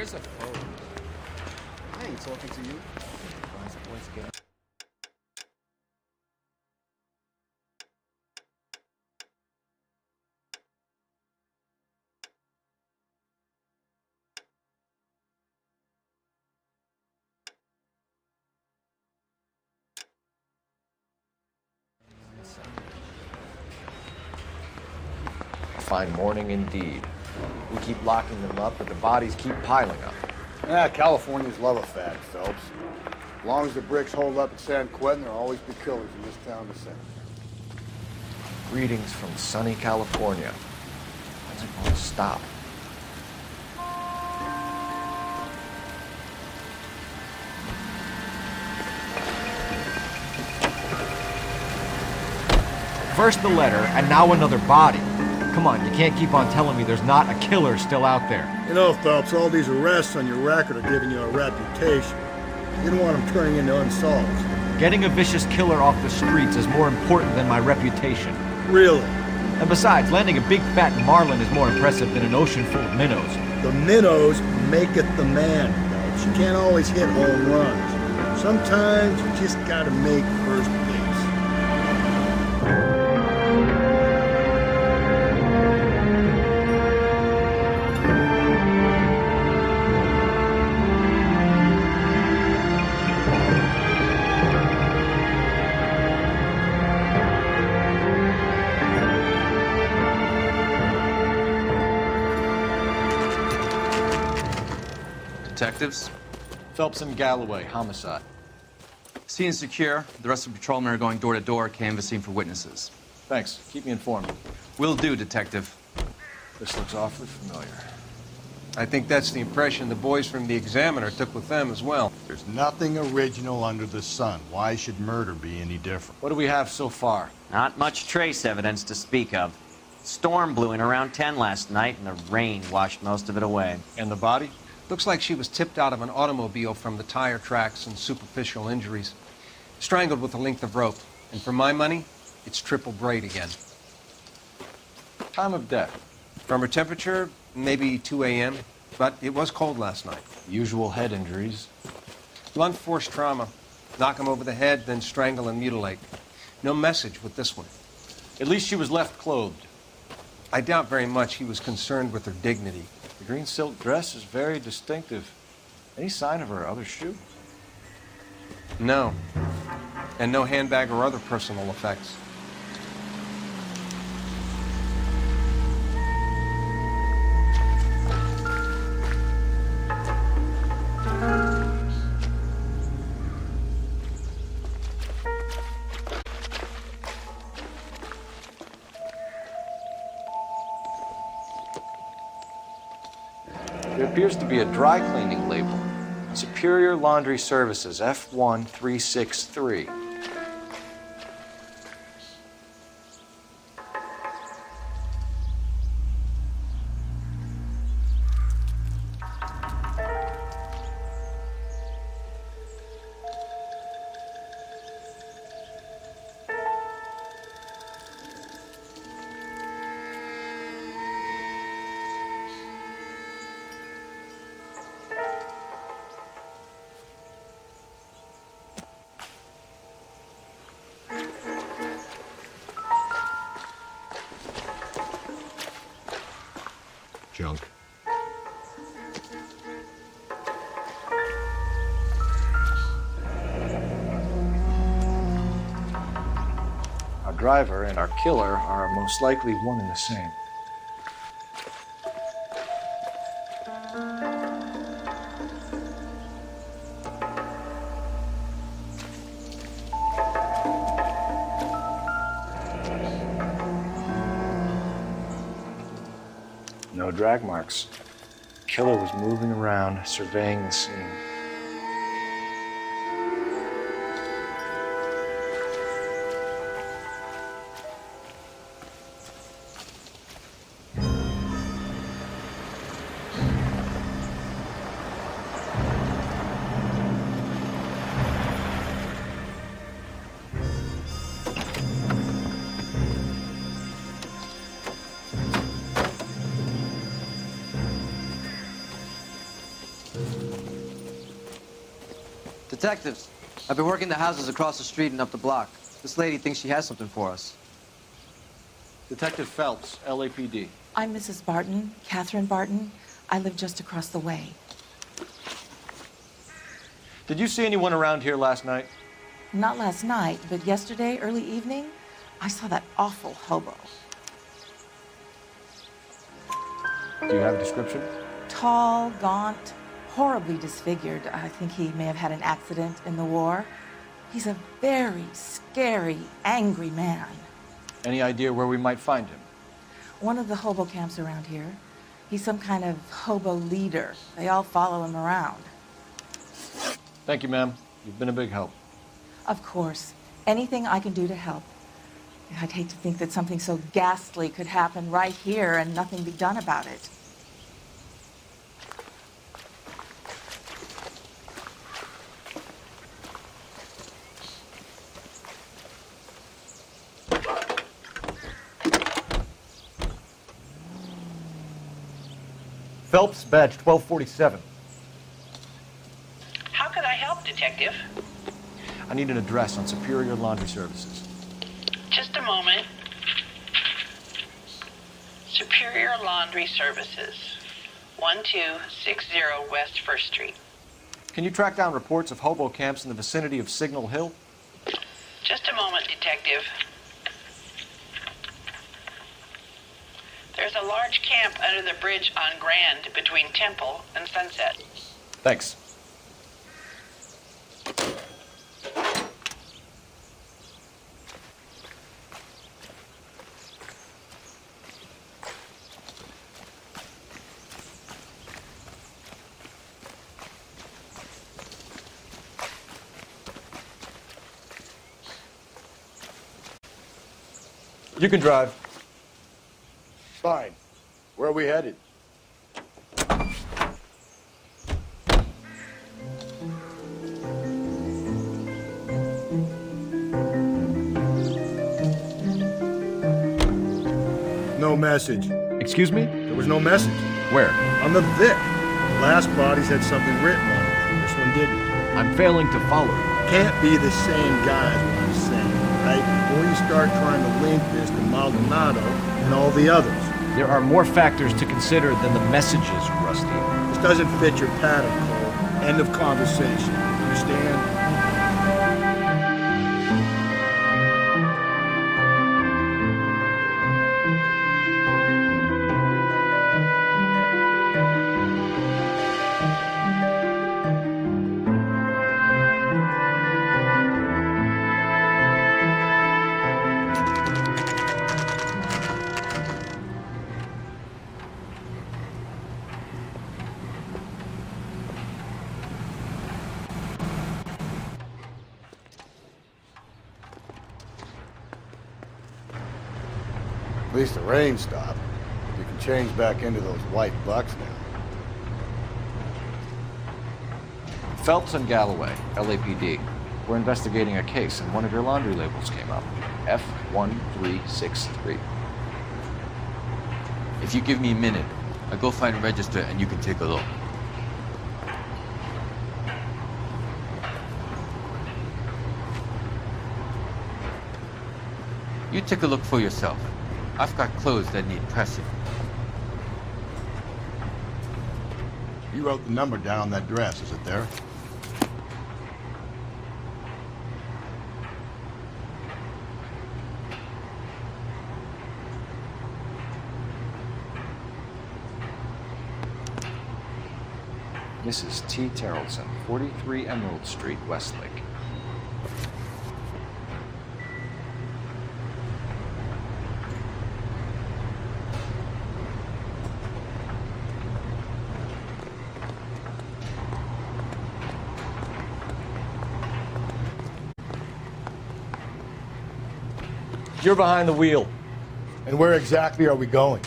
Where's the phone? I ain't talking to you. Fine morning indeed. We keep locking them up, but the bodies keep piling up. Yeah, Californians love a fad, Phelps. As long as the bricks hold up at San Quentin, there'll always be killers in this town to sing. Greetings from sunny California. When's it going to stop? First the letter, and now another body. Come on, you can't keep on telling me there's not a killer still out there. You know, Phelps, all these arrests on your record are giving you a reputation. You don't want them turning into unsolved. Getting a vicious killer off the streets is more important than my reputation. Really? And besides, landing a big fat marlin is more impressive than an ocean full of minnows. The minnows maketh the man, Phelps. You can't always hit home runs. Sometimes you just gotta make first base. Detectives? Phelps and Galloway, homicide. Scene is secure. The rest of the patrolmen are going door to door, canvassing for witnesses. Thanks. Keep me informed. Will do, Detective. This looks awfully familiar. I think that's the impression the boys from the Examiner took with them as well. There's nothing original under the sun. Why should murder be any different? What do we have so far? Not much trace evidence to speak of. Storm blew in around 10 last night, and the rain washed most of it away. And the body? Looks like she was tipped out of an automobile from the tire tracks and superficial injuries. Strangled with a length of rope. And for my money, it's triple braid again. Time of death? From her temperature, maybe 2 a.m., but it was cold last night. Usual head injuries. Blunt force trauma. Knock him over the head, then strangle and mutilate. No message with this one. At least she was left clothed. I doubt very much he was concerned with her dignity. The green silk dress is very distinctive. Any sign of her other shoe? No. And no handbag or other personal effects. There appears to be a dry cleaning label. Superior Laundry Services, F1363. Junk. Our driver and our killer are most likely one and the same. No drag marks. Killer was moving around, surveying the scene. Detectives, I've been working the houses across the street and up the block. This lady thinks she has something for us. Detective Phelps, LAPD. I'm Mrs. Barton, Catherine Barton. I live just across the way. Did you see anyone around here last night? Not last night, but yesterday, early evening, I saw that awful hobo. Do you have a description? Tall, gaunt, horribly disfigured. I think he may have had an accident in the war. He's a very scary, angry man. Any idea where we might find him? One of the hobo camps around here. He's some kind of hobo leader. They all follow him around. Thank you, ma'am. You've been a big help. Of course. Anything I can do to help. I'd hate to think that something so ghastly could happen right here and nothing be done about it. Phelps, badge 1247. How can I help, Detective? I need an address on Superior Laundry Services. Just a moment. Superior Laundry Services, 1260 West 1st Street. Can you track down reports of hobo camps in the vicinity of Signal Hill? Just a moment, Detective. There's a large camp under the bridge on Grand between Temple and Sunset. Thanks. You can drive. Fine. Where are we headed? No message. Excuse me? There was no message. Where? On the Vic. The last bodies had something written on it. This one didn't. I'm failing to follow you. Can't be the same guy is what I'm saying, right? Before you start trying to link this to Maldonado and all the others. There are more factors to consider than the messages, Rusty. This doesn't fit your pattern, Cole. End of conversation. Understand? At least the rain stopped. You can change back into those white bucks now. Phelps and Galloway, LAPD. We're investigating a case, and one of your laundry labels came up. F1363. If you give me a minute, I'll go find a register and you can take a look. You take a look for yourself. I've got clothes that need pressing. You wrote the number down on that dress, is it there? Mrs. T. Terrellson, 43 Emerald Street, Westlake. You're behind the wheel. And where exactly are we going?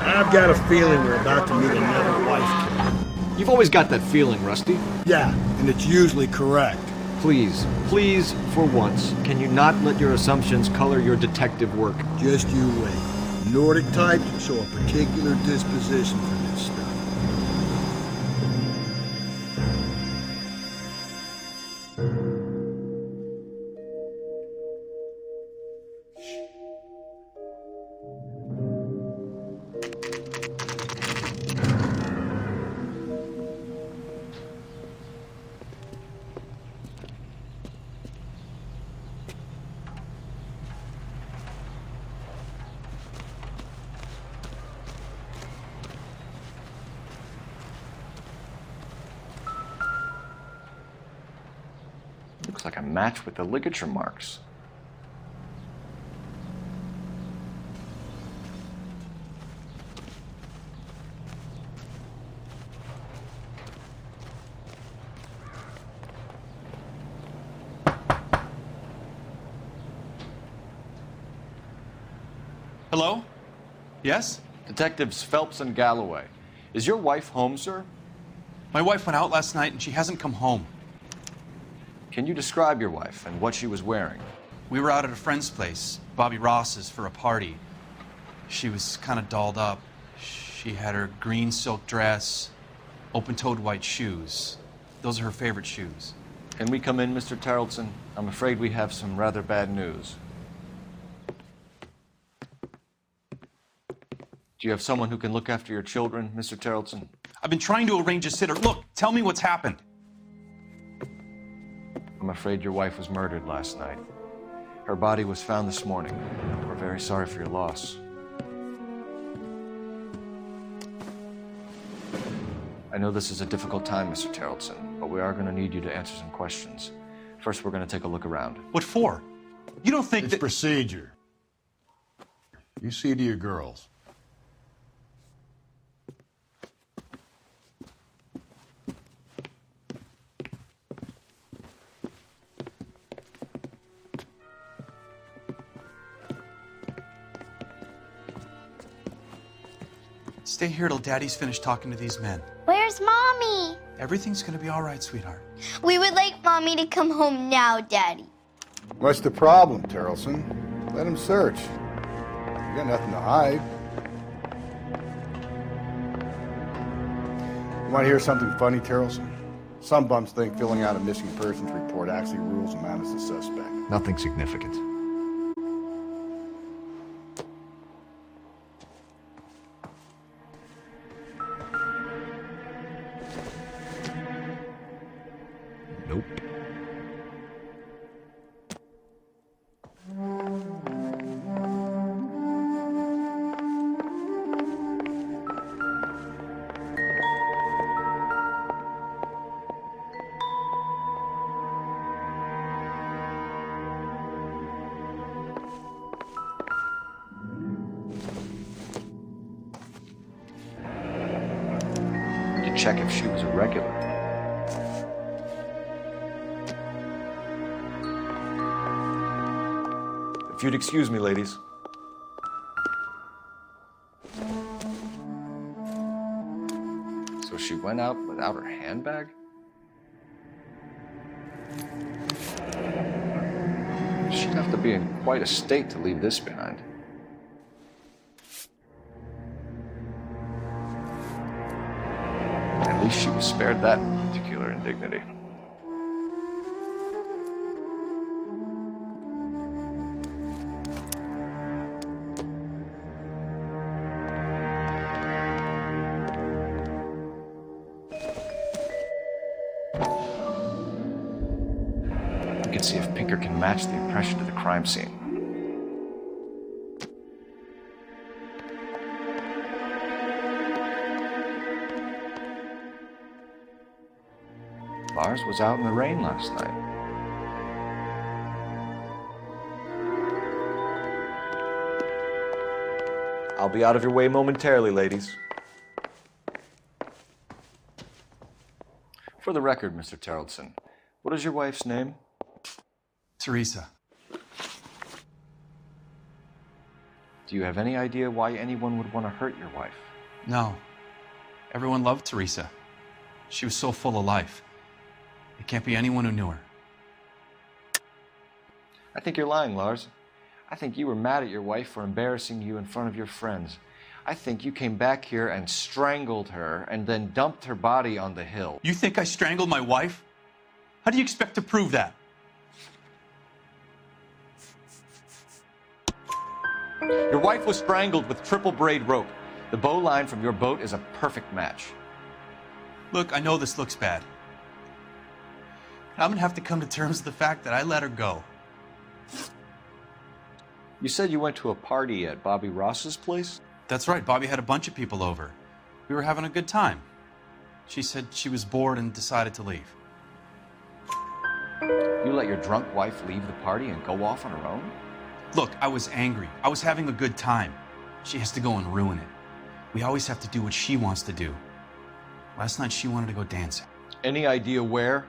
I've got a feeling we're about to meet another wife killer. You've always got that feeling, Rusty. Yeah, and it's usually correct. Please, please, for once, can you not let your assumptions color your detective work? Just you wait. Nordic types show a particular disposition for this stuff. Looks like a match with the ligature marks. Hello? Yes? Detectives Phelps and Galloway. Is your wife home, sir? My wife went out last night and she hasn't come home. Can you describe your wife and what she was wearing? We were out at a friend's place, Bobby Ross's, for a party. She was kind of dolled up. She had her green silk dress, open-toed white shoes. Those are her favorite shoes. Can we come in, Mr. Tarleton? I'm afraid we have some rather bad news. Do you have someone who can look after your children, Mr. Tarleton? I've been trying to arrange a sitter. Look, tell me what's happened. I'm afraid your wife was murdered last night. Her body was found this morning. We're very sorry for your loss. I know this is a difficult time, Mr. Tarleton, but we are going to need you to answer some questions. First, we're going to take a look around. What for? You don't think It's that... procedure. You see to your girls. Stay here till Daddy's finished talking to these men. Where's Mommy? Everything's gonna be all right, sweetheart. We would like Mommy to come home now, Daddy. What's the problem, Tarleton? Let him search. You got nothing to hide. You want to hear something funny, Tarleton? Some bums think filling out a missing persons report actually rules them out as a suspect. Nothing significant. Nope. To check if she was a regular. If you'd excuse me, ladies. So she went out without her handbag? She'd have to be in quite a state to leave this behind. At least she was spared that particular indignity. We can see if Pinker can match the impression to the crime scene. Lars was out in the rain last night. I'll be out of your way momentarily, ladies. For the record, Mr. Tarleton, what is your wife's name? Teresa. Do you have any idea why anyone would want to hurt your wife? No. Everyone loved Teresa. She was so full of life. It can't be anyone who knew her. I think you're lying, Lars. I think you were mad at your wife for embarrassing you in front of your friends. I think you came back here and strangled her and then dumped her body on the hill. You think I strangled my wife? How do you expect to prove that? Your wife was strangled with triple braid rope. The bow line from your boat is a perfect match. Look, I know this looks bad. I'm gonna have to come to terms with the fact that I let her go. You said you went to a party at Bobby Ross's place? That's right, Bobby had a bunch of people over. We were having a good time. She said she was bored and decided to leave. You let your drunk wife leave the party and go off on her own? Look, I was angry. I was having a good time. She has to go and ruin it. We always have to do what she wants to do. Last night she wanted to go dancing. Any idea where?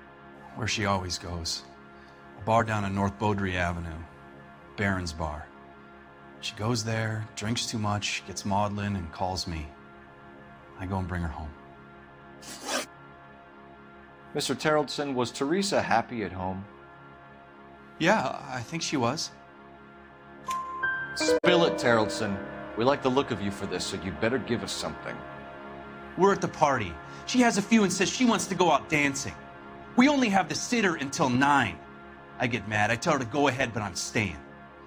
Where she always goes. A bar down on North Beaudry Avenue. Barron's Bar. She goes there, drinks too much, gets maudlin, and calls me. I go and bring her home. Mr. Terrellson, was Teresa happy at home? Yeah, I think she was. Spill it, Terrellson. We like the look of you for this, so you better give us something. We're at the party. She has a few and says she wants to go out dancing. We only have the sitter until 9. I get mad. I tell her to go ahead, but I'm staying.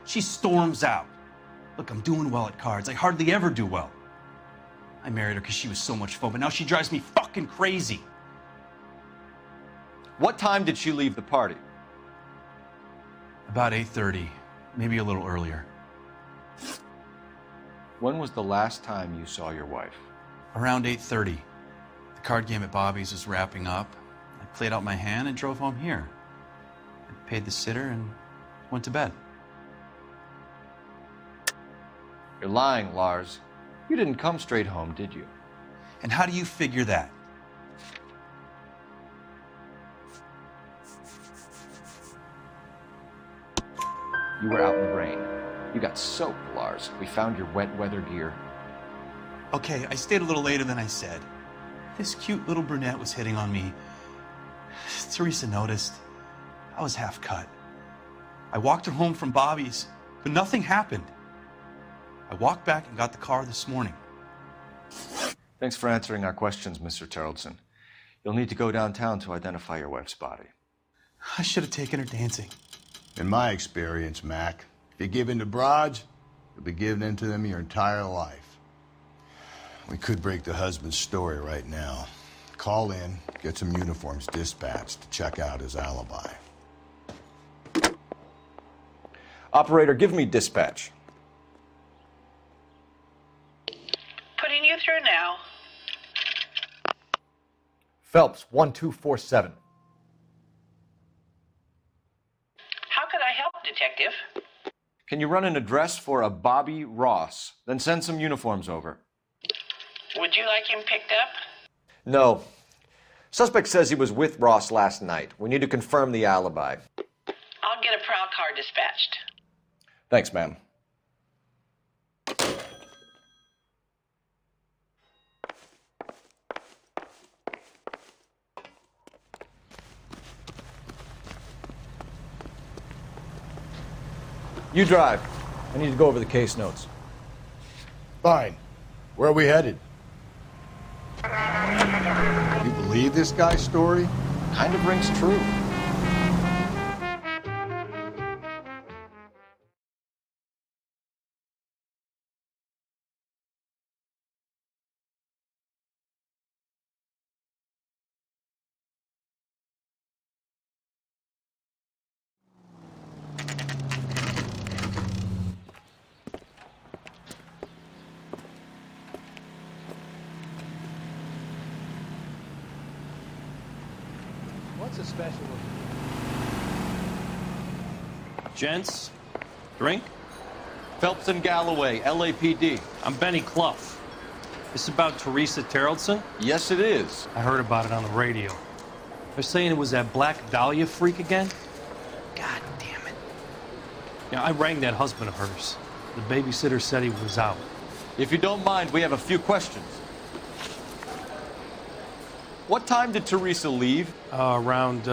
She storms out. Look, I'm doing well at cards. I hardly ever do well. I married her because she was so much fun, but now she drives me fucking crazy. What time did she leave the party? About 8:30, maybe a little earlier. When was the last time you saw your wife? Around 8:30. The card game at Bobby's was wrapping up. I played out my hand and drove home here. I paid the sitter and went to bed. You're lying, Lars. You didn't come straight home, did you? And how do you figure that? You were out in the rain. You got soaked, Lars. We found your wet weather gear. Okay, I stayed a little later than I said. This cute little brunette was hitting on me. Teresa noticed. I was half cut. I walked her home from Bobby's, but nothing happened. I walked back and got the car this morning. Thanks for answering our questions, Mr. Terrellson. You'll need to go downtown to identify your wife's body. I should have taken her dancing. In my experience, Mac, if you give in to broads, you'll be giving in to them your entire life. We could break the husband's story right now. Call in, get some uniforms dispatched to check out his alibi. Operator, give me dispatch. Putting you through now. Phelps, 1247. How could I help, Detective? Can you run an address for a Bobby Ross? Then send some uniforms over. Would you like him picked up? No. Suspect says he was with Ross last night. We need to confirm the alibi. I'll get a prowl car dispatched. Thanks, ma'am. You drive. I need to go over the case notes. Fine. Where are we headed? You believe this guy's story? Kind of rings true. What's a special one? Gents, drink? Phelps and Galloway, LAPD. I'm Benny Clough. This about Teresa Terrellson? Yes, it is. I heard about it on the radio. They're saying it was that Black Dahlia freak again? God damn it. Yeah, I rang that husband of hers. The babysitter said he was out. If you don't mind, we have a few questions. What time did Teresa leave? Around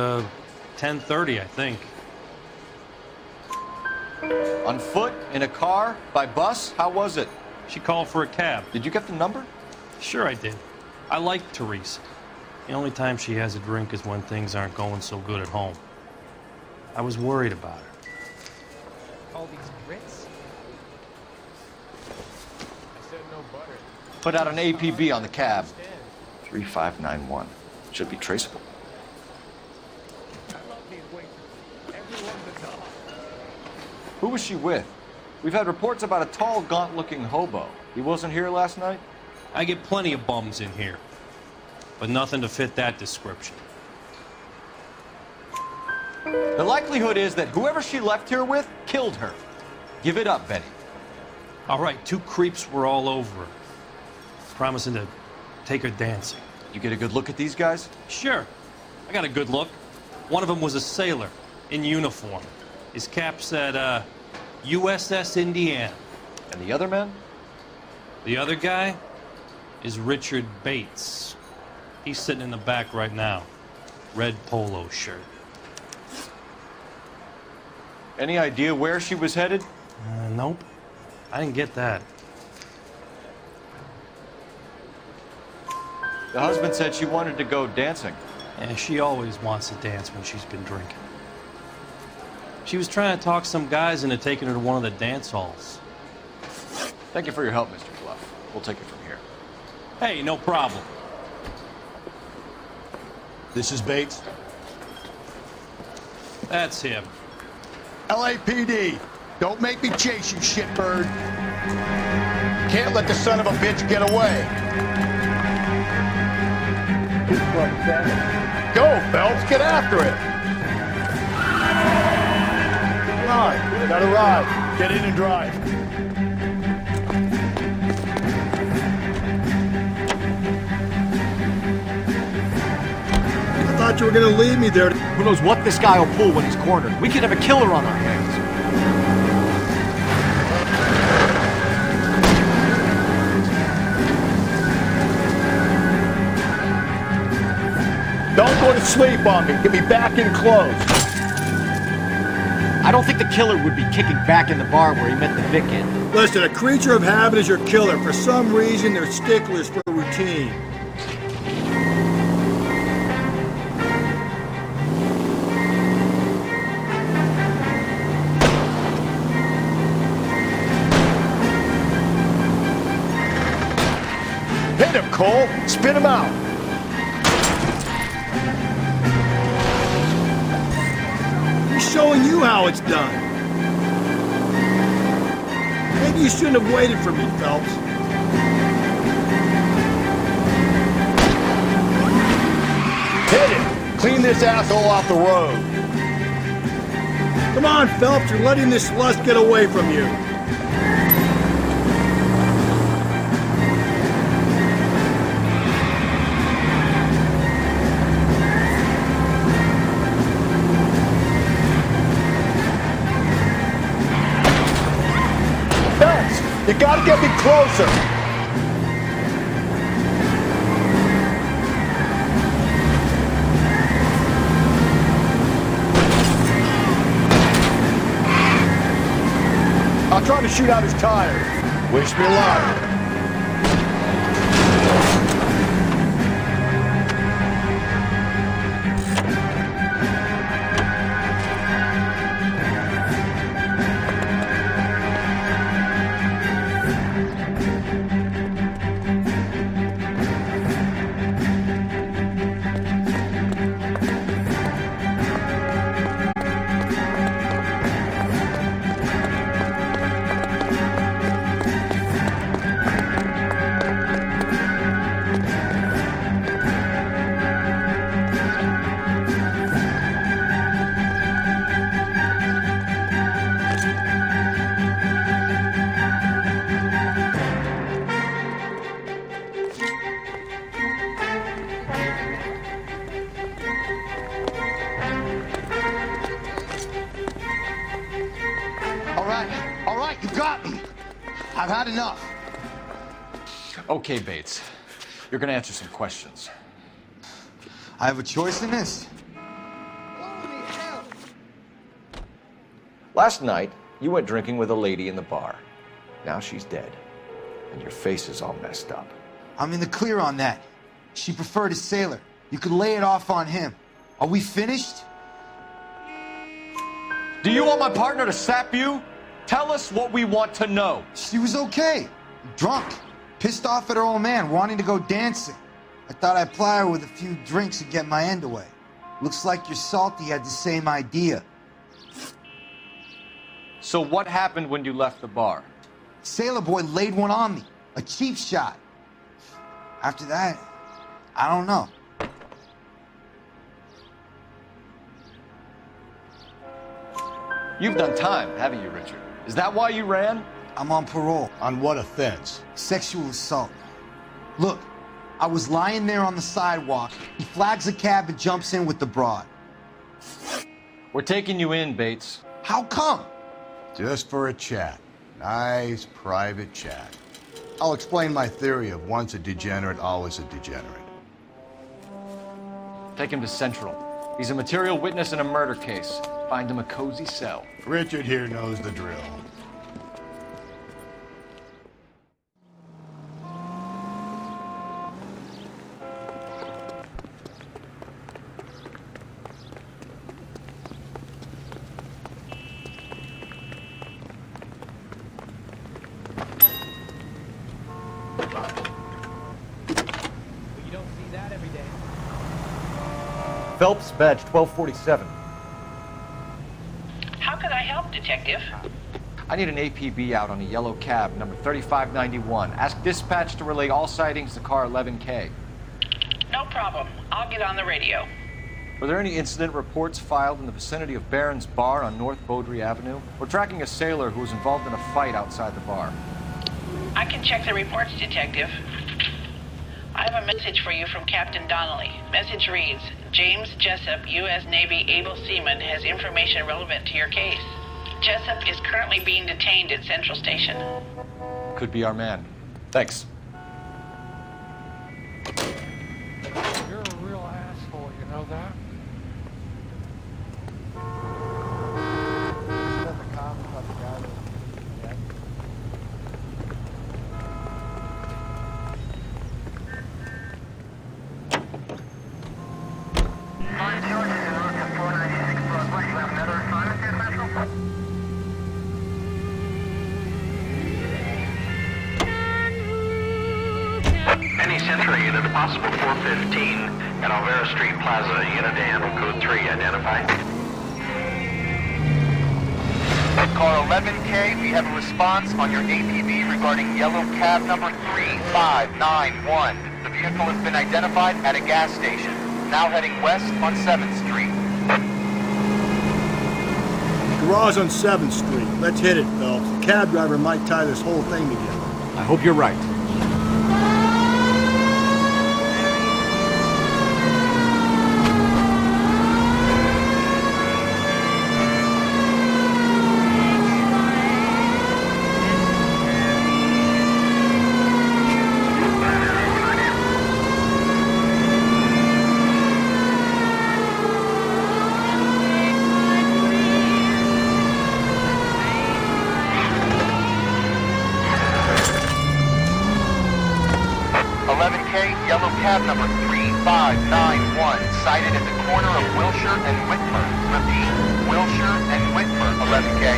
10:30, I think. On foot? In a car? By bus? How was it? She called for a cab. Did you get the number? Sure I did. I like Teresa. The only time she has a drink is when things aren't going so good at home. I was worried about her. All these grits? I said no butter. Put out an APB on the cab. 3591. Should be traceable. Who was she with? We've had reports about a tall, gaunt-looking hobo. He wasn't here last night? I get plenty of bums in here, but nothing to fit that description. The likelihood is that whoever she left here with killed her. Give it up, Betty. All right, 2 creeps were all over her, promising to take her dancing. You get a good look at these guys? Sure, I got a good look. One of them was a sailor in uniform. His cap said, USS Indiana. And the other men? The other guy is Richard Bates. He's sitting in the back right now. Red polo shirt. Any idea where she was headed? Nope. I didn't get that. The husband said she wanted to go dancing. And she always wants to dance when she's been drinking. She was trying to talk some guys into taking her to one of the dance halls. Thank you for your help, Mr. Bluff. We'll take it from here. Hey, no problem. This is Bates. That's him. LAPD, don't make me chase you, shitbird. Can't let the son of a bitch get away. Go, Phelps, get after it. Come on, got a ride. Get in and drive. I thought you were gonna leave me there. Who knows what this guy will pull when he's cornered? We could have a killer on our hands. Don't go to sleep on me. Get me back in close. I don't think the killer would be kicking back in the bar where he met the Vic in. Listen, a creature of habit is your killer. For some reason, they're sticklers for routine. Hit him, Cole. Spin him out. He's showing you how it's done. Maybe you shouldn't have waited for me, Phelps. Hit him. Clean this asshole off the road. Come on, Phelps, you're letting this lust get away from you. You gotta get me closer. I'll try to shoot out his tires. Wish me luck. All right, you got me. I've had enough. Okay, Bates. You're gonna answer some questions. I have a choice in this. Last night, You went drinking with a lady in the bar. Now she's dead, and your face is all messed up. I'm in the clear on that. She preferred a sailor. You could lay it off on him. Are we finished? Do you want my partner to sap you? Tell us what we want to know. She was okay. Drunk. Pissed off at her old man, wanting to go dancing. I thought I'd ply her with a few drinks and get my end away. Looks like your Salty had the same idea. So what happened when you left the bar? Sailor boy laid one on me. A cheap shot. After that, I don't know. You've done time, haven't you, Richard? Is that why you ran? I'm on parole. On what offense? Sexual assault. Look, I was lying there on the sidewalk. He flags a cab and jumps in with the broad. We're taking you in, Bates. How come? Just for a chat. Nice private chat. I'll explain my theory of once a degenerate, always a degenerate. Take him to Central. He's a material witness in a murder case. Find him a cozy cell. Richard here knows the drill. Phelps, badge 1247. How can I help, Detective? I need an APB out on a yellow cab, number 3591. Ask dispatch to relay all sightings to car 11K. No problem. I'll get on the radio. Were there any incident reports filed in the vicinity of Barron's Bar on North Beaudry Avenue? We're tracking a sailor who was involved in a fight outside the bar. I can check the reports, Detective. I have a message for you from Captain Donnelly. Message reads, James Jessup, U.S. Navy able seaman, has information relevant to your case. Jessup is currently being detained at Central Station. Could be our man. Thanks. You're a real asshole, you know that? Penny Century, unit possible 415 at Alvera Street Plaza, unit to handle code 3, identify. Car 11K, we have a response on your APB regarding yellow cab number 3591. The vehicle has been identified at a gas station, now heading west on 7th Street. Garage on 7th Street. Let's hit it, Phelps. The cab driver might tie this whole thing together. I hope you're right. Yellow cab number 3591, sighted at the corner of Wilshire and Whitmer. Repeat, Wilshire and Whitmer, 11K.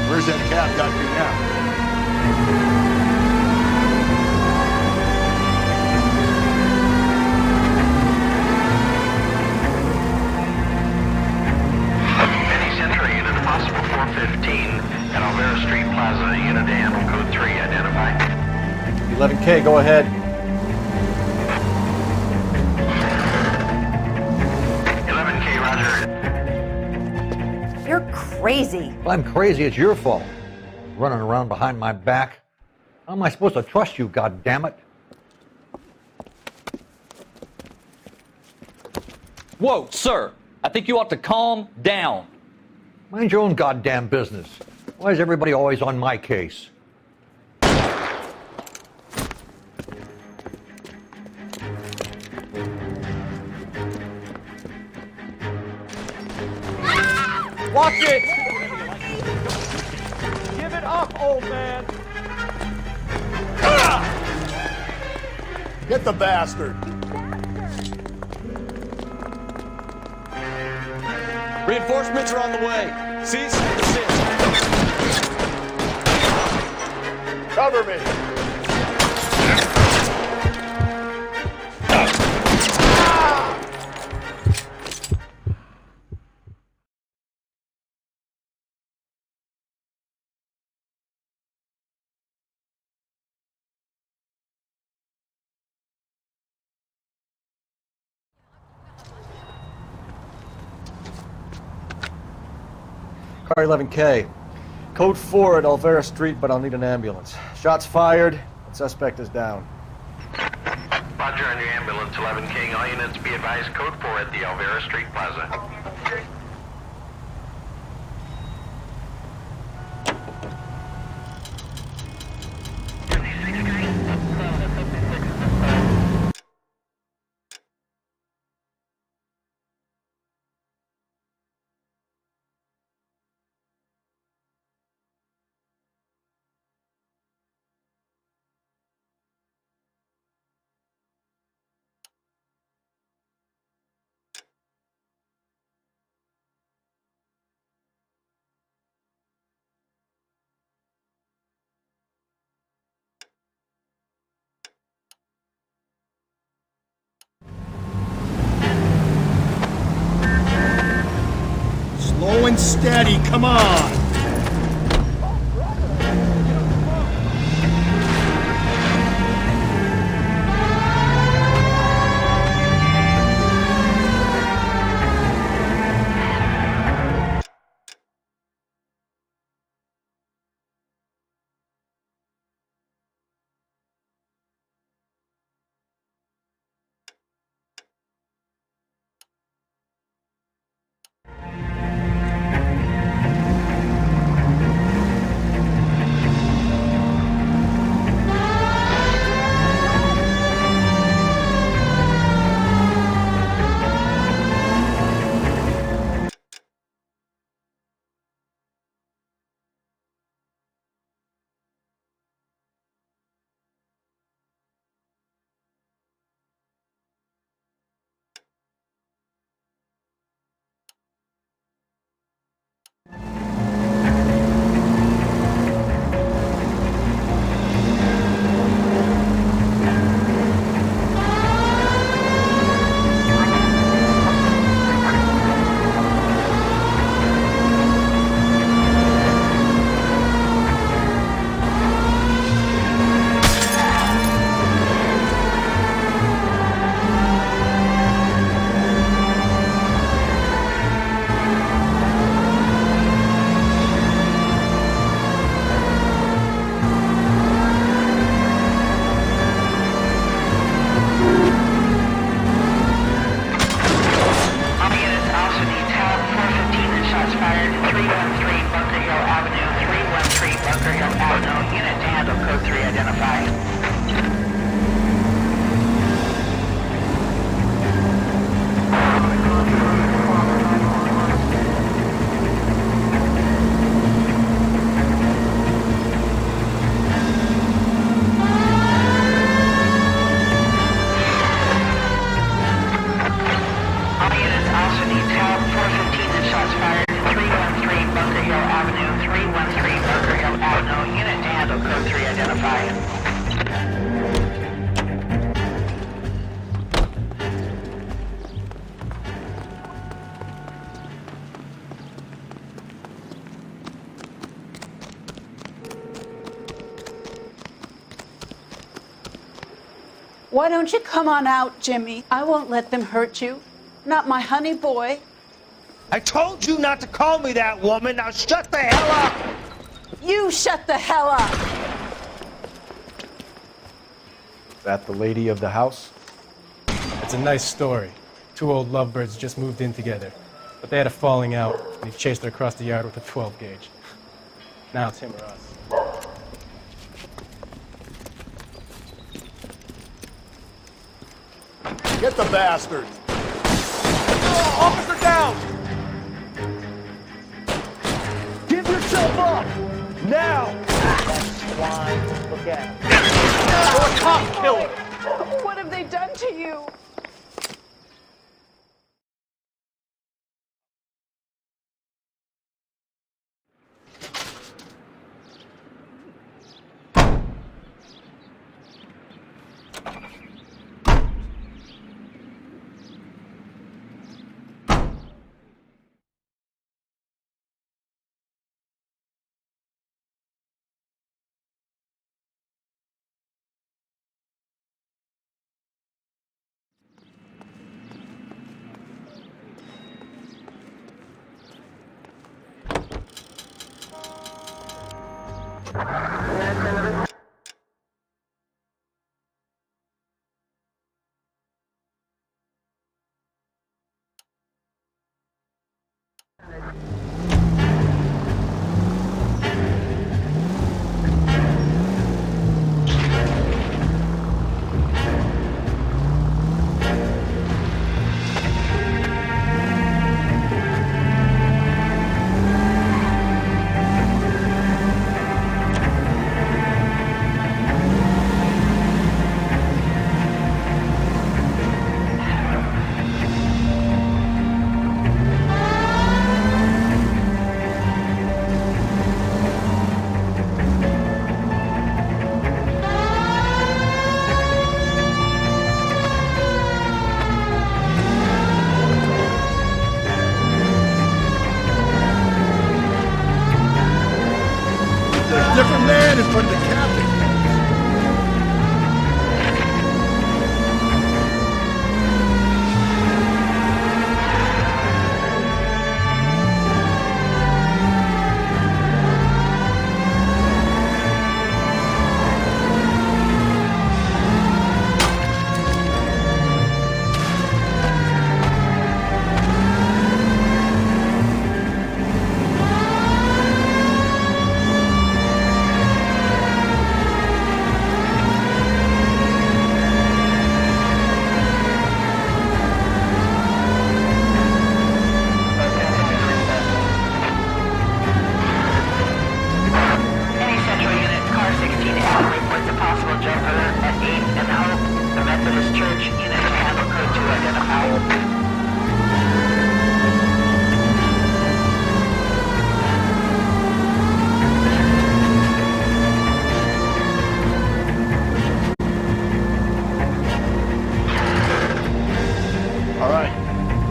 Where's that cab got you now? Penny Century, unit possible 415 at Alvera Street Plaza, unit to handle code 3, identify. 11K, go ahead. 11K, roger. You're crazy. If I'm crazy, it's your fault. Running around behind my back. How am I supposed to trust you, goddammit? Whoa, sir. I think you ought to calm down. Mind your own goddamn business. Why is everybody always on my case? Watch it! Give it up, old man! Get the bastard! Reinforcements are on the way. Cease and desist. Cover me! Car 11K. Code 4 at Olvera Street, but I'll need an ambulance. Shots fired, and suspect is down. Roger on your ambulance, 11 King. All units be advised, code 4 at the Alvera Street Plaza. Slow and steady, come on! Why don't you come on out, Jimmy? I won't let them hurt you. Not my honey boy. I told you not to call me that, woman. Now shut the hell up! You shut the hell up! Is that the lady of the house? It's a nice story. Two old lovebirds just moved in together. But they had a falling out, and he chased her across the yard with a 12 gauge. Now it's him or us. Get the bastard! Officer down! at him. You're a cop killer. What have they done to you? Different man in front of the captain.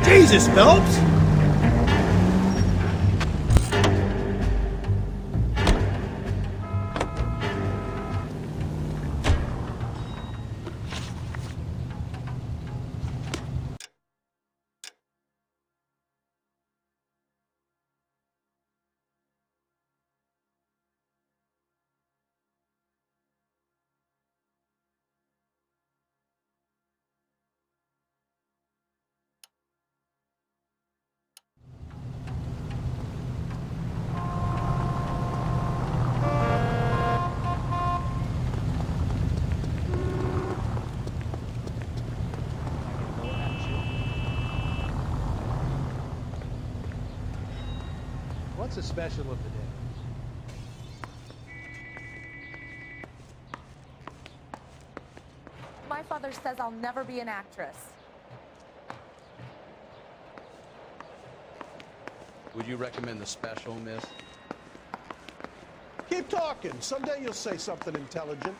Jesus, Phelps! What's the special of the day? My father says I'll never be an actress. Would you recommend the special, miss? Keep talking. Someday you'll say something intelligent.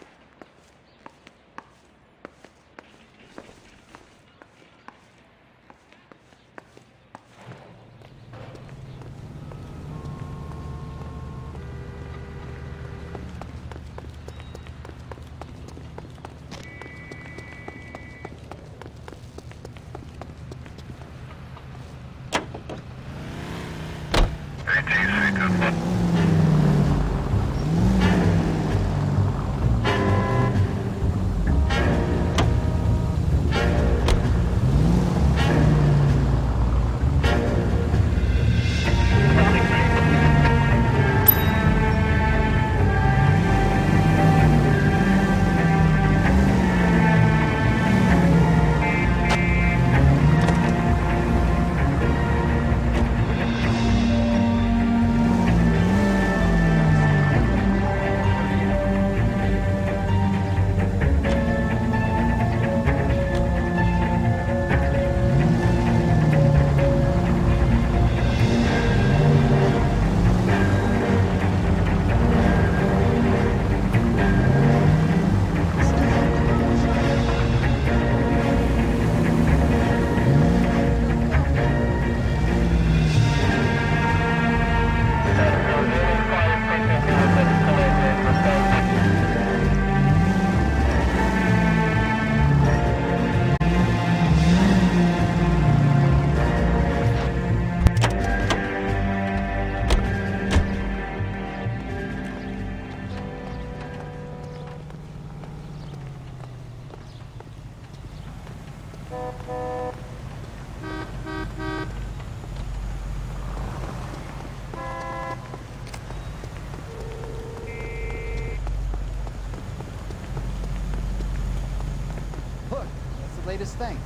latest thing?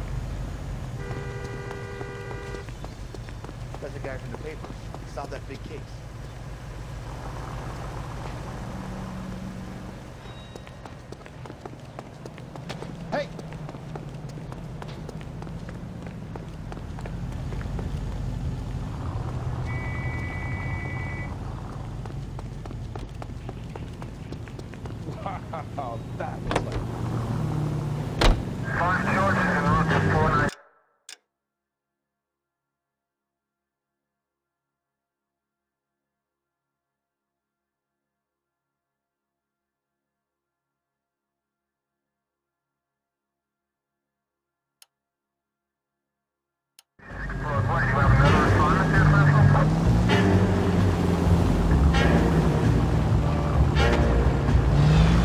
That's the guy from the paper. He solved that big case. Hey! Wow, that was like...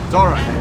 It's all right.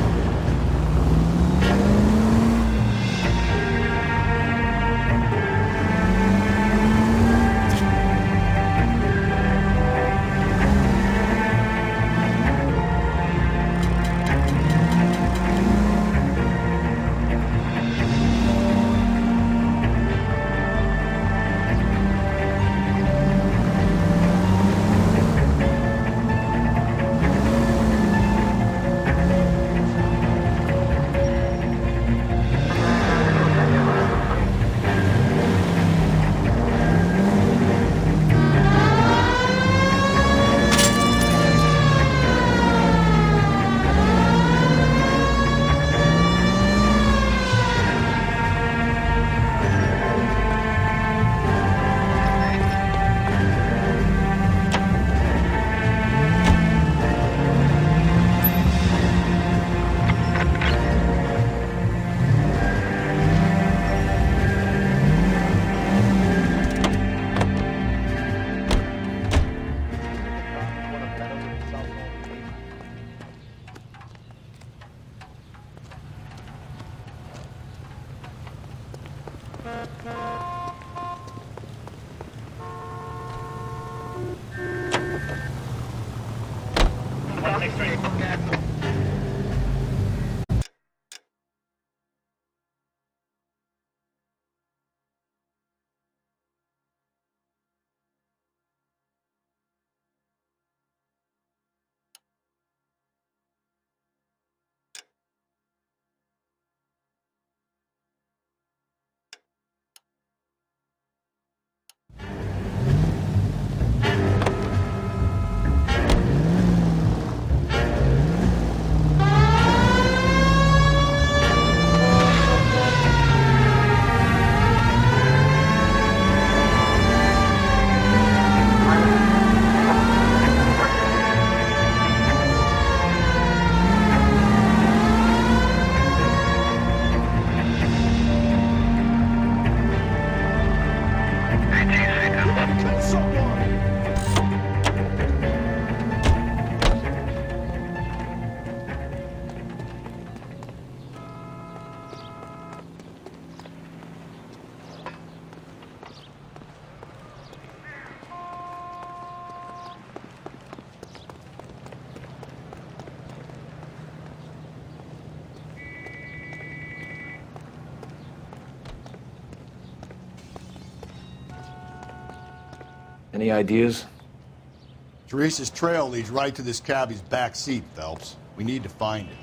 Any ideas? Teresa's trail leads right to this cabbie's back seat, Phelps. We need to find it.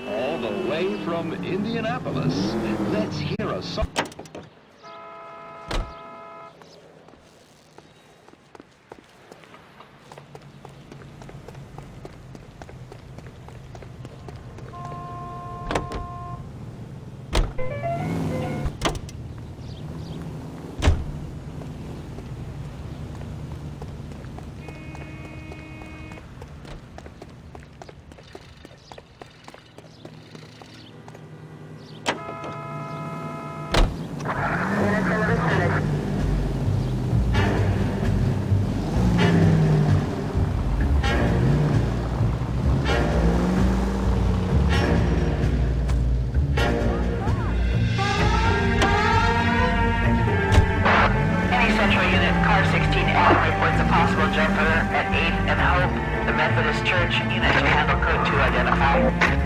All the way from Indianapolis, let's hear a song. reports a possible jumper at 8th and Hope. The Methodist Church unit to handle code 2 identified.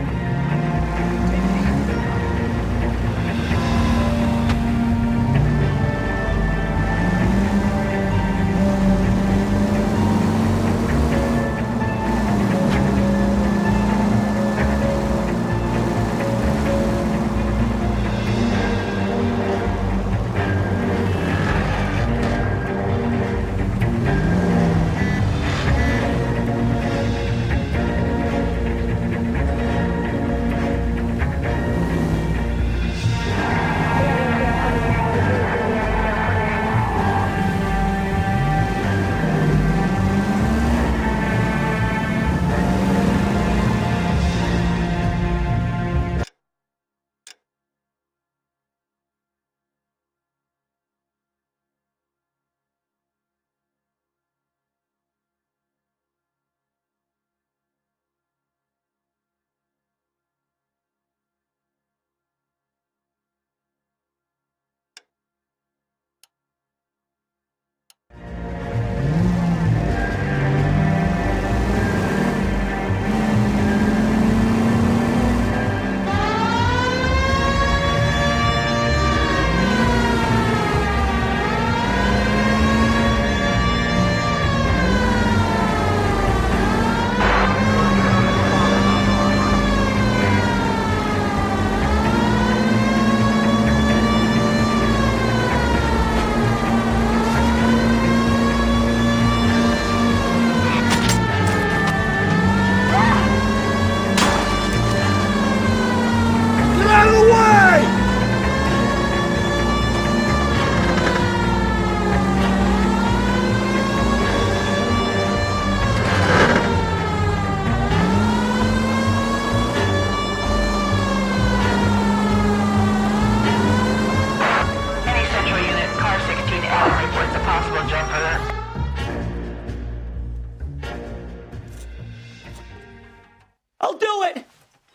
I'll do it!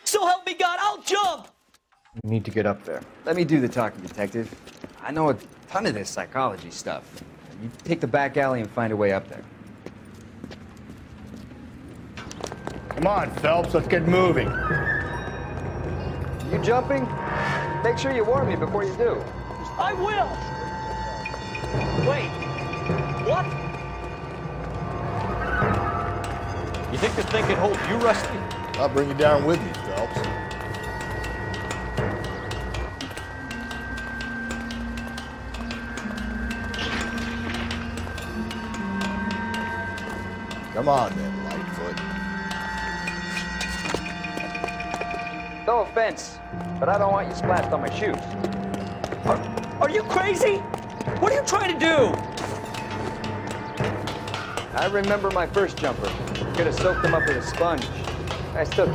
So help me God, I'll jump! You need to get up there. Let me do the talking, Detective. I know a ton of this psychology stuff. You take the back alley and find a way up there. Come on, Phelps, let's get moving. You jumping? Make sure you warn me before you do. I will! Wait, what? You think this thing can hold you, Rusty? I'll bring you down with me, Phelps. Come on, then, Lightfoot. No offense, but I don't want you splashed on my shoes. Are you crazy? What are you trying to do? I remember my first jumper. Could have soaked them up with a sponge. I still...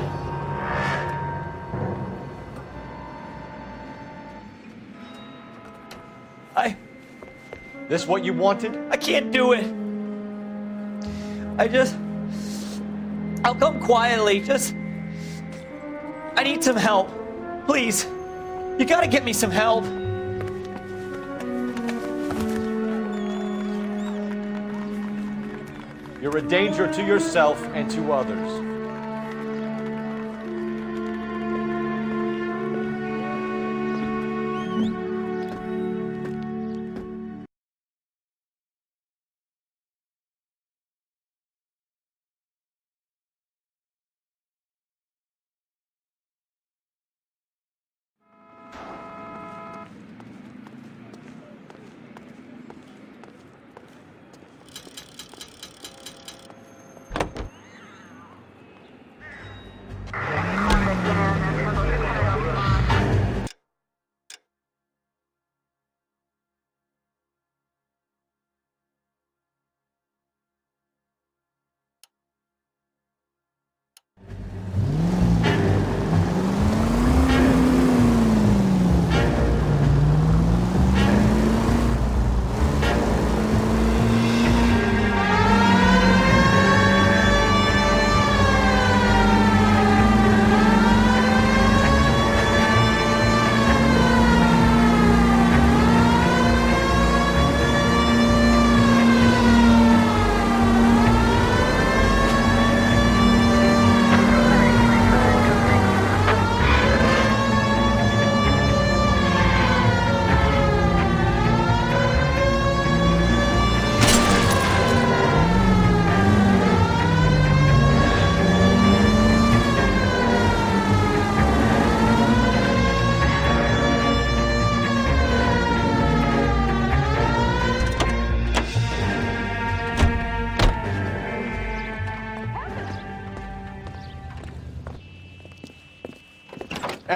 This what you wanted? I can't do it. I'll come quietly, I need some help. Please. You gotta get me some help. You're a danger to yourself and to others.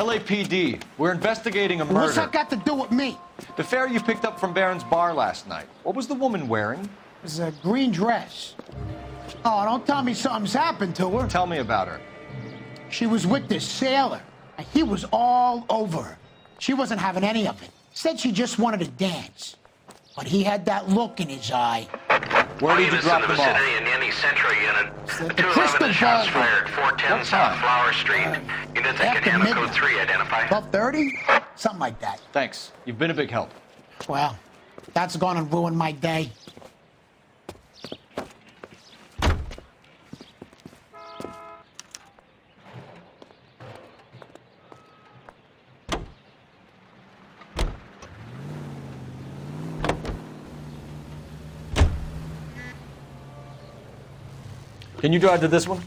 LAPD, we're investigating a murder. What's that got to do with me? The fare you picked up from Barron's bar last night. What was the woman wearing? It was a green dress. Oh, don't tell me something's happened to her. Tell me about her. She was with this sailor, and he was all over her. She wasn't having any of it. Said she just wanted to dance. But he had that look in his eye. Where did you Units drop in the them off? vicinity in any Central unit. The 211 Crystal shots Ball. fired. 410 South Flower Street. Units in after Canana midnight. Code 3 identify. 12:30? Something like that. Thanks. You've been a big help. Well, that's gonna ruin my day. Can you drive to this one?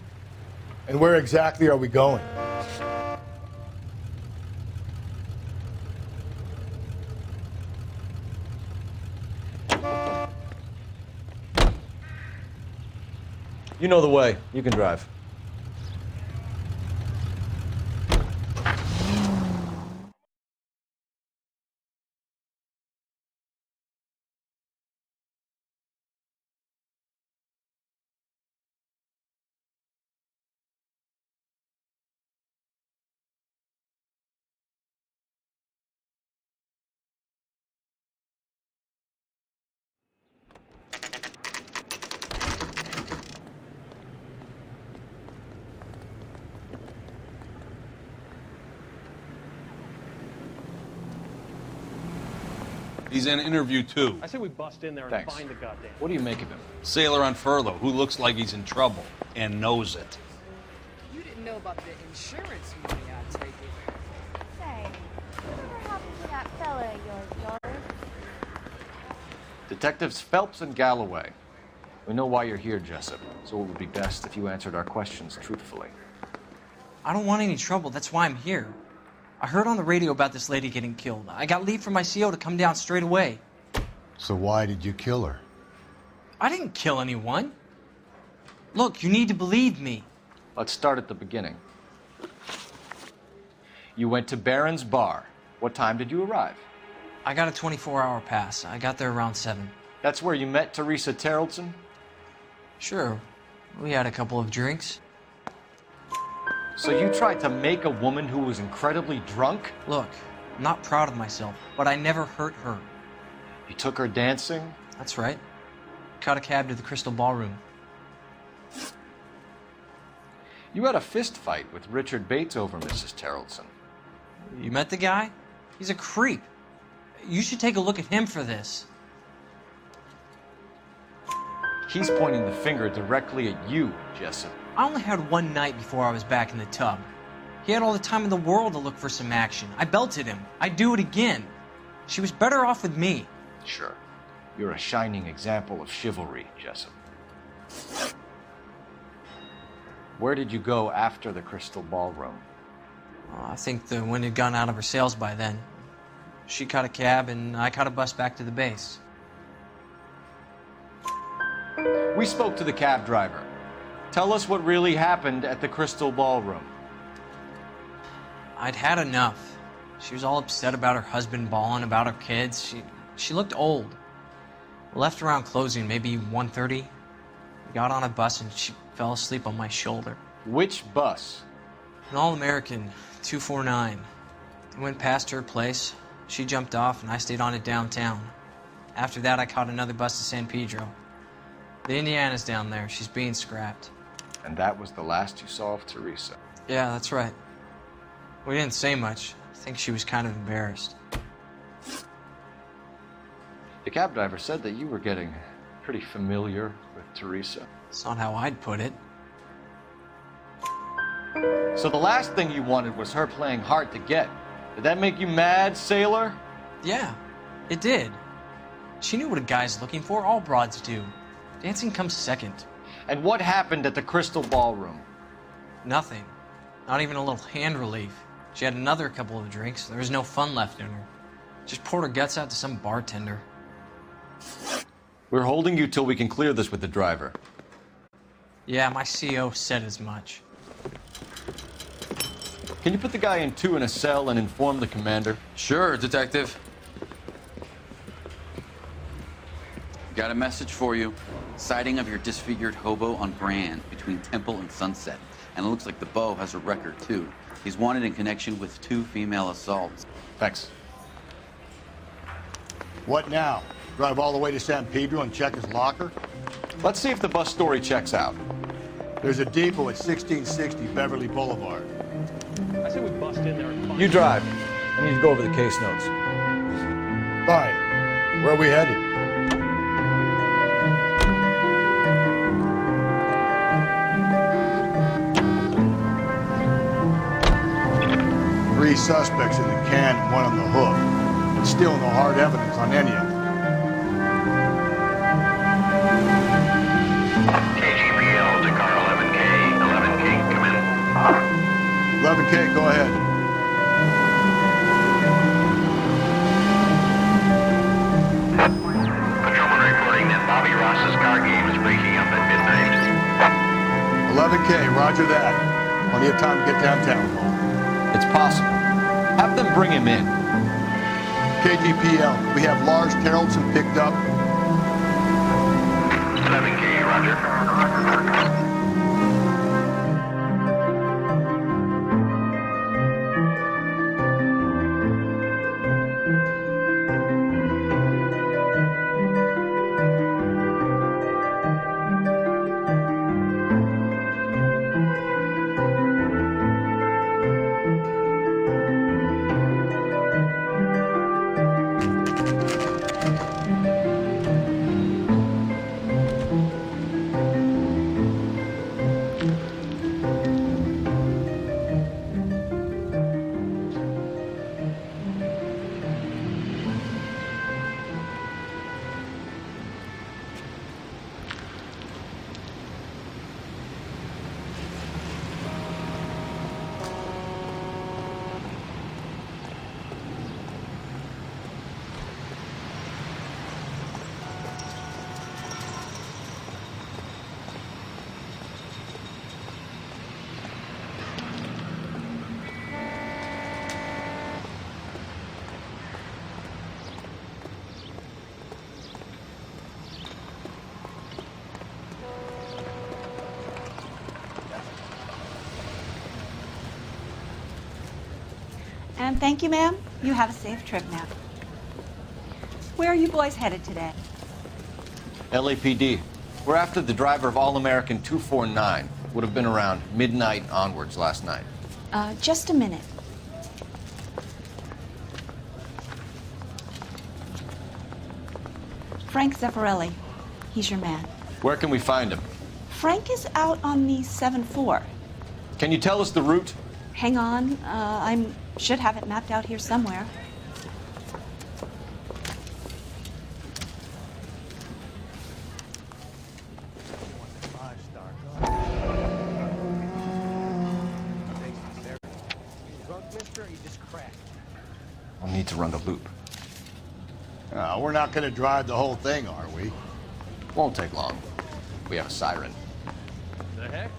And where exactly are we going? You know the way. You can drive. He's in interview 2. I say we bust in there and Thanks. find the goddamn. What do you make of him? Sailor on furlough who looks like he's in trouble and knows it. You didn't know about the insurance money, I take it. Say, whatever happened to that fella of yours, George? Detectives Phelps and Galloway. We know why you're here, Jessup, so it would be best if you answered our questions truthfully. I don't want any trouble. That's why I'm here. I heard on the radio about this lady getting killed. I got leave from my CO to come down straight away. So why did you kill her? I didn't kill anyone. Look, you need to believe me. Let's start at the beginning. You went to Barron's bar. What time did you arrive? I got a 24-hour pass. I got there around 7. That's where you met Teresa Terrellson? Sure. We had a couple of drinks. So you tried to make a woman who was incredibly drunk? Look, I'm not proud of myself, but I never hurt her. You took her dancing? That's right. Caught a cab to the Crystal Ballroom. You had a fist fight with Richard Bates over Mrs. Terrellson. You met the guy? He's a creep. You should take a look at him for this. He's pointing the finger directly at you, Jessup. I only had one night before I was back in the tub. He had all the time in the world to look for some action. I belted him. I'd do it again. She was better off with me. Sure. You're a shining example of chivalry, Jessup. Where did you go after the Crystal Ballroom? I think the wind had gone out of her sails by then. She caught a cab and I caught a bus back to the base. We spoke to the cab driver. Tell us what really happened at the Crystal Ballroom. I'd had enough. She was all upset about her husband balling, about her kids. She looked old. Left around closing, maybe 1:30. We got on a bus and she fell asleep on my shoulder. Which bus? An All-American, 249. I went past her place. She jumped off and I stayed on it downtown. After that, I caught another bus to San Pedro. The Indiana's down there. She's being scrapped. And that was the last you saw of Teresa. Yeah, that's right. We didn't say much. I think she was kind of embarrassed. The cab driver said that you were getting pretty familiar with Teresa. It's not how I'd put it. So the last thing you wanted was her playing hard to get. Did that make you mad, sailor? Yeah, it did. She knew what a guy's looking for. All broads do. Dancing comes second. And what happened at the Crystal Ballroom? Nothing. Not even a little hand relief. She had another couple of drinks. There was no fun left in her. Just poured her guts out to some bartender. We're holding you till we can clear this with the driver. Yeah, my CO said as much. Can you put the guy in 2 in a cell and inform the commander? Sure, Detective. Got a message for you. Sighting of your disfigured hobo on Brand between Temple and Sunset. And it looks like the Beau has a record, too. He's wanted in connection with 2 female assaults. Thanks. What now? Drive all the way to San Pedro and check his locker? Let's see if the bus story checks out. There's a depot at 1660 Beverly Boulevard. I said we bust in there and find You drive. I need to go over the case notes. Fine. Where are we headed? Three suspects in the can and 1 on the hook. But still no hard evidence on any of them. KGPL to car 11K. 11K, come in. 11K, go ahead. Patrolman reporting that Bobby Ross's car game is breaking up at midnight. 11K, roger that. Plenty of time to get downtown. It's possible. Have them bring him in. KGPL, we have Lars Carrollson picked up. 11K, roger. And thank you, ma'am. You have a safe trip now. Where are you boys headed today? LAPD. We're after the driver of All-American 249. Would have been around midnight onwards last night. Just a minute. Frank Zeffirelli. He's your man. Where can we find him? Frank is out on the 7-4. Can you tell us the route? Hang on. I should have it mapped out here somewhere. I'll need to run the loop. We're not going to drive the whole thing, are we? Won't take long. We have a siren. The heck?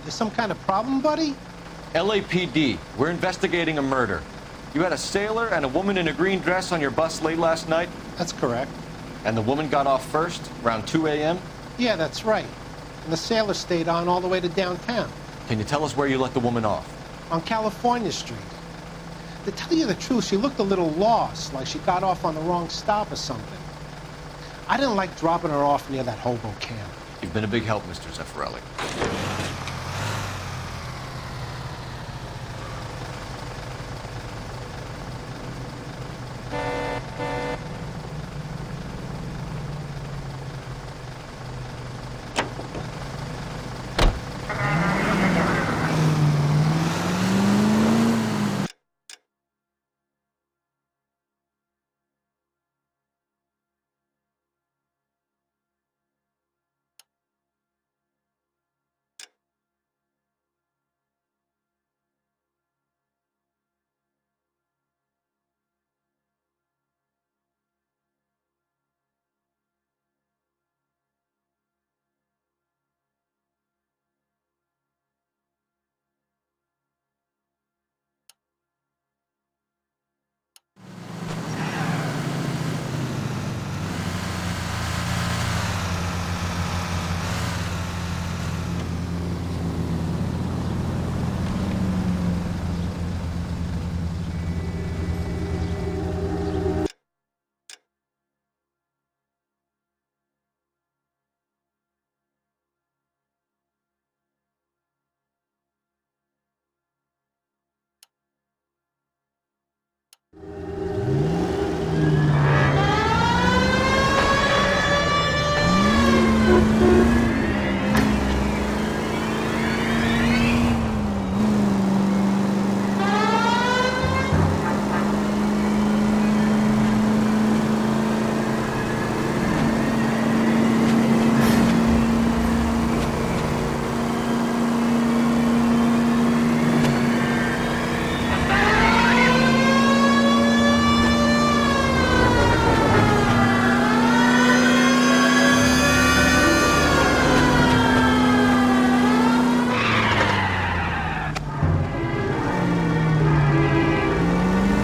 There's some kind of problem, buddy? LAPD, we're investigating a murder. You had a sailor and a woman in a green dress on your bus late last night? That's correct. And the woman got off first, around 2 a.m.? Yeah, that's right. And the sailor stayed on all the way to downtown. Can you tell us where you let the woman off? On California Street. To tell you the truth, she looked a little lost, like she got off on the wrong stop or something. I didn't like dropping her off near that hobo camp. You've been a big help, Mr. Zeffirelli.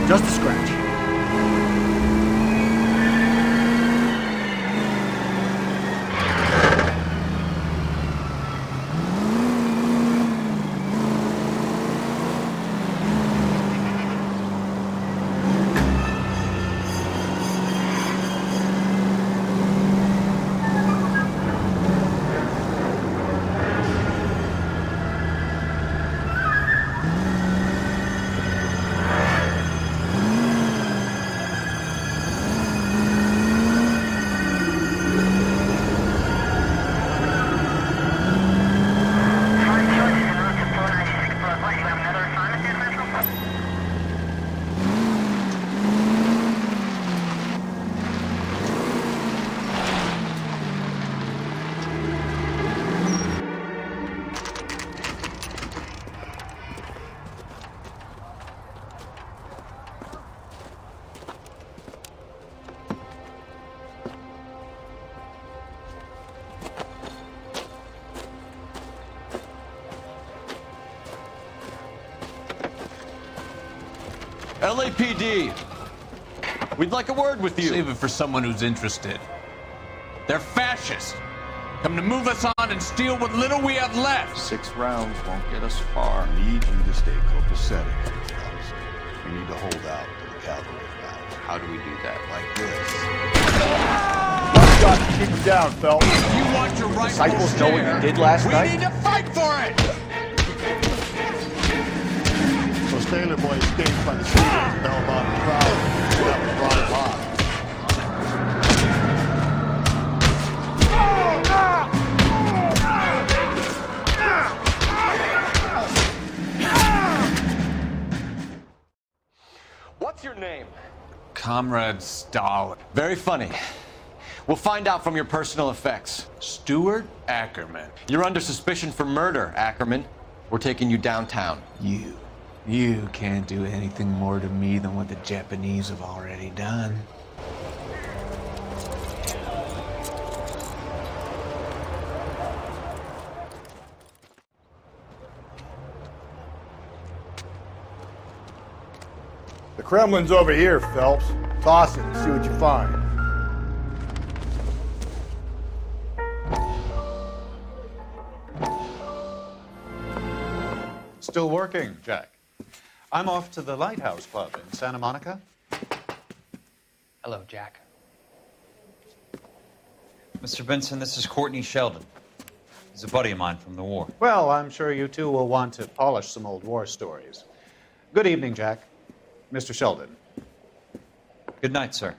Just a scratch. LAPD, we'd like a word with you. Save it for someone who's interested. They're fascists. Come to move us on and steal what little we have left. 6 rounds won't get us far. I need you to stay copacetic. We need to hold out to the cavalry rounds. How do we do that? Like this. One shot to keep him down, Phelps. You want your rifle Disciples know what you did last night? We need to fight for it! So Sailor Boy escaped by the seat of the bell-bottom crowd. That was brought him on. What's your name? Comrade Stalin. Very funny. We'll find out from your personal effects. Stuart Ackerman. You're under suspicion for murder, Ackerman. We're taking you downtown. You can't do anything more to me than what the Japanese have already done. The Kremlin's over here, Phelps. Toss it and see what you find. Still working, Jack. I'm off to the Lighthouse Club in Santa Monica. Hello, Jack. Mr. Benson, this is Courtney Sheldon. He's a buddy of mine from the war. Well, I'm sure you two will want to polish some old war stories. Good evening, Jack. Mr. Sheldon. Good night, sir.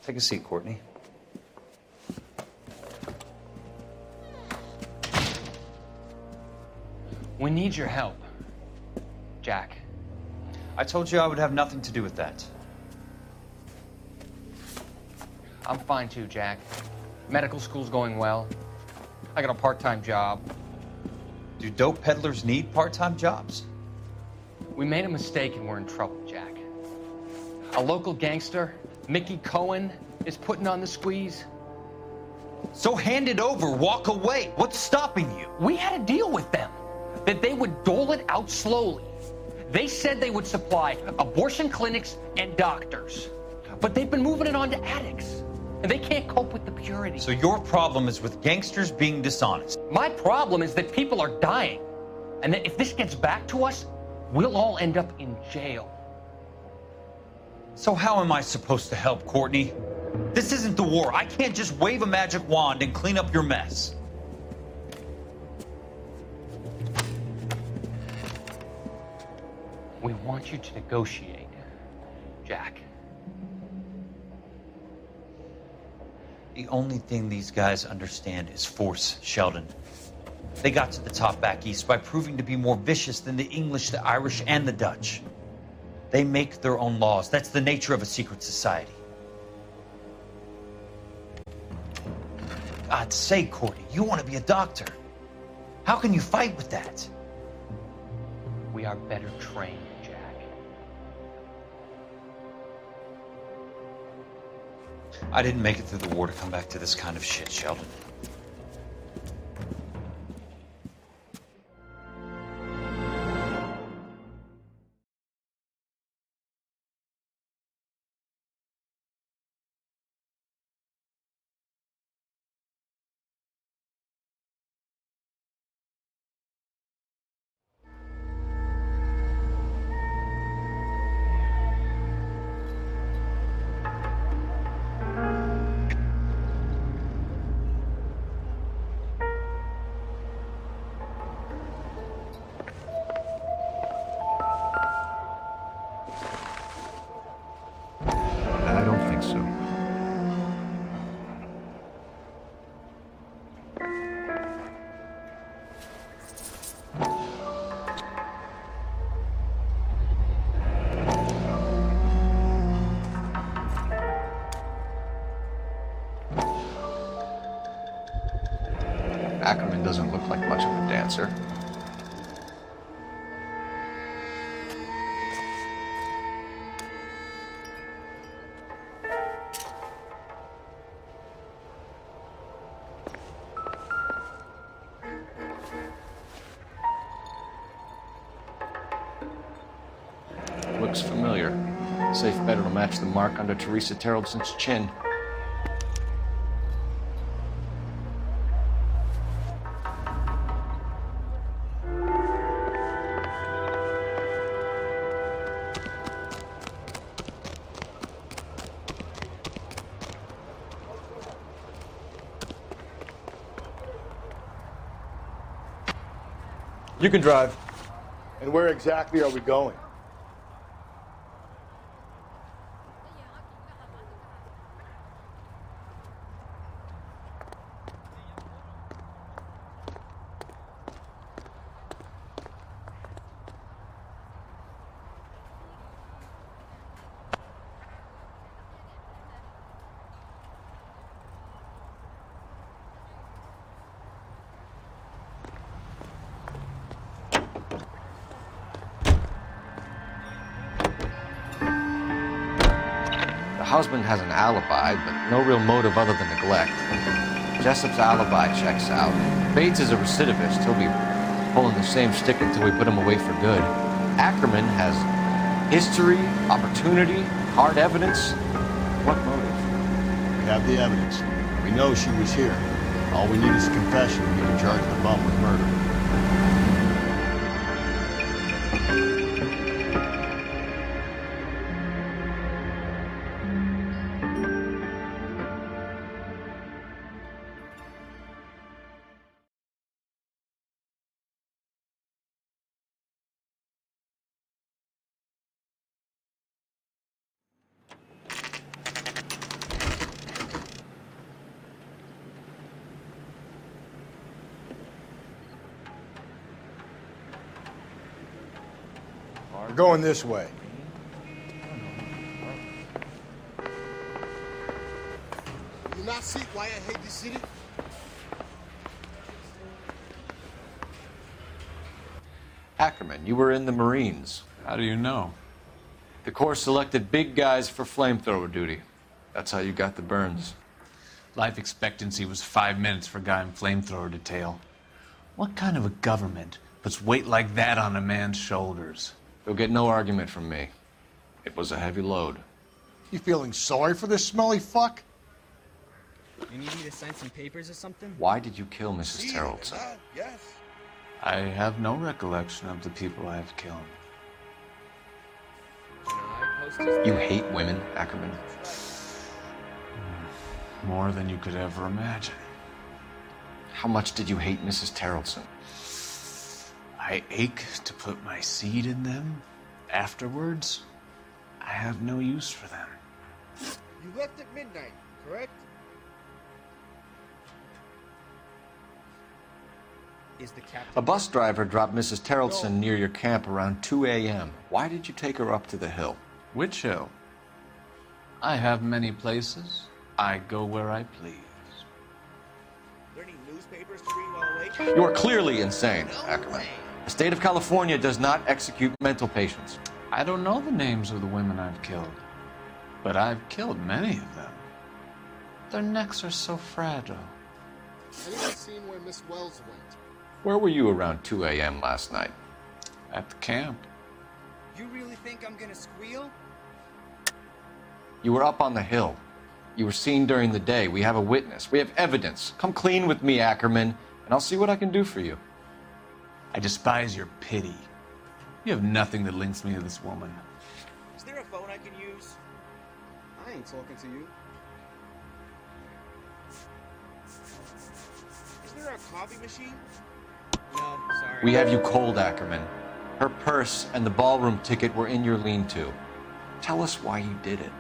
Take a seat, Courtney. We need your help, Jack. I told you I would have nothing to do with that. I'm fine too, Jack. Medical school's going well. I got a part-time job. Do dope peddlers need part-time jobs? We made a mistake and we're in trouble, Jack. A local gangster, Mickey Cohen, is putting on the squeeze. So hand it over, walk away. What's stopping you? We had a deal with them that they would dole it out slowly. They said they would supply abortion clinics and doctors, but they've been moving it on to addicts, and they can't cope with the purity. So your problem is with gangsters being dishonest? My problem is that people are dying, and that if this gets back to us, we'll all end up in jail. So how am I supposed to help, Courtney? This isn't the war. I can't just wave a magic wand and clean up your mess. We want you to negotiate, Jack. The only thing these guys understand is force, Sheldon. They got to the top back east by proving to be more vicious than the English, the Irish, and the Dutch. They make their own laws. That's the nature of a secret society. God's sake, Courtney, you want to be a doctor. How can you fight with that? We are better trained, Jack. I didn't make it through the war to come back to this kind of shit, Sheldon. I don't think so. Ackerman doesn't look like much of a dancer. Looks familiar. Safe bet it'll match the mark under Teresa Terrelson's chin. You can drive. And where exactly are we going? The husband has an alibi, but no real motive other than neglect. Jessup's alibi checks out. Bates is a recidivist. He'll be pulling the same stick until we put him away for good. Ackerman has History, opportunity, hard evidence. What motive? We have the evidence. We know she was here. All we need is a confession, and we can charge the bum with murder. We're going this way. You not see why I hate this city? Ackerman, you were in the Marines. How do you know? The Corps selected big guys for flamethrower duty. That's how you got the burns. Life expectancy was 5 minutes for a guy in flamethrower detail. What kind of a government puts weight like that on a man's shoulders? You'll get no argument from me. It was a heavy load. You feeling sorry for this smelly fuck? You need me to sign some papers or something? Why did you kill Mrs. Terrellson? Yes. I have no recollection of the people I have killed. You hate women, Ackerman? More than you could ever imagine. How much did you hate Mrs. Terrellson? I ache to put my seed in them. Afterwards, I have no use for them. You left at midnight, correct? Is the captain... A bus driver dropped Mrs. Terrellson near your camp around 2 a.m. Why did you take her up to the hill? Which hill? I have many places. I go where I please. There any newspapers to read while awake? You are clearly insane, Ackerman. The state of California does not execute mental patients. I don't know the names of the women I've killed, but I've killed many of them. Their necks are so fragile. Anyone seen where Miss Wells went? Where were you around 2 a.m. last night? At the camp. You really think I'm gonna squeal? You were up on the hill. You were seen during the day. We have a witness. We have evidence. Come clean with me, Ackerman, and I'll see what I can do for you. I despise your pity. You have nothing that links me to this woman. Is there a phone I can use? I ain't talking to you. Is there a coffee machine? No, sorry. We have you cold, Ackerman. Her purse and the ballroom ticket were in your lean-to. Tell us why you did it.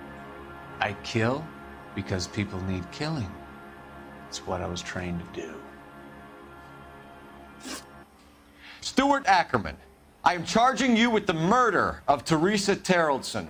I kill because people need killing. It's what I was trained to do. Stuart Ackerman, I am charging you with the murder of Teresa Terrellson.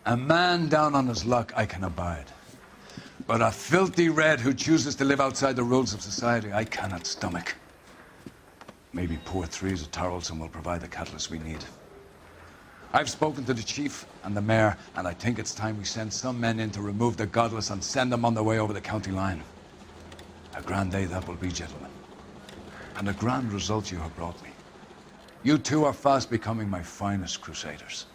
A man down on his luck I can abide. But a filthy red who chooses to live outside the rules of society, I cannot stomach. Maybe poor Teresa Terrellson will provide the catalyst we need. I've spoken to the chief and the mayor, and I think it's time we send some men in to remove the godless and send them on their way over the county line. A grand day that will be, gentlemen. And a grand result you have brought me. You two are fast becoming my finest crusaders.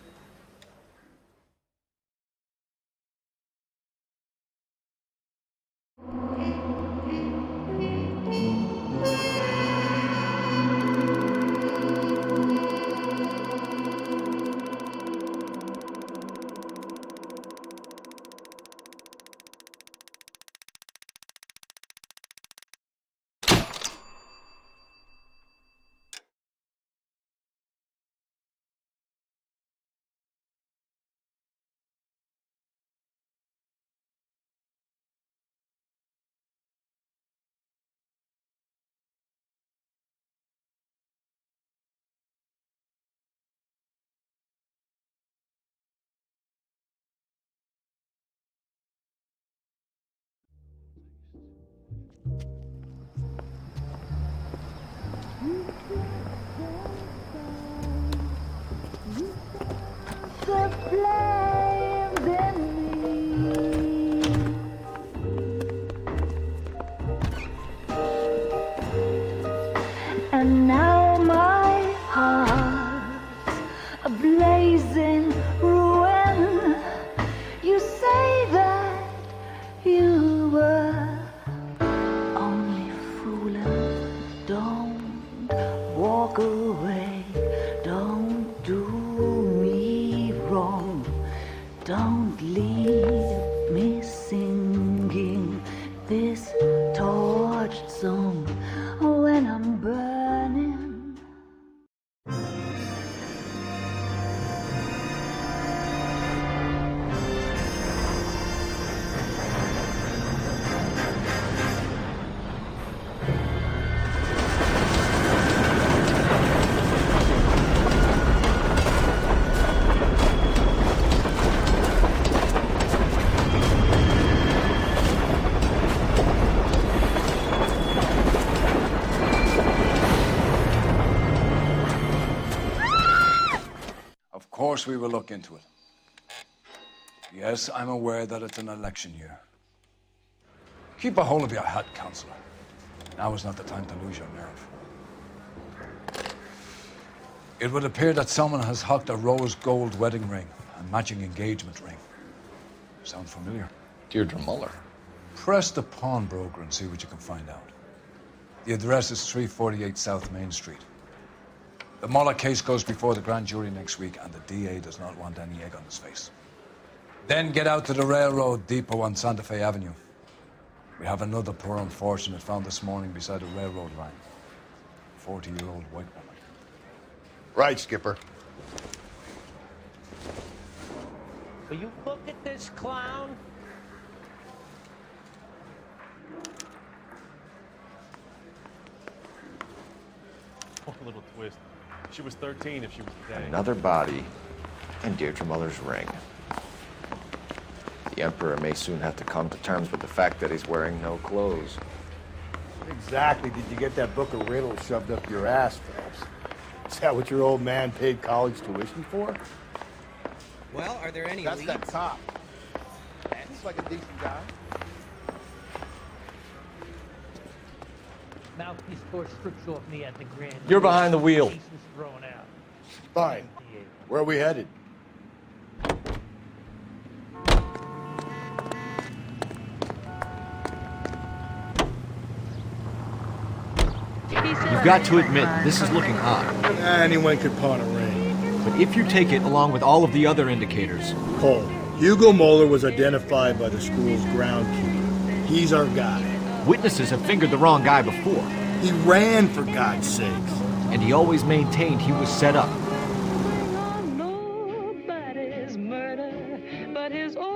The flames in me. And now my heart's a blazing ruin. You say that you were only fooling. Don't walk away. Don't do me wrong. Don't leave me singing this torched song when I'm burning. Of course we will look into it. Yes, I'm aware that it's an election year. Keep a hold of your hat, Counselor. Now is not the time to lose your nerve. It would appear that someone has hocked a rose gold wedding ring and matching engagement ring. Sound familiar? Deirdre Muller. Press the pawnbroker and see what you can find out. The address is 348 South Main Street. The Muller case goes before the grand jury next week, and the DA does not want any egg on his face. Then get out to the railroad depot on Santa Fe Avenue. We have another poor unfortunate found this morning beside a railroad line. 40-year-old white woman. Right, Skipper. Will you look at this clown? One little twist. She was 13 if she was today. Another body and Deirdre Muller's ring. The Emperor may soon have to come to terms with the fact that he's wearing no clothes. What exactly did you get that book of riddles shoved up your ass, Phelps? Is that what your old man paid college tuition for? Well, are there any That's leads? that cop. He's like a decent guy. Mouthpiece tore strips off me at the Grand. You're behind the wheel. Case was thrown out. Fine. Where are we headed? You've got to admit, this is looking odd. Anyone could pawn a ring. But if you take it along with all of the other indicators... Cole, Hugo Moeller was identified by the school's groundkeeper. He's our guy. Witnesses have fingered the wrong guy before. He ran, for God's sakes. And he always maintained he was set up. Nobody's murder, but his own.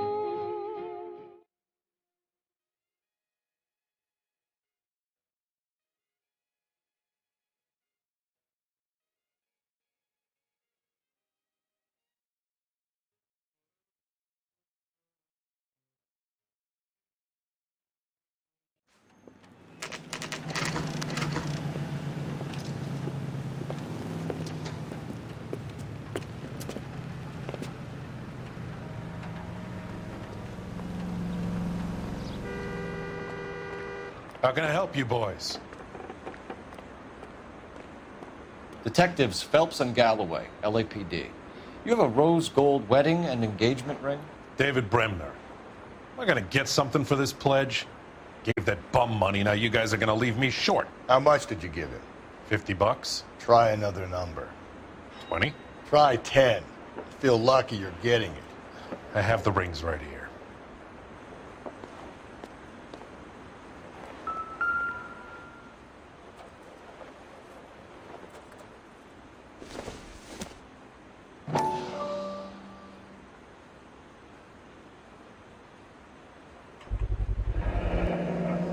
How can I help you boys? Detectives Phelps and Galloway, LAPD. You have a rose gold wedding and engagement ring? David Bremner. Am I gonna get something for this pledge? Gave that bum money, now you guys are gonna leave me short. How much did you give him? $50? Try another number. 20? Try 10. Feel lucky you're getting it. I have the rings right here.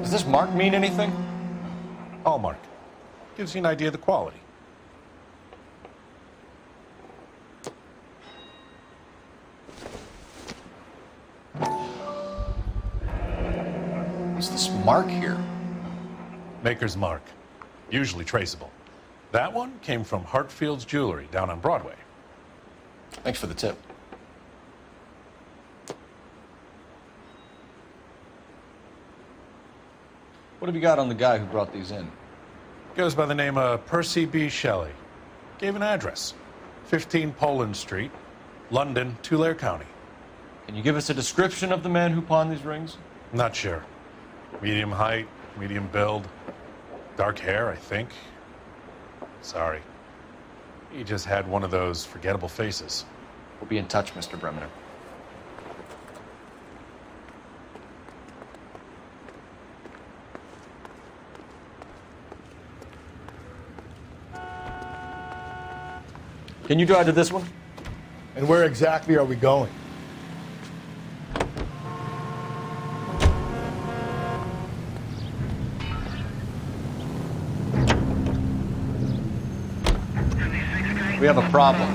Does this mark mean anything? Hallmark. Gives you an idea of the quality. What's this mark here? Maker's mark. Usually traceable. That one came from Hartfield's Jewelry down on Broadway. Thanks for the tip. What have you got on the guy who brought these in? Goes by the name of Percy B. Shelley. Gave an address. 15 Poland Street, London, Tulare County. Can you give us a description of the man who pawned these rings? Not sure. Medium height, medium build, dark hair, I think. Sorry. He just had one of those forgettable faces. We'll be in touch, Mr. Bremner. Can you drive to this one? And where exactly are we going? We have a problem.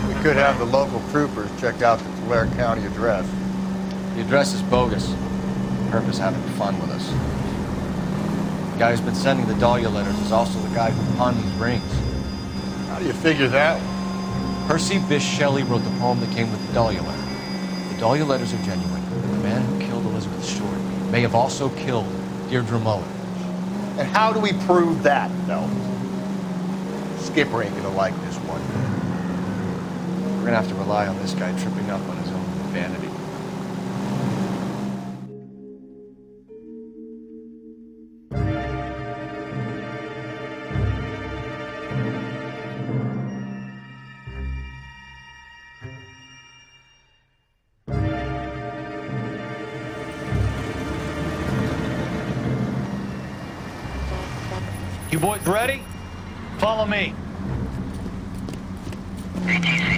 We could have the local troopers check out the Tulare County address. The address is bogus. Herb is having fun with us. The guy who's been sending the Dahlia letters is also the guy who pawned these rings. How do you figure that? Percy Bysshe Shelley wrote the poem that came with the Dahlia letter. The Dahlia letters are genuine. The man who killed Elizabeth Short may have also killed Deirdre Mullen. And how do we prove that, Phelps? Skipper ain't gonna like this one. We're gonna have to rely on this guy tripping up on his own vanity. You boys ready? Follow me.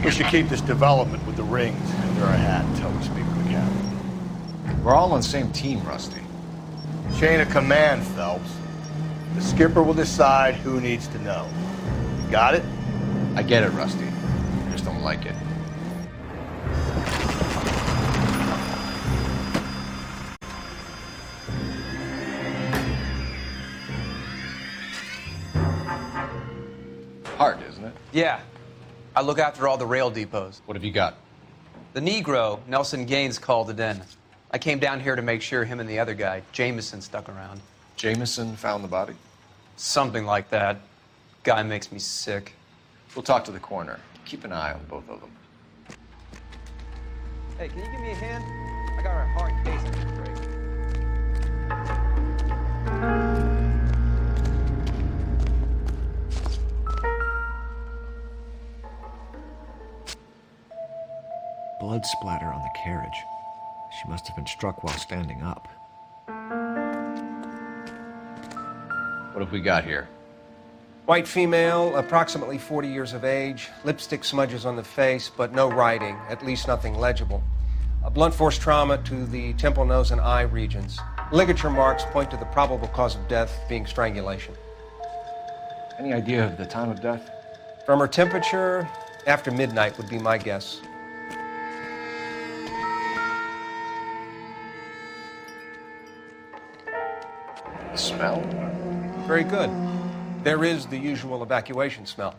We should keep this development with the rings under our hat until we speak with the captain. We're all on the same team, Rusty. Chain of command, Phelps. The skipper will decide who needs to know. Got it? I get it, Rusty. I just don't like it. Hard, isn't it? Yeah. I look after all the rail depots. What have you got? The Negro, Nelson Gaines, called it in. I came down here to make sure him and the other guy, Jameson, stuck around. Jameson found the body? Something like that. Guy makes me sick. We'll talk to the coroner. Keep an eye on both of them. Hey, can you give me a hand? I got a hard case I need to break. Blood splatter on the carriage. She must have been struck while standing up. What have we got here? White female, approximately 40 years of age, lipstick smudges on the face, but no writing, at least nothing legible. A blunt force trauma to the temple, nose, and eye regions. Ligature marks point to the probable cause of death being strangulation. Any idea of the time of death? From her temperature, after midnight would be my guess. The smell? Very good. There is the usual evacuation smell,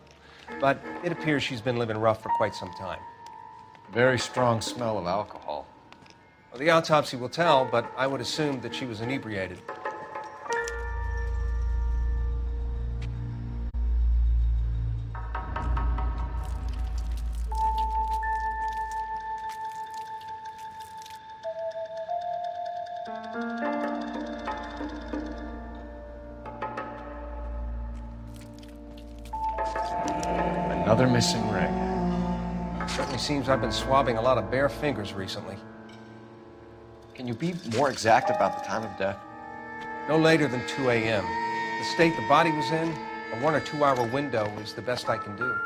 but it appears she's been living rough for quite some time. Very strong smell of alcohol. Well, the autopsy will tell, but I would assume that she was inebriated. Another missing ring. Certainly seems I've been swabbing a lot of bare fingers recently. Can you be more exact about the time of death? No later than 2 a.m. The state the body was in, a 1 or 2 hour window is the best I can do.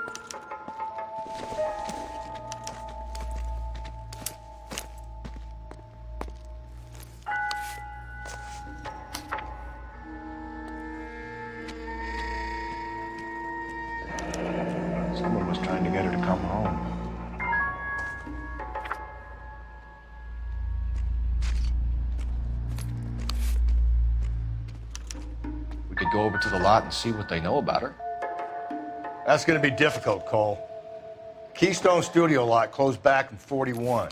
Someone was trying to get her to come home. We could go over to the lot and see what they know about her. That's going to be difficult, Cole. Keystone Studio lot closed back in 41.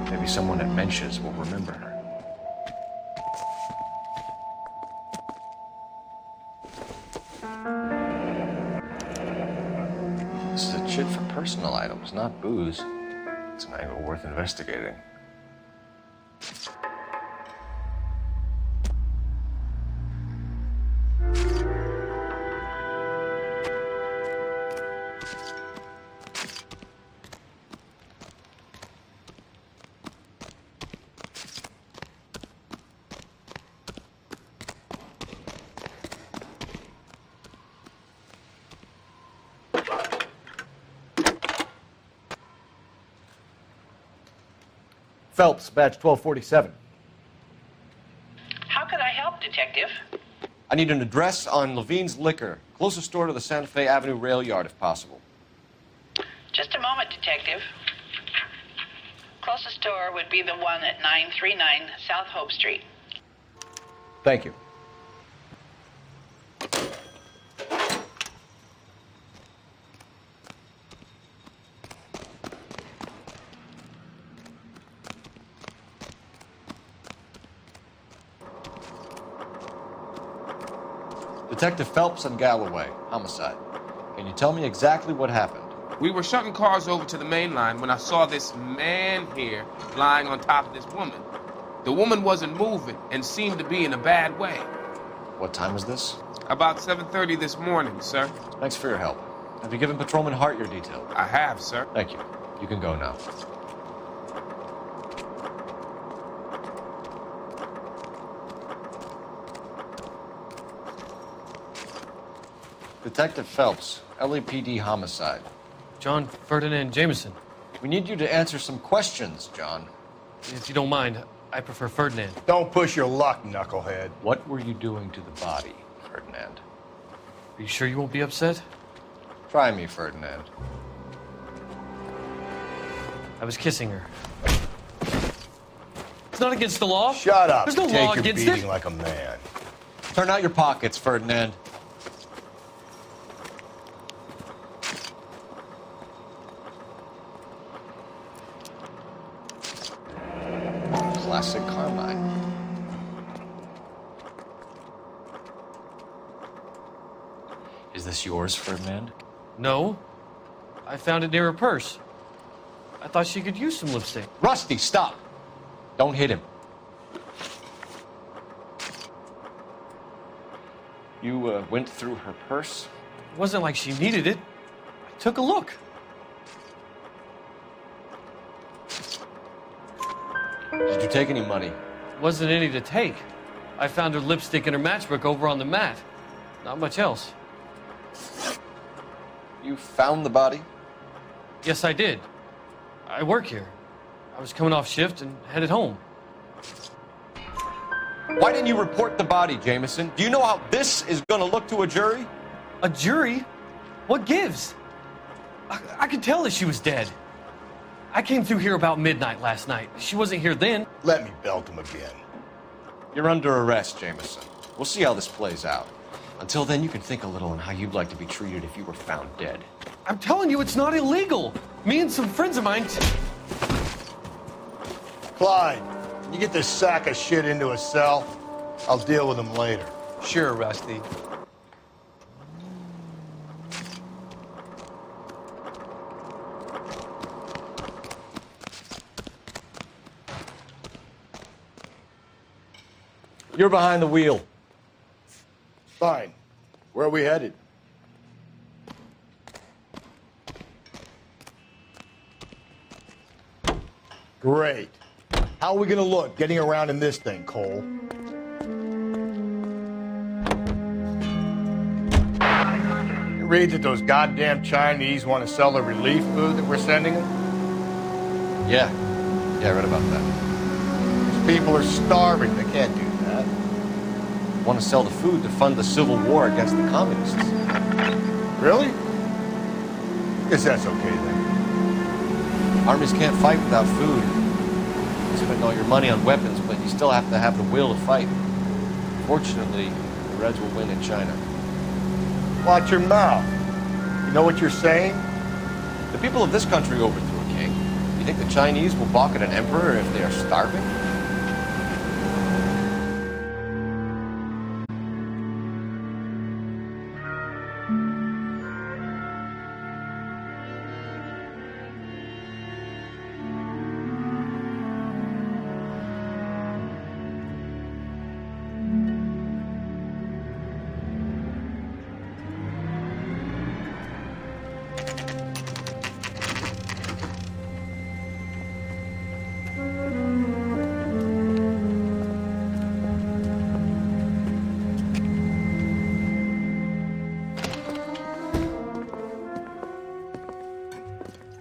Maybe someone at Mensch's will remember her. This is a chit for personal items, not booze. It's an angle worth investigating. Phelps, badge 1247. How can I help, Detective? I need an address on Levine's Liquor, closest store to the Santa Fe Avenue rail yard, if possible. Just a moment, Detective. Closest store would be the one at 939 South Hope Street. Thank you. Detective Phelps and Galloway, homicide. Can you tell me exactly what happened? We were shutting cars over to the main line when I saw this man here lying on top of this woman. The woman wasn't moving and seemed to be in a bad way. What time was this? About 7:30 this morning, sir. Thanks for your help. Have you given Patrolman Hart your detail? I have, sir. Thank you. You can go now. Detective Phelps, LAPD homicide. John Ferdinand Jameson. We need you to answer some questions, John. If you don't mind, I prefer Ferdinand. Don't push your luck, knucklehead. What were you doing to the body, Ferdinand? Are you sure you won't be upset? Try me, Ferdinand. I was kissing her. It's not against the law. Shut up. There's no Take law your against beating it. like a man. Turn out your pockets, Ferdinand. Classic Carmine. Is this yours, Ferdinand? No. I found it near her purse. I thought she could use some lipstick. Rusty, stop! Don't hit him. You went through her purse? It wasn't like she needed it. I took a look. Did you take any money? Wasn't any to take. I found her lipstick in her matchbook over on the mat. Not much else. You found the body? Yes, I did. I work here. I was coming off shift and headed home. Why didn't you report the body, Jameson? Do you know how this is gonna look to a jury? A jury? What gives? I could tell that she was dead. I came through here about midnight last night. She wasn't here then. Let me belt him again. You're under arrest, Jameson. We'll see how this plays out. Until then, you can think a little on how you'd like to be treated if you were found dead. I'm telling you, it's not illegal. Me and some friends of mine... Clyde, you get this sack of shit into a cell. I'll deal with him later. Sure, Rusty. You're behind the wheel. Fine. Where are we headed? Great. How are we gonna look getting around in this thing, Cole? You read that those goddamn Chinese want to sell the relief food that we're sending them? Yeah. Yeah, I read about that. These people are starving. They can't do that. Want to sell the food to fund the civil war against the communists. Really? Guess that's okay then. Armies can't fight without food. You spend all your money on weapons, but you still have to have the will to fight. Fortunately, the Reds will win in China. Watch your mouth. You know what you're saying? The people of this country overthrew a king. You think the Chinese will balk at an emperor if they are starving?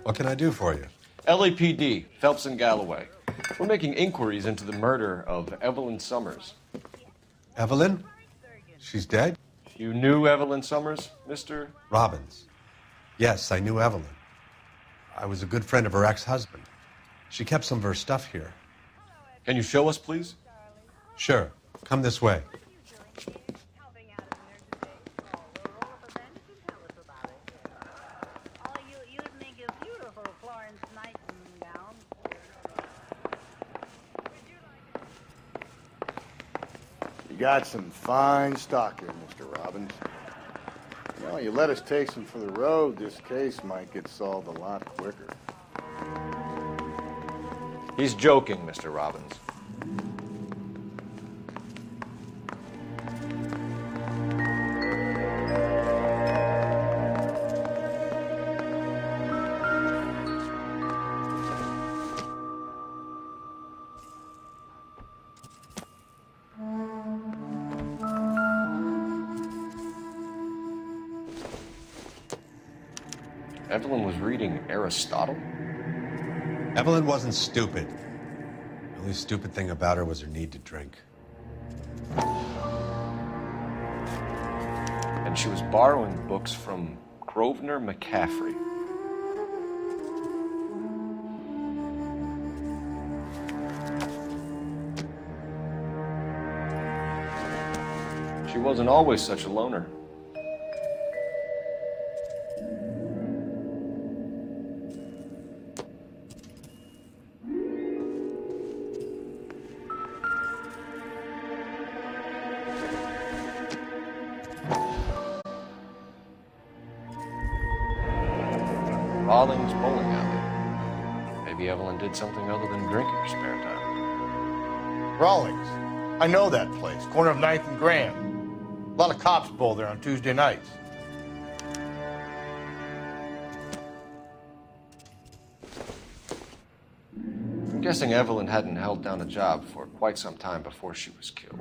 What can I do for you? LAPD, Phelps and Galloway. We're making inquiries into the murder of Evelyn Summers. Evelyn? She's dead? You knew Evelyn Summers, Mr. Robbins. Yes, I knew Evelyn. I was a good friend of her ex-husband. She kept some of her stuff here. Can you show us, please? Sure. Come this way. You got some fine stock here, Mr. Robbins. You know, you let us take some for the road, this case might get solved a lot quicker. He's joking, Mr. Robbins. Evelyn was reading Aristotle? Evelyn wasn't stupid. The only stupid thing about her was her need to drink. And she was borrowing books from Grosvenor McCaffrey. She wasn't always such a loner. Rawlings Bowling Alley. Maybe Evelyn did something other than drink in her spare time. Rawlings. I know that place. Corner of 9th and Graham. A lot of cops bowl there on Tuesday nights. I'm guessing Evelyn hadn't held down a job for quite some time before she was killed.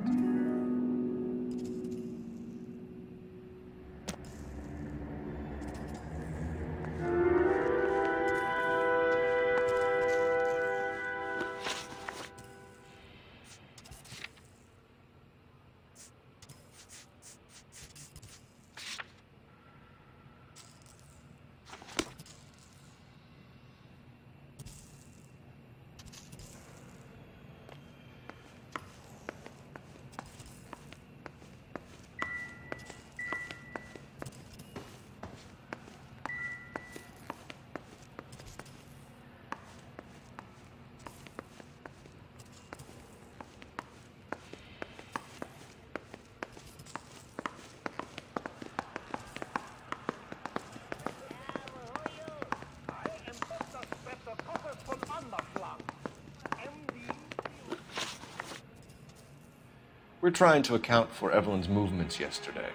We're trying to account for Evelyn's movements yesterday.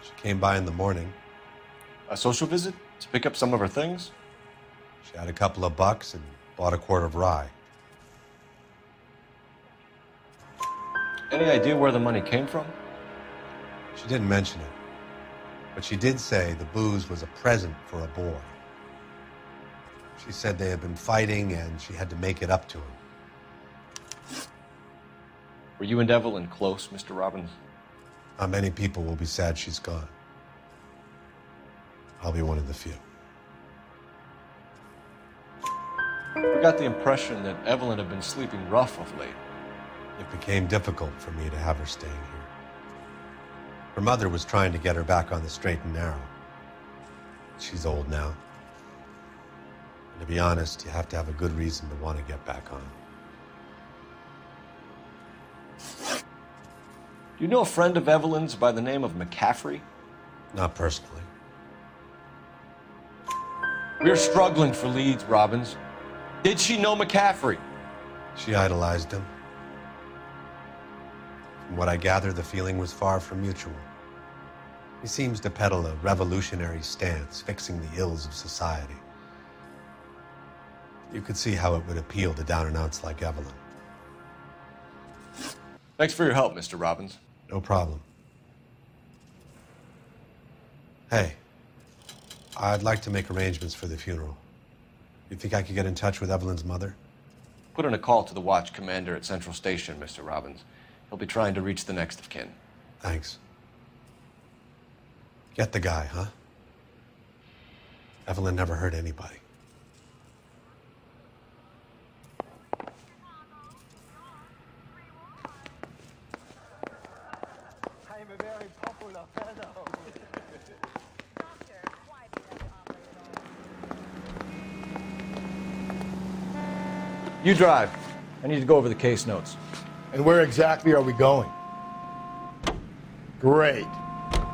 She came by in the morning. A social visit? To pick up some of her things? She had a couple of bucks and bought a quart of rye. Any idea where the money came from? She didn't mention it. But she did say the booze was a present for a boy. She said they had been fighting and she had to make it up to him. Were you and Evelyn close, Mr. Robbins? Not many people will be sad she's gone. I'll be one of the few. I got the impression that Evelyn had been sleeping rough of late. It became difficult for me to have her staying here. Her mother was trying to get her back on the straight and narrow. She's old now. And to be honest, you have to have a good reason to want to get back on. Do you know a friend of Evelyn's by the name of McCaffrey? Not personally. We're struggling for leads, Robbins. Did she know McCaffrey? She idolized him. From what I gather, the feeling was far from mutual. He seems to peddle a revolutionary stance, fixing the ills of society. You could see how it would appeal to down-and-outs like Evelyn. Thanks for your help, Mr. Robbins. No problem. Hey, I'd like to make arrangements for the funeral. You think I could get in touch with Evelyn's mother? Put in a call to the watch commander at Central Station, Mr. Robbins. He'll be trying to reach the next of kin. Thanks. Get the guy, huh? Evelyn never hurt anybody. I'm a very popular fellow. You drive. I need to go over the case notes. And where exactly are we going? Great.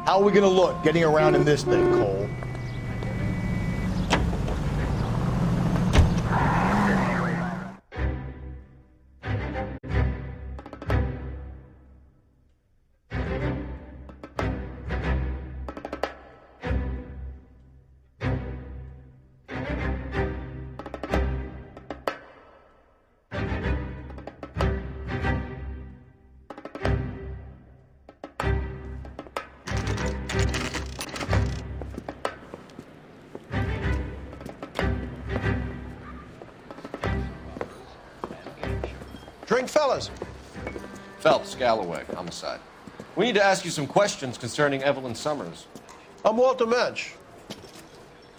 How are we gonna look getting around in this thing, Cole? Drink, fellas. Phelps, Galloway, homicide. We need to ask you some questions concerning Evelyn Summers. I'm Walter Mensch.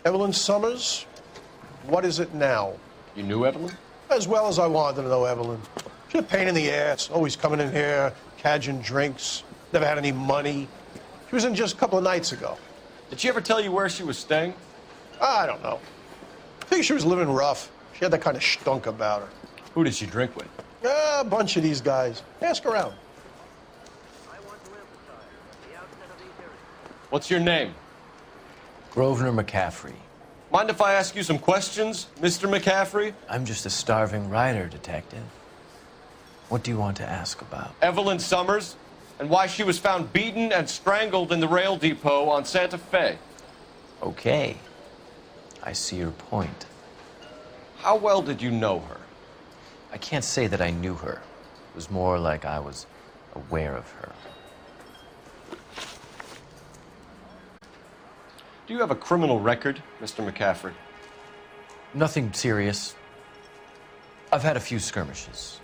Evelyn Summers, what is it now? You knew Evelyn? As well as I wanted to know Evelyn. She's a pain in the ass, always coming in here, cadging drinks, never had any money. She was in just a couple of nights ago. Did she ever tell you where she was staying? I don't know. I think she was living rough. She had that kind of stunk about her. Who did she drink with? A bunch of these guys. Ask around. What's your name? Grosvenor McCaffrey. Mind if I ask you some questions, Mr. McCaffrey? I'm just a starving writer, Detective. What do you want to ask about? Evelyn Summers, and why she was found beaten and strangled in the rail depot on Santa Fe. Okay. I see your point. How well did you know her? I can't say that I knew her. It was more like I was aware of her. Do you have a criminal record, Mr. McCaffrey? Nothing serious. I've had a few skirmishes.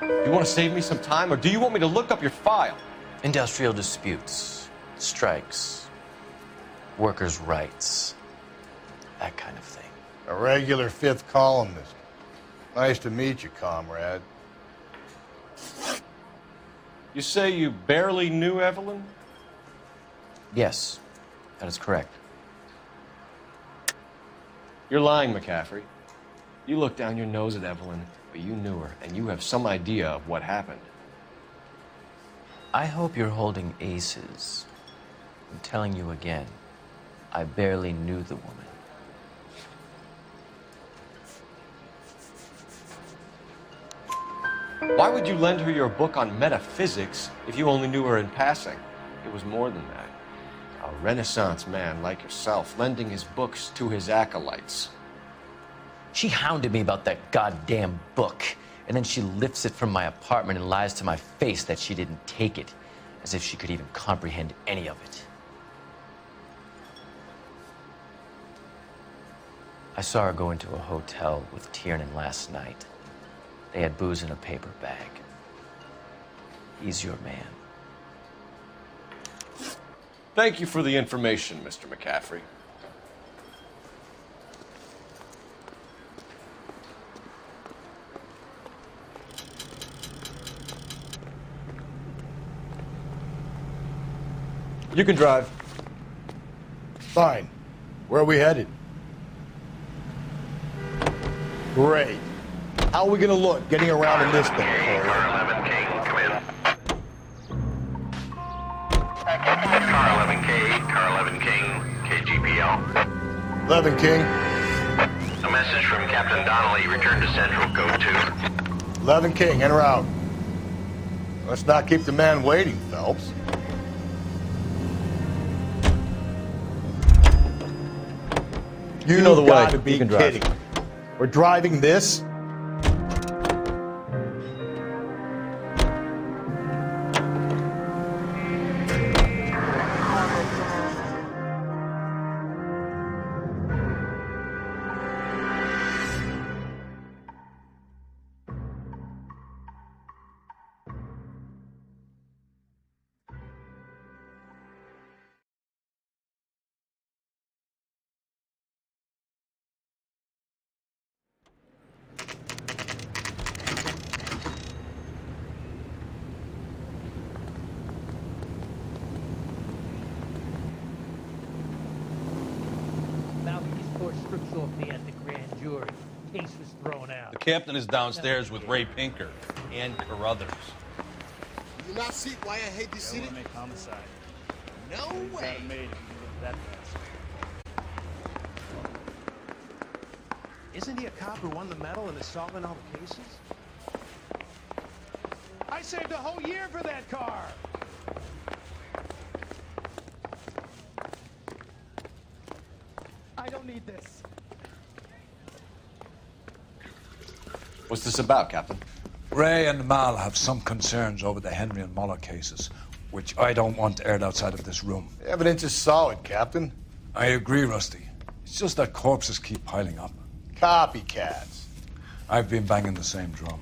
Do you want to save me some time, or do you want me to look up your file? Industrial disputes, strikes, workers' rights, that kind of thing. A regular fifth columnist. Nice to meet you, comrade. You say you barely knew Evelyn? Yes, that is correct. You're lying, McCaffrey. You looked down your nose at Evelyn, but you knew her, and you have some idea of what happened. I hope you're holding aces. I'm telling you again, I barely knew the woman. Why would you lend her your book on metaphysics if you only knew her in passing? It was more than that. A Renaissance man like yourself, lending his books to his acolytes. She hounded me about that goddamn book, and then she lifts it from my apartment and lies to my face that she didn't take it, as if she could even comprehend any of it. I saw her go into a hotel with Tiernan last night. They had booze in a paper bag. He's your man. Thank you for the information, Mr. McCaffrey. You can drive. Fine. Where are we headed? Great. How are we gonna look getting around in this thing, Cole? Car 11 King, come in. Car 11K, Car 11 King, KGPL. 11 King. A message from Captain Donnelly. Return to Central, code 2. 11 King, en route. Let's not keep the man waiting, Phelps. You know the way. Gotta be You can drive. kidding. We're driving this? Now the East Court strips off the end of grand jury. Case was thrown out. The captain is downstairs with Ray Pinker and Carruthers. You not see why I hate this city? Make homicide. No way. That fast. Isn't he a cop who won the medal and is solving all the cases? I saved a whole year for that car. I don't need this. What's this about, Captain? Ray and Mal have some concerns over the Henry and Muller cases, which I don't want aired outside of this room. The evidence is solid, Captain. I agree, Rusty. It's just that corpses keep piling up. Copycats. I've been banging the same drum.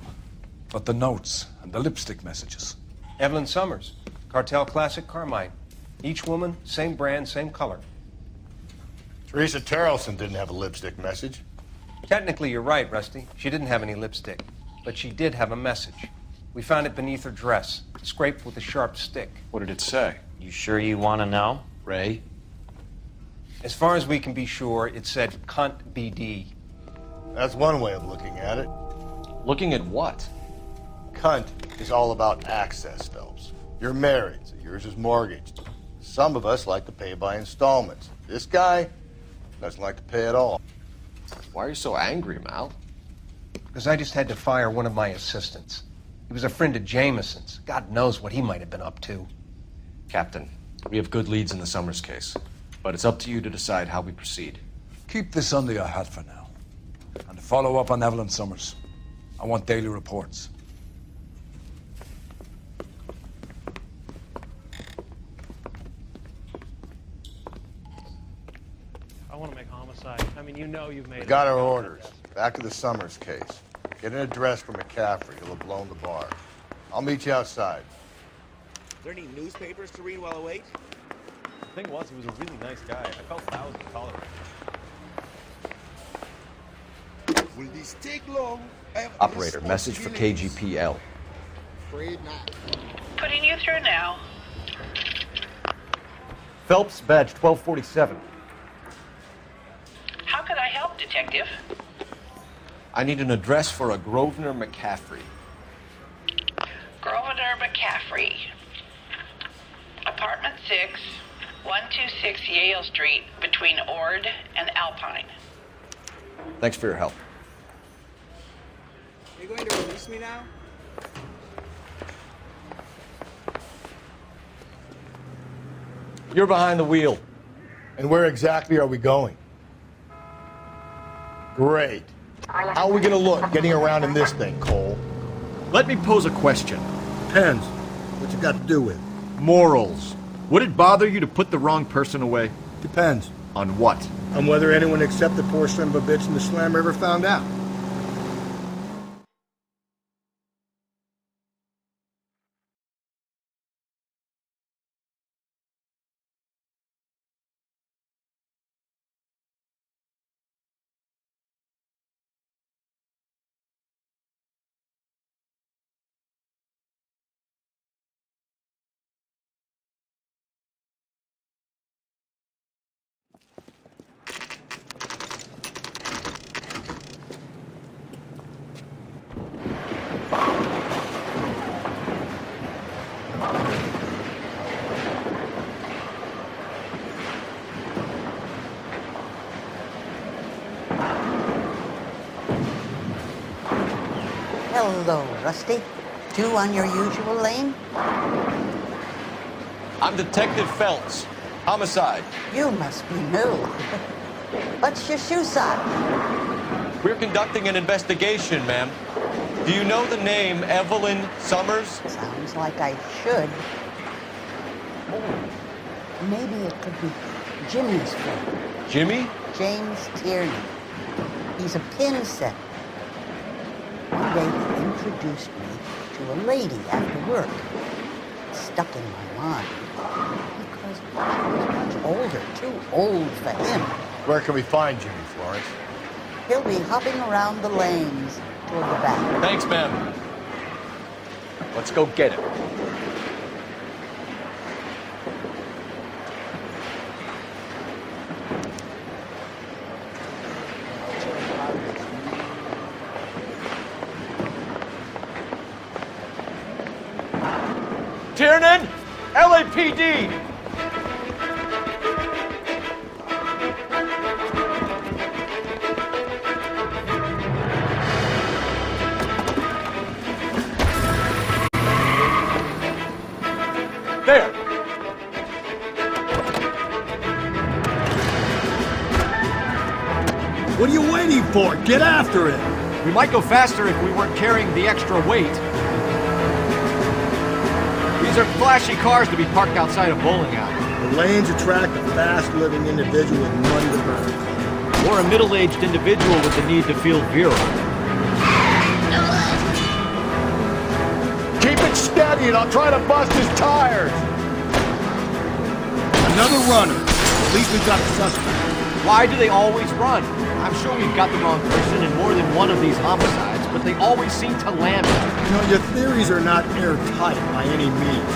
But the notes and the lipstick messages. Evelyn Summers, Cartel Classic Carmine. Each woman, same brand, same color. Teresa Terrelson didn't have a lipstick message. Technically, you're right, Rusty. She didn't have any lipstick. But she did have a message. We found it beneath her dress, scraped with a sharp stick. What did it say? You sure you want to know? Ray? As far as we can be sure, it said cunt BD. That's one way of looking at it. Looking at what? Cunt is all about access, Phelps. You're married, so yours is mortgaged. Some of us like to pay by installments. This guy doesn't like to pay at all. Why are you so angry, Mal? Because I just had to fire one of my assistants. He was a friend of Jameson's. God knows what he might have been up to. Captain, we have good leads in the Summers case, but it's up to you to decide how we proceed. Keep this under your hat for now. And to follow up on Evelyn Summers, I want daily reports. I want to make homicide. I mean, you know you've made We it. got our orders. Back to the Summers case. Get an address for McCaffrey. He'll have blown the bar. I'll meet you outside. Are there any newspapers to read while I wait? The thing was, he was a really nice guy. I felt Flowers would tolerate him. Will this take long? I have Operator, message for KGPL. Afraid not. Putting you through now. Phelps, badge 1247. How could I help, Detective? I need an address for a Grosvenor McCaffrey. Grosvenor McCaffrey. Apartment 6, 126 Yale Street, between Ord and Alpine. Thanks for your help. Are you going to release me now? You're behind the wheel. And where exactly are we going? Great. How are we gonna look getting around in this thing, Cole? Let me pose a question. Depends. What's it got to do with? Morals. Would it bother you to put the wrong person away? Depends. On what? On whether anyone except the poor son of a bitch in the slammer ever found out. though, Rusty? 2 on your usual lane? I'm Detective Phelps. Homicide. You must be new. What's your shoe size? We're conducting an investigation, ma'am. Do you know the name Evelyn Summers? Sounds like I should. Maybe it could be Jimmy's friend. Jimmy? James Tierney. He's a pin setter. One day he introduced me to a lady after work. It stuck in my mind. Because she was much older, too old for him. Where can we find Jimmy, Florence? He'll be hopping around the lanes toward the back. Thanks, ma'am. Let's go get him. Tiernan! LAPD! There! What are you waiting for? Get after it! We might go faster if we weren't carrying the extra weight. These are flashy cars to be parked outside a bowling alley. The lanes attract a fast-living individual with money to burn. Or a middle-aged individual with the need to feel virile. Keep it steady and I'll try to bust his tires! Another runner. At least we've got a suspect. Why do they always run? I'm sure we've got the wrong person in more than one of these homicides, but they always seem to land it. You know, your theories are not airtight by any means.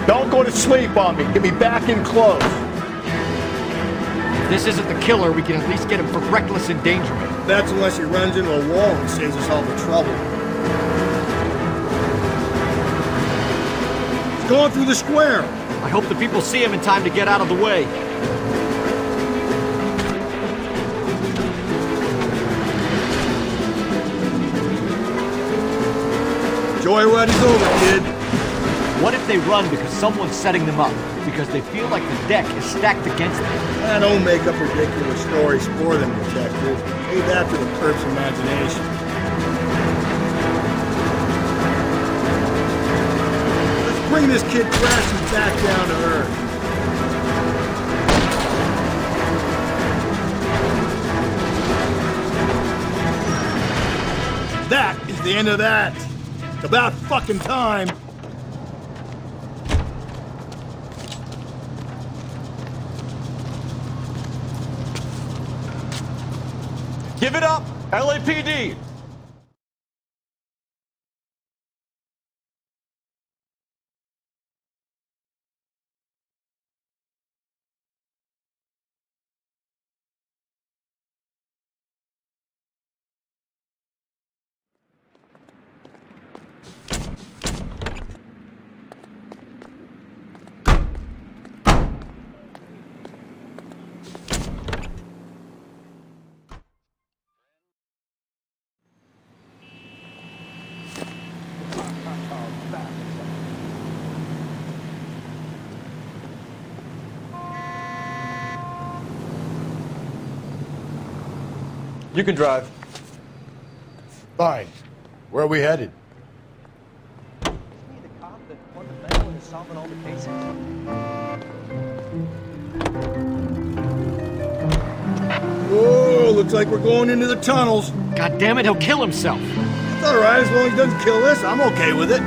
Don't go to sleep on me. Get me back in close. If this isn't the killer, we can at least get him for reckless endangerment. That's unless he runs into a wall and saves us all the trouble. He's going through the square. I hope the people see him in time to get out of the way. Joyriding's over, kid. What if they run because someone's setting them up? Because they feel like the deck is stacked against them? Don't make up ridiculous stories for them, detective. Leave that to the perp's imagination. Let's bring this kid crashing back down to earth. That is the end of that. It's about fucking time. Give it up, LAPD! You can drive. Fine. Where are we headed? Whoa, looks like we're going into the tunnels. God damn it, he'll kill himself. It's all right, as long as he doesn't kill us, I'm okay with it.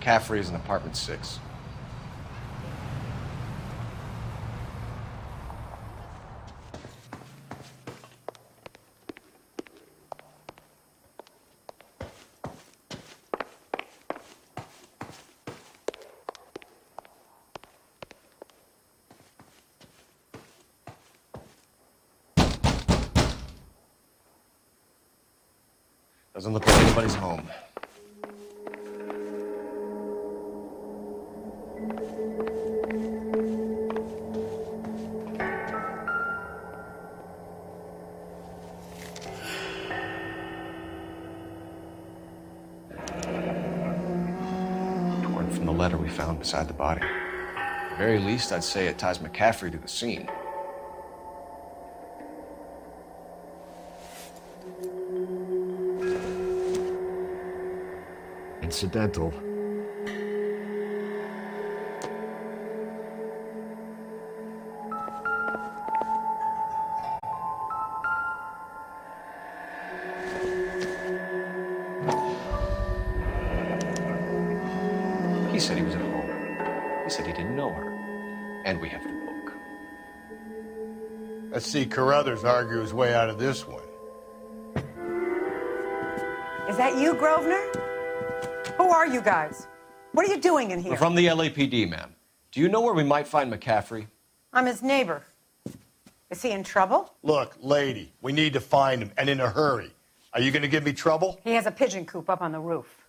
McCaffrey is in apartment 6. Doesn't look like anybody's home. Torn from the letter we found beside the body. At the very least, I'd say it ties McCaffrey to the scene. Incidental. He said he was at home. He said he didn't know her. And we have the book. Let's see Carruthers argue his way out of this one. Is that you, Grosvenor? Who are you guys? What are you doing in here? We're from the LAPD, ma'am. Do you know where we might find McCaffrey? I'm his neighbor. Is he in trouble? Look, lady, we need to find him, and in a hurry. Are you going to give me trouble? He has a pigeon coop up on the roof.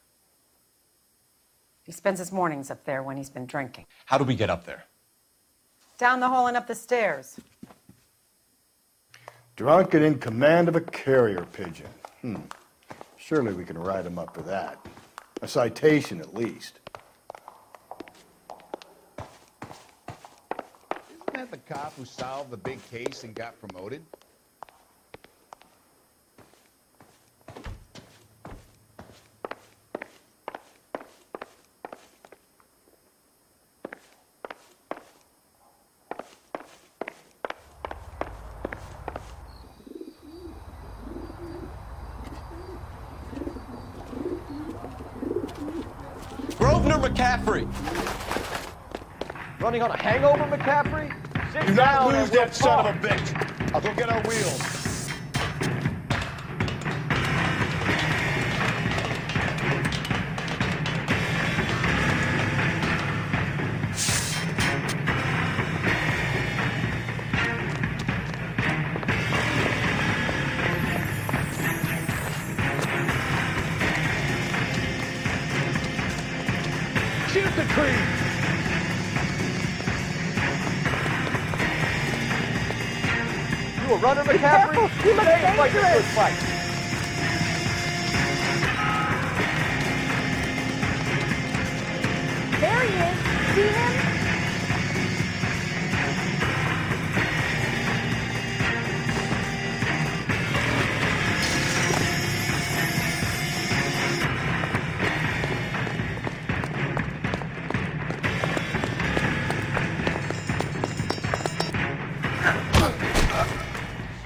He spends his mornings up there when he's been drinking. How do we get up there? Down the hall and up the stairs. Drunk and in command of a carrier pigeon. Surely we can write him up for that. A citation, at least. Isn't that the cop who solved the big case and got promoted? Grosvenor McCaffrey! Running on a hangover, McCaffrey? Sit Do down not lose and we'll that son talk. of a bitch. I'll go get our wheels. Shoot the tree! You a runner, McCaffrey? He looks Stay and fight the good dangerous. fight. There he is. See him?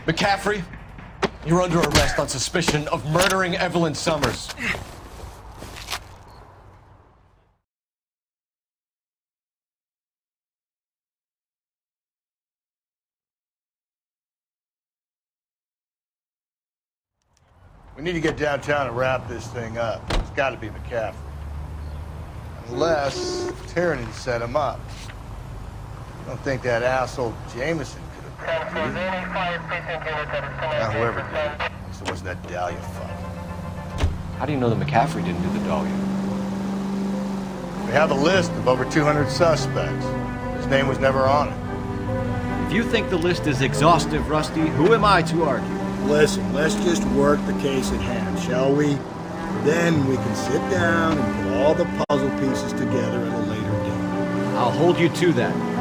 McCaffrey, you're under arrest on suspicion of murdering Evelyn Summers. We need to get downtown and wrap this thing up. It's got to be McCaffrey. Unless Tiernan set him up. I don't think that asshole Jameson could have done it. Now, whoever did it, at least it wasn't that Dahlia fuck. How do you know that McCaffrey didn't do the Dahlia? We have a list of over 200 suspects. His name was never on it. If you think the list is exhaustive, Rusty, who am I to argue? Listen, let's just work the case at hand, shall we? Then we can sit down and put all the puzzle pieces together at a later date. I'll hold you to that.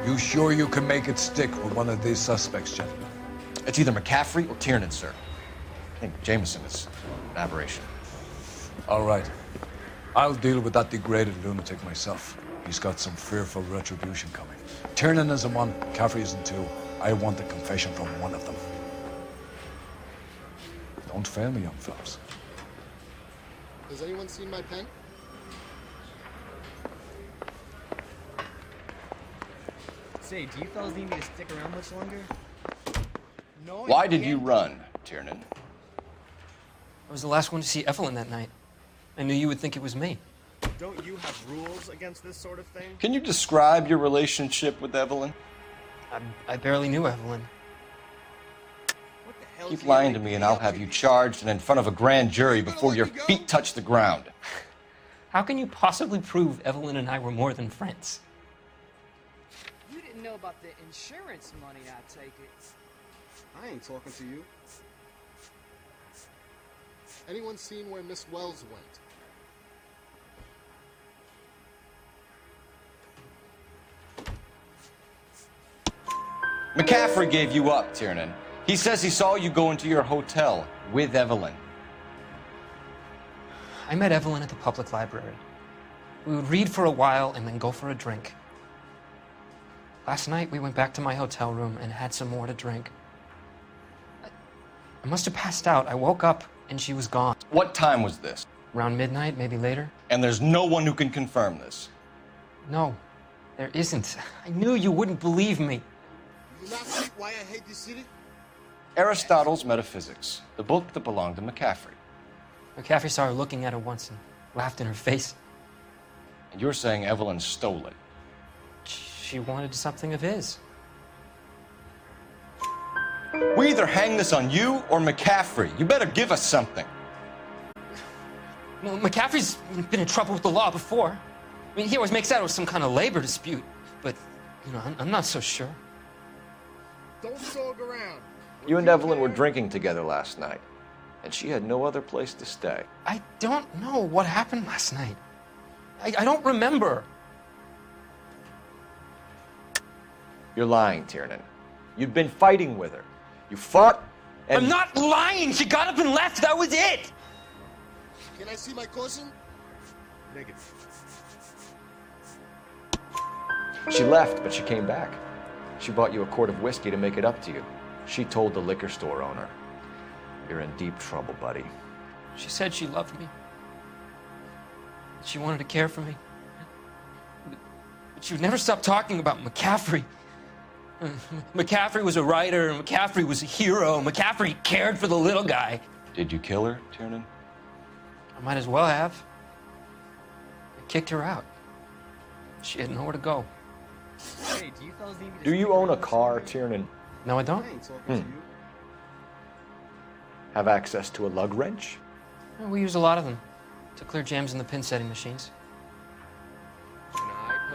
You sure you can make it stick with one of these suspects, gentlemen? It's either McCaffrey or Tiernan, sir. I think Jameson is an aberration. All right. I'll deal with that degraded lunatic myself. He's got some fearful retribution coming. Tiernan is in one, Caffrey is in two. I want a confession from one of them. Don't fail me, young fellas. Has anyone seen my pen? Say, do you fellas need me to stick around much longer? No. Why did you run, Tiernan? I was the last one to see Evelyn that night. I knew you would think it was me. Don't you have rules against this sort of thing? Can you describe your relationship with Evelyn? I barely knew Evelyn. Keep lying to me and I'll have you charged and in front of a grand jury before your feet touch the ground. How can you possibly prove Evelyn and I were more than friends? You didn't know about the insurance money, I take it. I ain't talking to you. Anyone seen where Miss Wells went? McCaffrey gave you up, Tiernan. He says he saw you go into your hotel with Evelyn. I met Evelyn at the public library. We would read for a while and then go for a drink. Last night, we went back to my hotel room and had some more to drink. I must have passed out. I woke up and she was gone. What time was this? Around midnight, maybe later. And there's no one who can confirm this? No, there isn't. I knew you wouldn't believe me. You not see why I hate this city? Aristotle's Metaphysics, the book that belonged to McCaffrey. McCaffrey saw her looking at her once and laughed in her face. And you're saying Evelyn stole it? She wanted something of his. We either hang this on you or McCaffrey. You better give us something. Well, McCaffrey's been in trouble with the law before. I mean, he always makes out it was some kind of labor dispute. But, you know, I'm not so sure. Don't talk around. You and Evelyn were drinking together last night, and she had no other place to stay. I don't know what happened last night. I don't remember. You're lying, Tiernan. You've been fighting with her. You fought and... I'm not lying! She got up and left, that was it! Can I see my cousin? Negative. She left, but she came back. She bought you a quart of whiskey to make it up to you. She told the liquor store owner. You're in deep trouble, buddy. She said she loved me. She wanted to care for me. But she would never stop talking about McCaffrey. McCaffrey was a writer, McCaffrey was a hero, McCaffrey cared for the little guy. Did you kill her, Tiernan? I might as well have. I kicked her out. She had nowhere to go. Hey, do you fellas need me to Do you own a car, Tiernan? No, I don't. I ain't talking to you. Have access to a lug wrench? We use a lot of them to clear jams in the pin setting machines.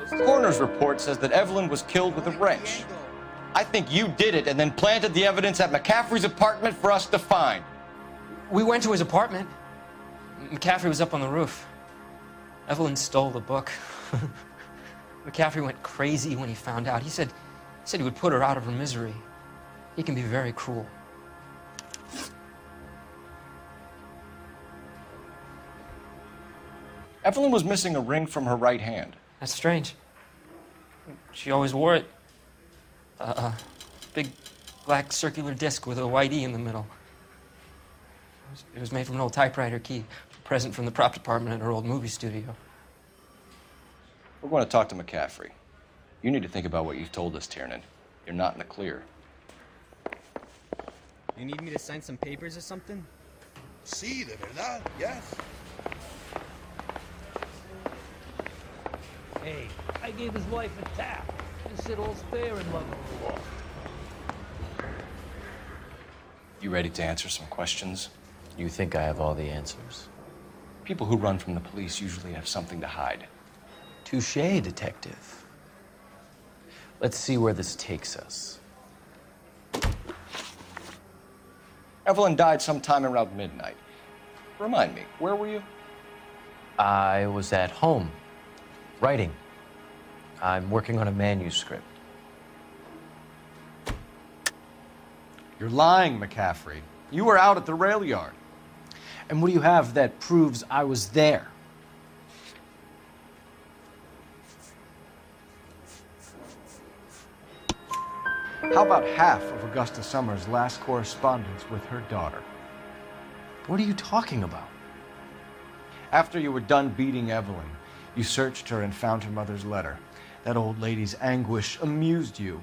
Coroner's report says that Evelyn was killed with a wrench. I think you did it and then planted the evidence at McCaffrey's apartment for us to find. We went to his apartment. McCaffrey was up on the roof. Evelyn stole the book. McCaffrey went crazy when he found out. He said he would put her out of her misery. He can be very cruel. Evelyn was missing a ring from her right hand. That's strange. She always wore it. Big black circular disc with a white E in the middle. It was made from an old typewriter key, a present from the prop department at her old movie studio. We're going to talk to McCaffrey. You need to think about what you've told us, Tiernan. You're not in the clear. You need me to sign some papers or something? Sí, de verdad, yes. Hey, I gave his wife a tap and said all's fair in love and war. You ready to answer some questions? You think I have all the answers? People who run from the police usually have something to hide. Touché, detective. Let's see where this takes us. Evelyn died sometime around midnight. Remind me, where were you? I was at home, writing. I'm working on a manuscript. You're lying, McCaffrey. You were out at the rail yard. And what do you have that proves I was there? How about half of Augusta Summers' last correspondence with her daughter? What are you talking about? After you were done beating Evelyn, you searched her and found her mother's letter. That old lady's anguish amused you.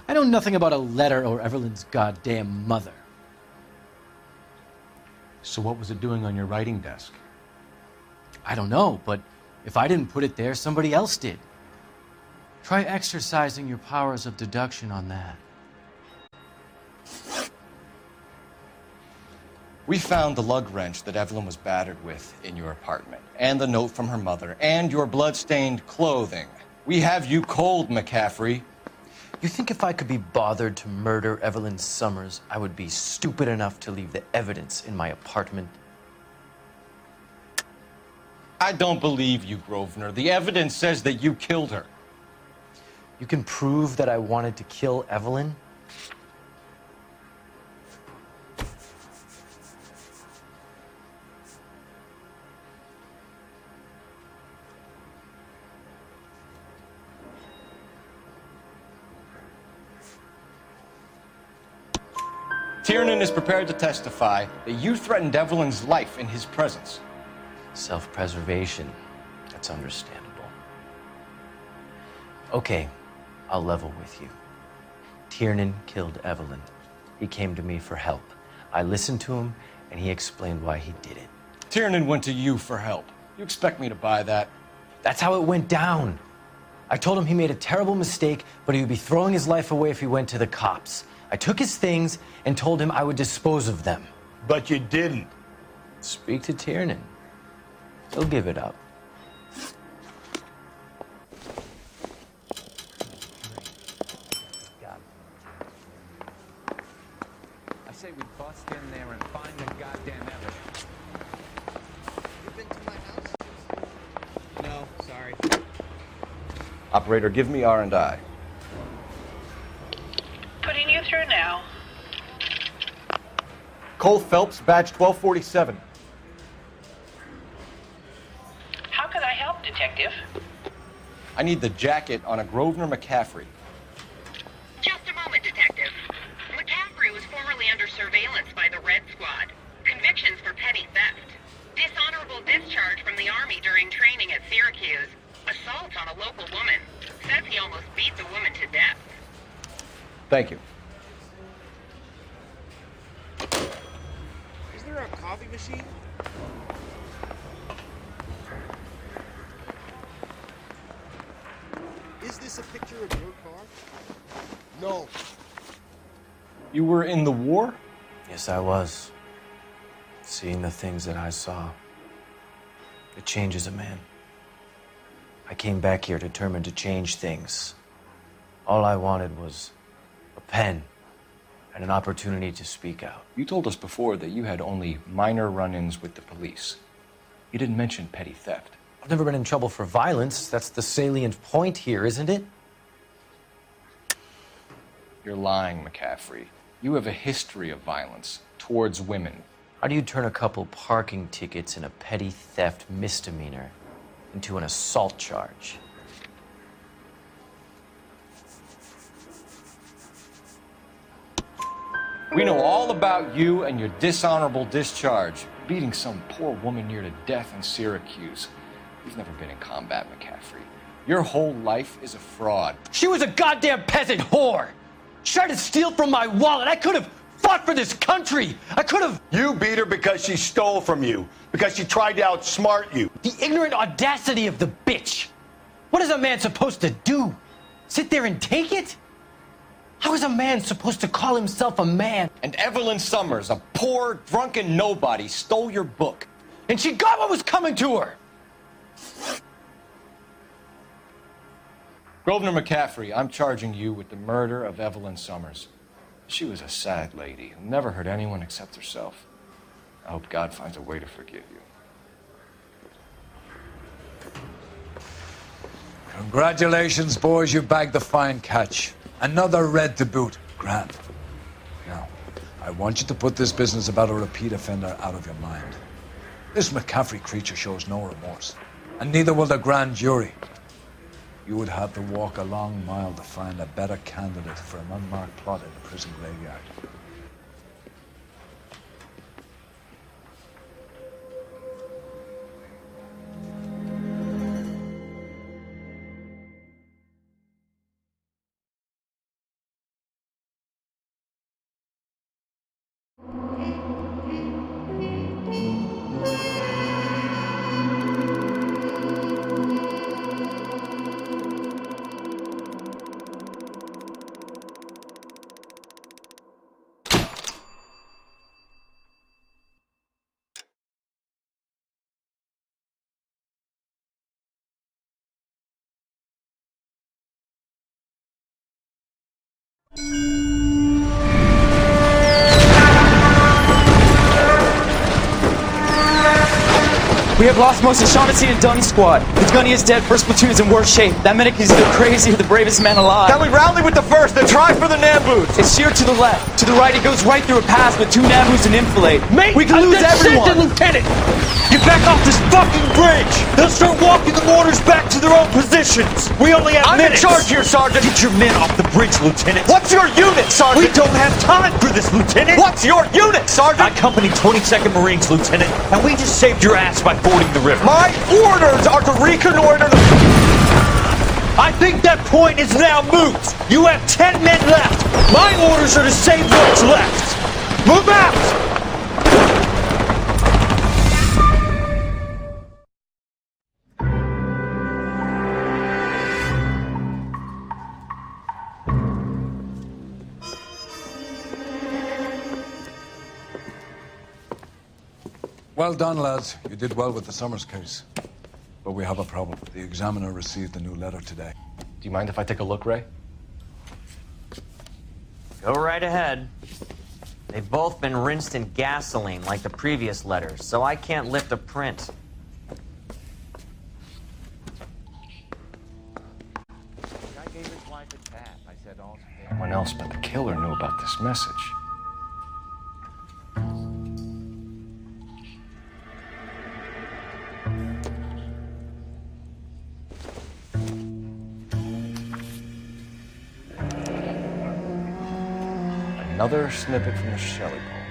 I know nothing about a letter or Evelyn's goddamn mother. So what was it doing on your writing desk? I don't know, but if I didn't put it there, somebody else did. Try exercising your powers of deduction on that. We found the lug wrench that Evelyn was battered with in your apartment, and the note from her mother, and your blood-stained clothing. We have you cold, McCaffrey. You think if I could be bothered to murder Evelyn Summers, I would be stupid enough to leave the evidence in my apartment? I don't believe you, Grosvenor. The evidence says that you killed her. You can prove that I wanted to kill Evelyn? Tiernan is prepared to testify that you threatened Evelyn's life in his presence. Self-preservation. That's understandable. Okay, I'll level with you. Tiernan killed Evelyn. He came to me for help. I listened to him, and he explained why he did it. Tiernan went to you for help. You expect me to buy that? That's how it went down. I told him he made a terrible mistake, but he would be throwing his life away if he went to the cops. I took his things and told him I would dispose of them. But you didn't. Speak to Tiernan. He'll give it up. I say we bust in there and find the goddamn evidence. You been to my house? No, sorry. Operator, give me R&I. Putting you through now. Cole Phelps, badge 1247. How could I help, Detective? I need the jacket on a Grosvenor McCaffrey. Just a moment, Detective. McCaffrey was formerly under surveillance by the Red Squad. Convictions for petty theft. Dishonorable discharge from the Army during training at Syracuse. Assault on a local woman. Says he almost beat the woman to death. Thank you. Is there a coffee machine? Is this a picture of your car? No. You were in the war? Yes, I was. Seeing the things that I saw, it changes a man. I came back here determined to change things. All I wanted was a pen and an opportunity to speak out. You told us before that you had only minor run-ins with the police. You didn't mention petty theft. I've never been in trouble for violence. That's the salient point here, isn't it? You're lying, McCaffrey. You have a history of violence towards women. How do you turn a couple parking tickets and a petty theft misdemeanor into an assault charge? We know all about you and your dishonorable discharge, beating some poor woman near to death in Syracuse. You've never been in combat, McCaffrey. Your whole life is a fraud. She was a goddamn peasant whore! She tried to steal from my wallet. I could have fought for this country. I could have... You beat her because she stole from you, because she tried to outsmart you. The ignorant audacity of the bitch! What is a man supposed to do? Sit there and take it? How is a man supposed to call himself a man? And Evelyn Summers, a poor, drunken nobody, stole your book. And she got what was coming to her! Grosvenor McCaffrey, I'm charging you with the murder of Evelyn Summers. She was a sad lady who never hurt anyone except herself. I hope God finds a way to forgive you. Congratulations, boys. You bagged the fine catch. Another red to boot. Grand. I want you to put this business about a repeat offender out of your mind. This McCaffrey creature shows no remorse, and neither will the grand jury. You would have to walk a long mile to find a better candidate for an unmarked plot in the prison graveyard. We have lost most of Shaughnessy and Dunn's squad. The gunny is dead, first platoon is in worse shape. That medic is either crazy or the bravest man alive. Can we rally with the first and try for the Nambus? It's sheer to the left. To the right, it goes right through a pass with 2 Nambus and enfilade. Mate, we can lose everyone. Lieutenant! Get back off this fucking bridge! They'll start walking the mortars back to their own positions! We only have minutes! I'm in charge here, Sergeant! Get your men off the bridge, Lieutenant! What's your unit, Sergeant? We don't have time for this, Lieutenant! What's your unit, Sergeant? I company 22nd Marines, Lieutenant, and we just saved your ass by fording the river. My orders are to reconnoiter the... I think that point is now moot! You have 10 men left! My orders are to save what's left! Move out! Well done, lads. You did well with the Summers case. But we have a problem. The examiner received a new letter today. Do you mind if I take a look, Ray? Go right ahead. They've both been rinsed in gasoline like the previous letters, so I can't lift a print. No one else but the killer knew about this message. Another snippet from the Shelley poem.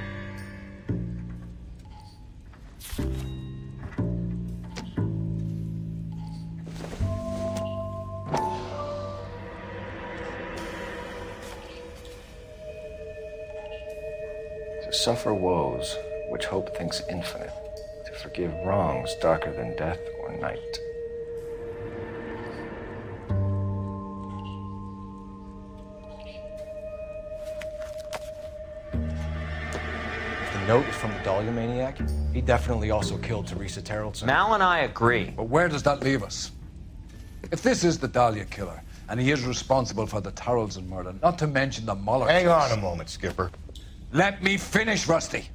To suffer woes which hope thinks infinite, to forgive wrongs darker than death or night. Note is from the Dahlia maniac. He definitely also killed Teresa Terrellson. Mal and I agree. But where does that leave us? If this is the Dahlia killer, and he is responsible for the Tarrelson murder, not to mention the Muller Hang case. on a moment, Skipper. Let me finish, Rusty.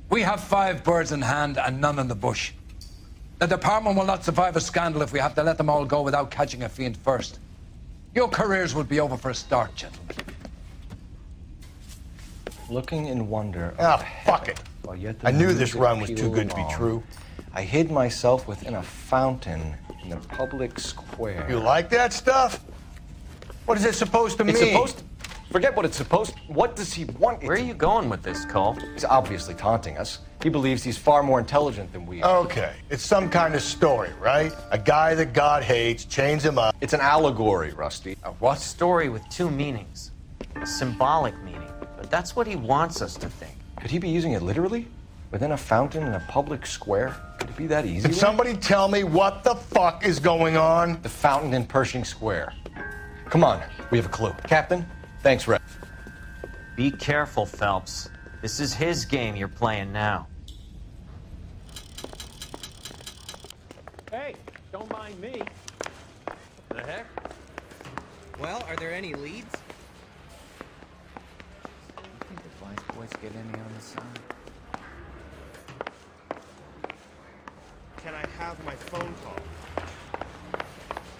We have 5 birds in hand and none in the bush. The department will not survive a scandal if we have to let them all go without catching a fiend first. Your careers will be over for a start, gentlemen. Looking in wonder. Fuck it. I knew this run was too good to be true. I hid myself within a fountain in the public square. You like that stuff? What is it supposed to mean? It's supposed to... Forget what it's supposed... What does he want? Where are you going with this, Cole? He's obviously taunting us. He believes he's far more intelligent than we are. Okay, it's some kind of story, right? A guy that God hates, chains him up. It's an allegory, Rusty. A what? Story with 2 meanings. A symbolic meaning. But that's what he wants us to think. Could he be using it literally? Within a fountain in a public square? Could it be that easy? Can somebody tell me what the fuck is going on? The fountain in Pershing Square. Come on, we have a clue. Captain, thanks, Red. Be careful, Phelps. This is his game you're playing now. Hey, don't mind me. The heck? Well, are there any leads? You think the vice boys get any on the side? Can I have my phone call?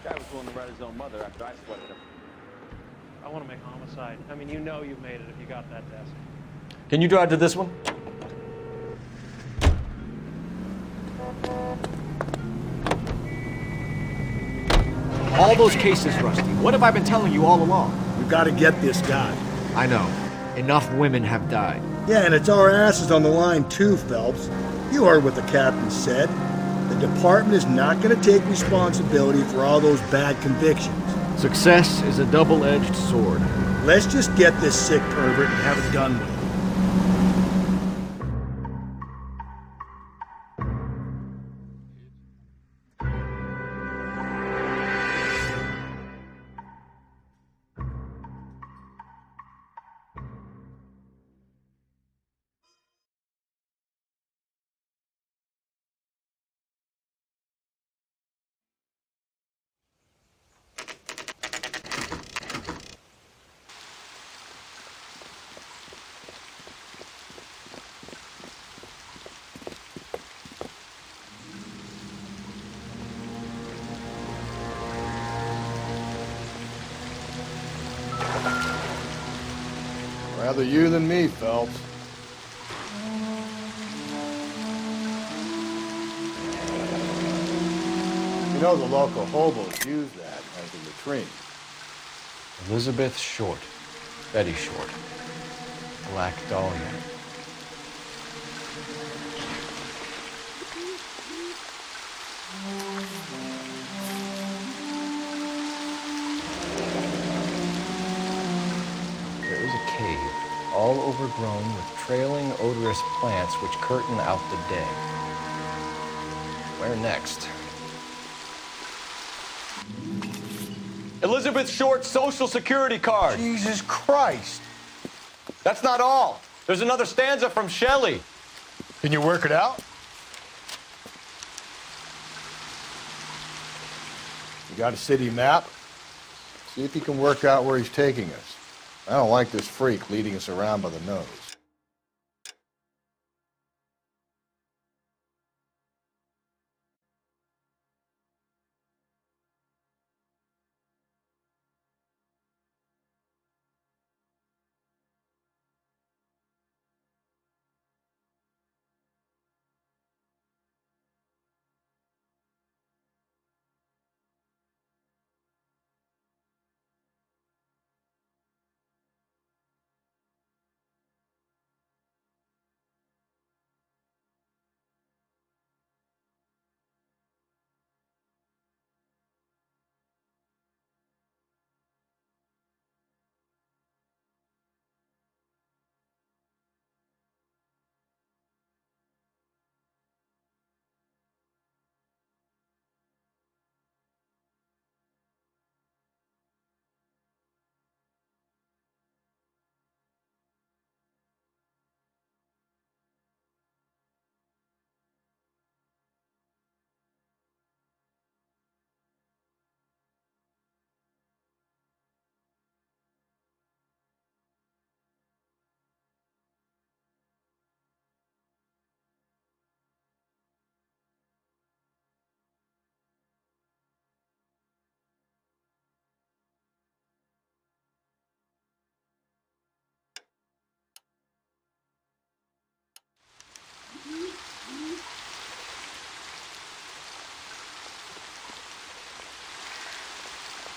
Guy was willing to write his own mother after I sweated him. I want to make homicide. I mean, you know you made it if you got that desk. Can you drive to this one? All those cases, Rusty. What have I been telling you all along? We've got to get this guy. I know. Enough women have died. Yeah, and it's our asses on the line too, Phelps. You heard what the captain said. The department is not going to take responsibility for all those bad convictions. Success is a double-edged sword. Let's just get this sick pervert and have it done with. Rather you than me, Phelps. You know the local hobos use that as a latrine. Elizabeth Short. Betty Short. Black Dahlia. There is a cave, all overgrown with trailing, odorous plants which curtain out the day. Where next? Elizabeth Short's Social Security card. Jesus Christ. That's not all. There's another stanza from Shelley. Can you work it out? You got a city map? See if you can work out where he's taking us. I don't like this freak leading us around by the nose.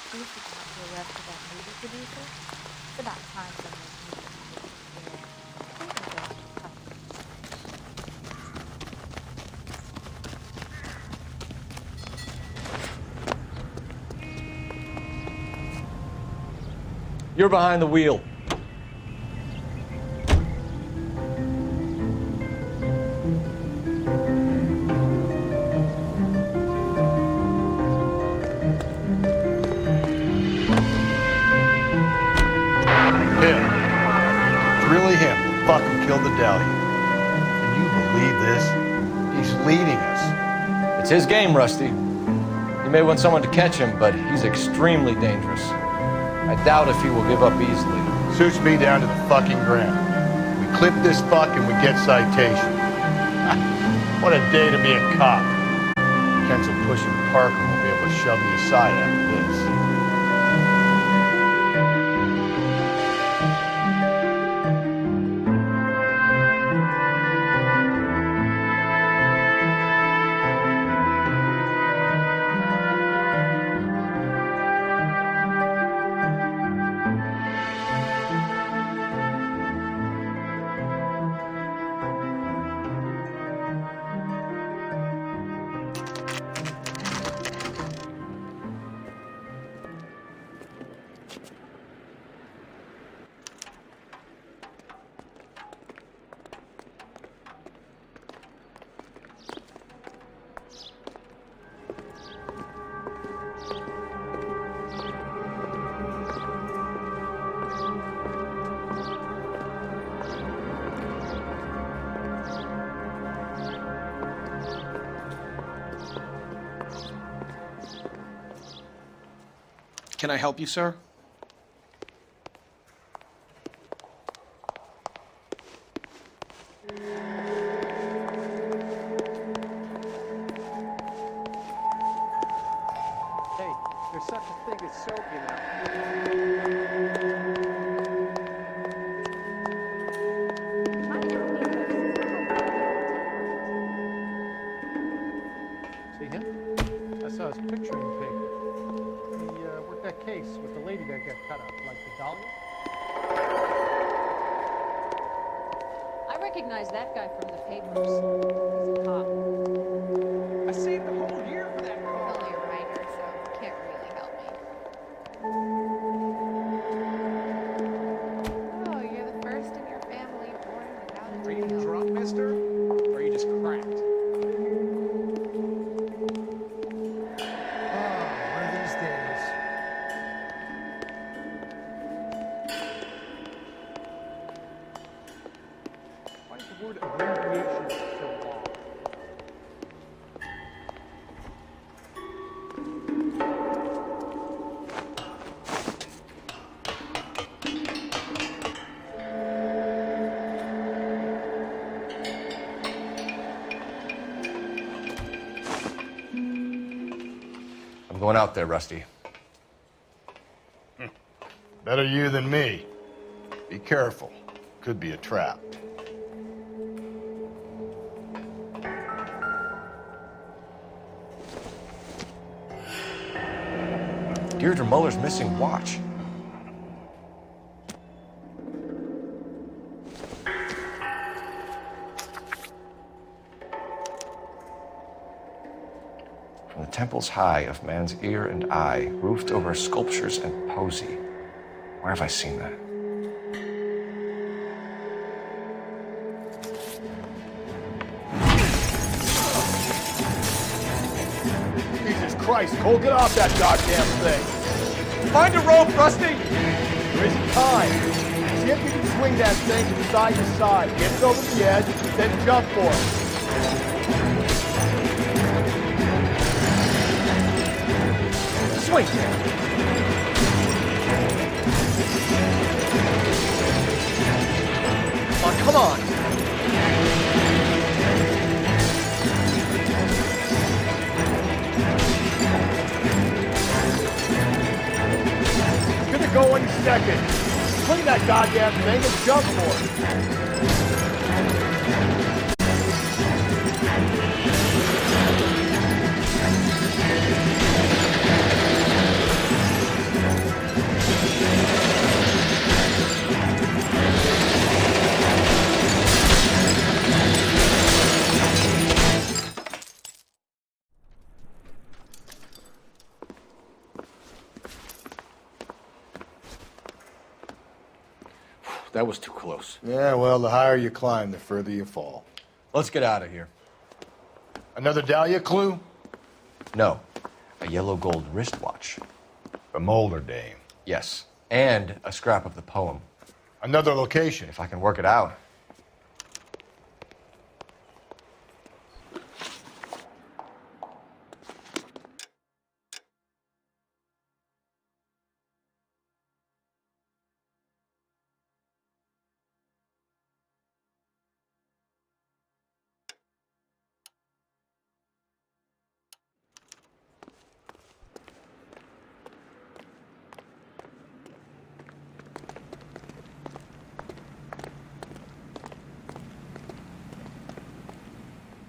Please look out for the rest of that movie producer. It's about time someone You're behind the wheel. Killed the Dahlia. Can you believe this? He's leading us. It's his game, Rusty. He may want someone to catch him, but he's extremely dangerous. I doubt if he will give up easily. Suits me down to the fucking ground. We clip this fuck and we get citation. What a day to be a cop. Pencil pushing Parker will be able to shove me aside after this. Can I help you, sir? Hey, there's such a thing as soap, you know. See him? I saw his picture in the paper. He worked that case with the lady that got cut up, like the Dahlia. I recognize that guy from the papers. He's a cop. I saved the whole year for that I'm only a writer, so can't really help me. Oh, you're the first in your family born without a Are you tail. drunk, mister? Or are you just cracked? One of these days. Why is the word abbreviation so long? I'm going out there, Rusty. Better you than me. Be careful. Could be a trap. Deirdre Muller's missing watch. From the temples high of man's ear and eye, roofed over sculptures and poesy. Where have I seen that? Jesus Christ, Cole, get off that goddamn thing. Find a rope, Rusty! There isn't time. See if you can swing that thing from side to side. Get it over the edge, then jump for it. Swing! Come on. It's gonna go any second. Swing that goddamn thing and jump for it. That was too close. Yeah, well, the higher you climb, the further you fall. Let's get out of here. Another Dahlia clue? No. A yellow gold wristwatch. The Mulder dame. Yes. And a scrap of the poem. Another location. If I can work it out.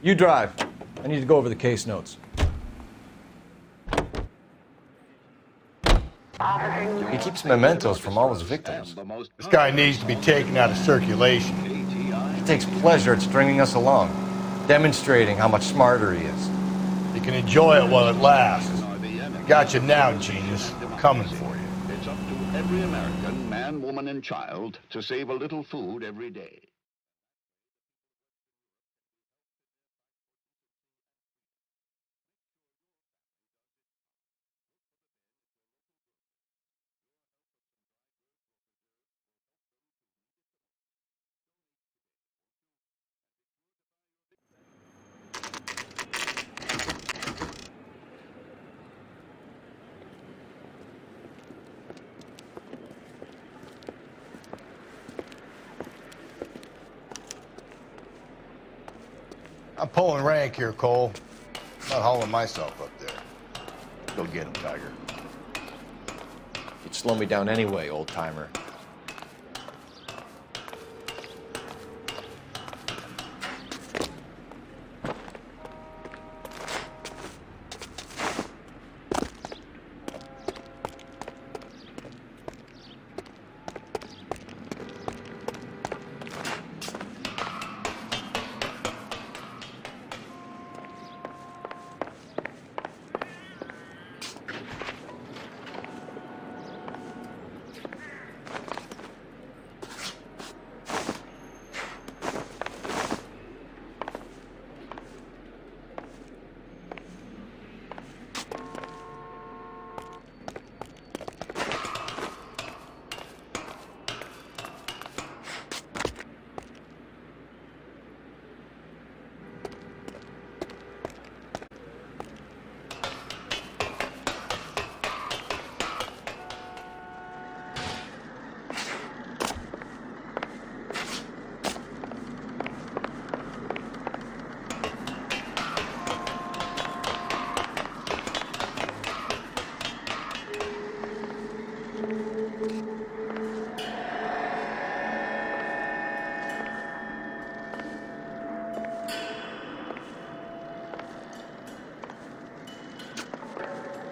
You drive. I need to go over the case notes. He keeps mementos from all his victims. This guy needs to be taken out of circulation. He takes pleasure at stringing us along, demonstrating how much smarter he is. You can enjoy it while it lasts. Got you now, genius. I'm coming for you. It's up to every American, man, woman, and child to save a little food every day. I'm pulling rank here, Cole. I'm not hauling myself up there. Go get him, Tiger. You'd slow me down anyway, old-timer.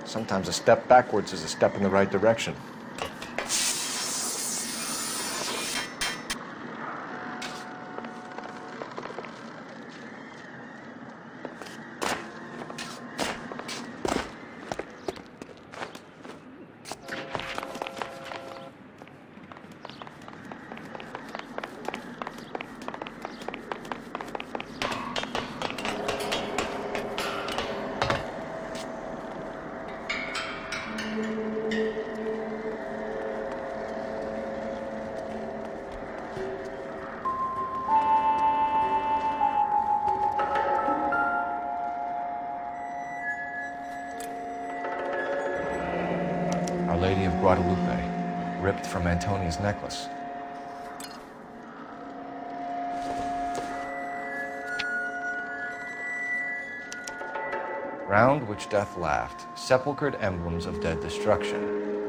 Sometimes a step backwards is a step in the right direction. Our Lady of Guadalupe, ripped from Antonia's necklace. Round which death laughed, sepulchred emblems of dead destruction,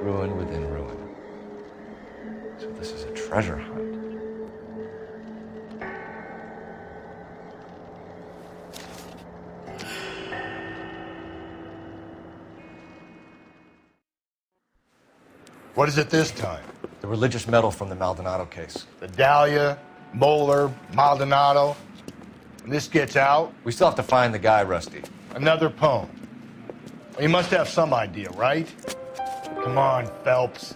ruin within ruin. So this is a treasure hunt. What is it this time? The religious medal from the Maldonado case. The Dahlia, Moeller, Maldonado. When this gets out... We still have to find the guy, Rusty. Another poem. Well, you must have some idea, right? Come on, Phelps.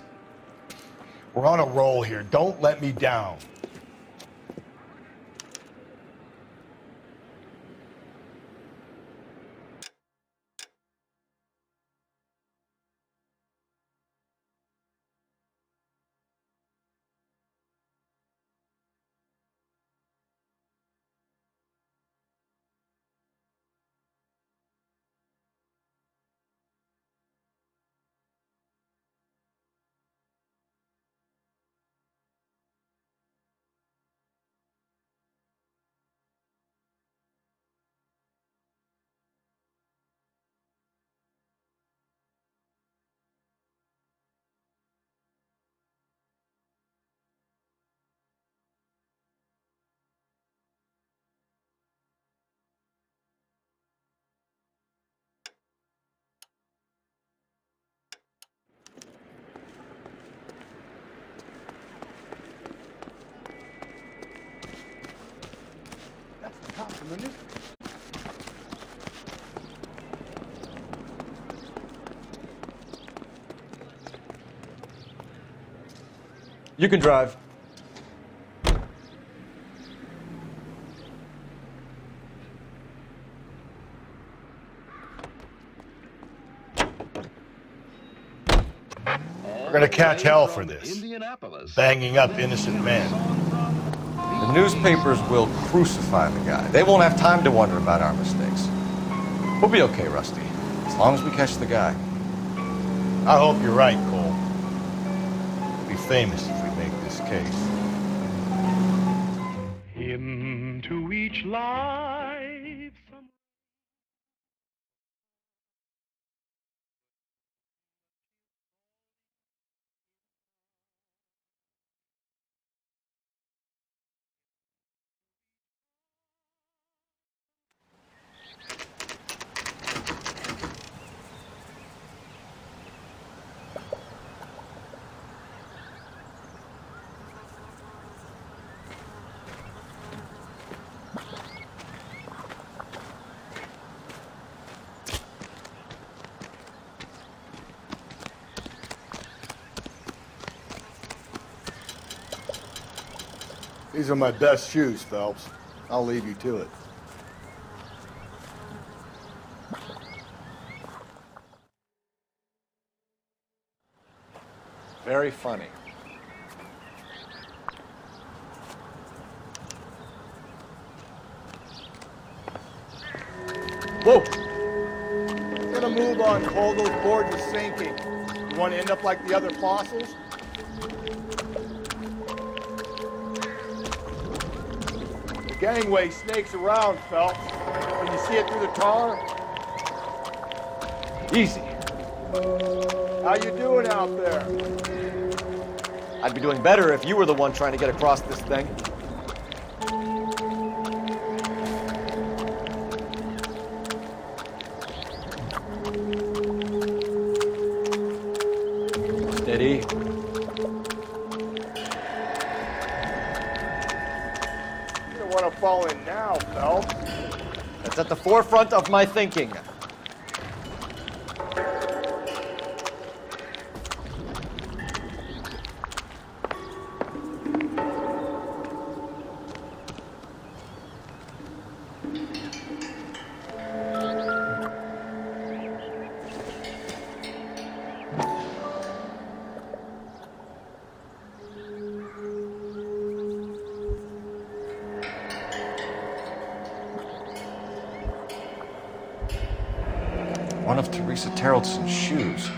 We're on a roll here. Don't let me down. You can drive. We're gonna catch hell for this. Banging up innocent men. The newspapers will crucify the guy. They won't have time to wonder about our mistakes. We'll be okay, Rusty, as long as we catch the guy. I hope you're right, Cole. We'll be famous if we make this case. Hymn to each life These are my best shoes, Phelps. I'll leave you to it. Very funny. Whoa! Gonna move on, Cole. Those boards are sinking. You want to end up like the other fossils? The gangway snakes around, Phelps. Can you see it through the tar? Easy. How you doing out there? I'd be doing better if you were the one trying to get across this thing. Steady. You don't want to fall in now, Phelps. That's at the forefront of my thinking. One of Teresa Terreldson's shoes.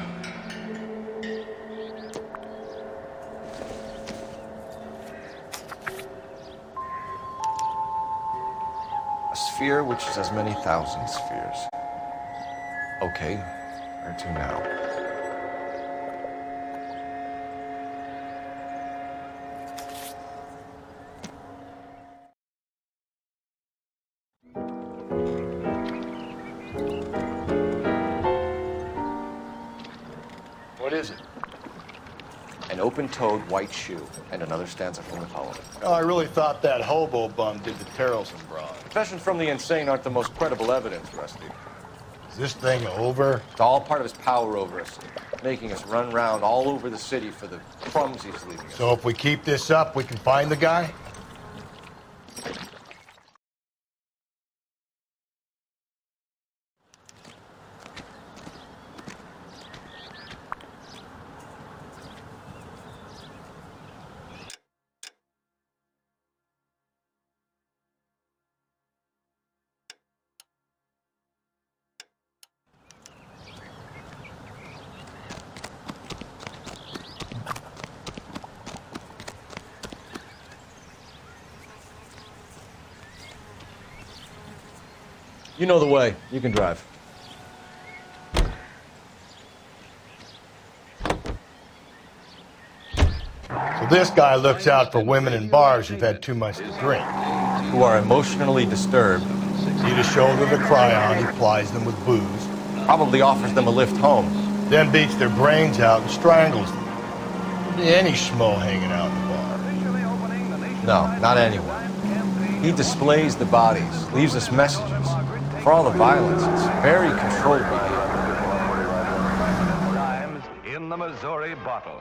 A sphere which is as many thousand spheres. Okay, where to now? What is it? An open-toed white shoe, and another stanza from the poem. Oh, I really thought that hobo bum did the Terrelson broad. Confessions from the insane aren't the most credible evidence, Rusty. Is this thing over? It's all part of his power over us, making us run round all over the city for the crumbs he's leaving us. So if we keep this up, we can find the guy? You know the way. You can drive. So this guy looks out for women in bars who've had too much to drink. Who are emotionally disturbed. Need a shoulder to cry on, he plies them with booze. Probably offers them a lift home. Then beats their brains out and strangles them. Could be any schmo hanging out in the bar. No, not anyone. He displays the bodies, leaves us messages. For all the violence, it's very controlled behavior. Times in the Missouri bottle.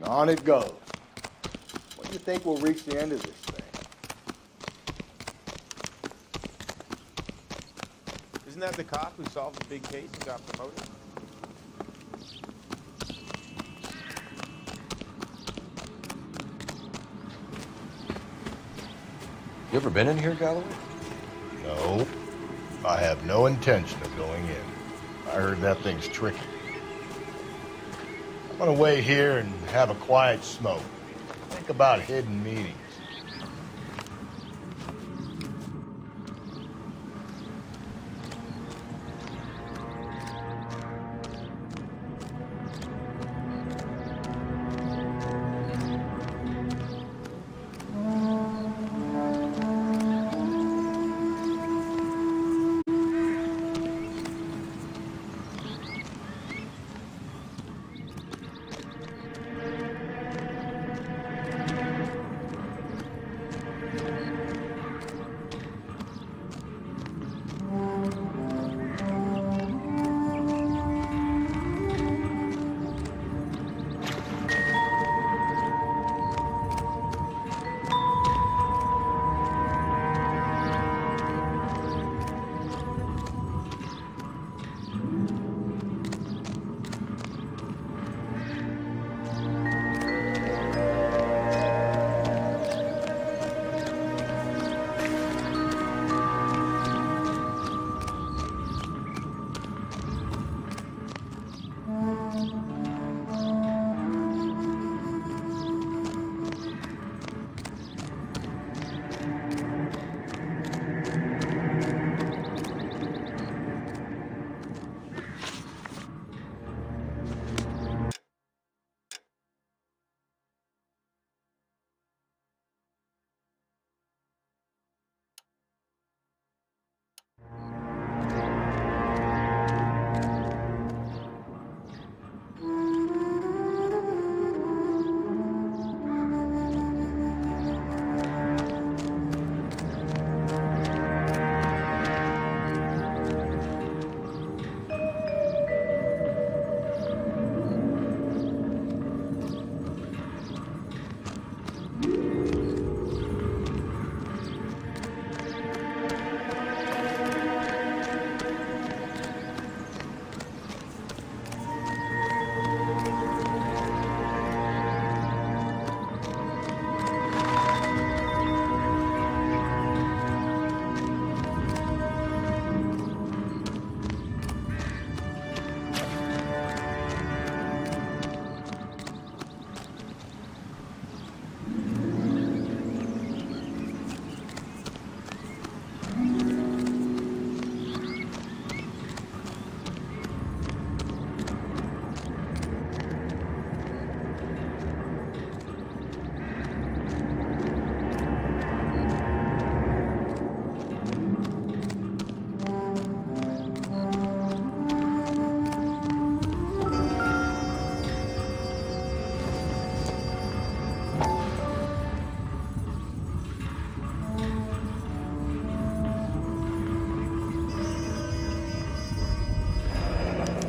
On it goes. When do you think we'll reach the end of this thing? Isn't that the cop who solved the big case and got promoted? You ever been in here, Galloway? No. I have no intention of going in. I heard that thing's tricky. I'm gonna wait here and have a quiet smoke. Think about hidden meetings.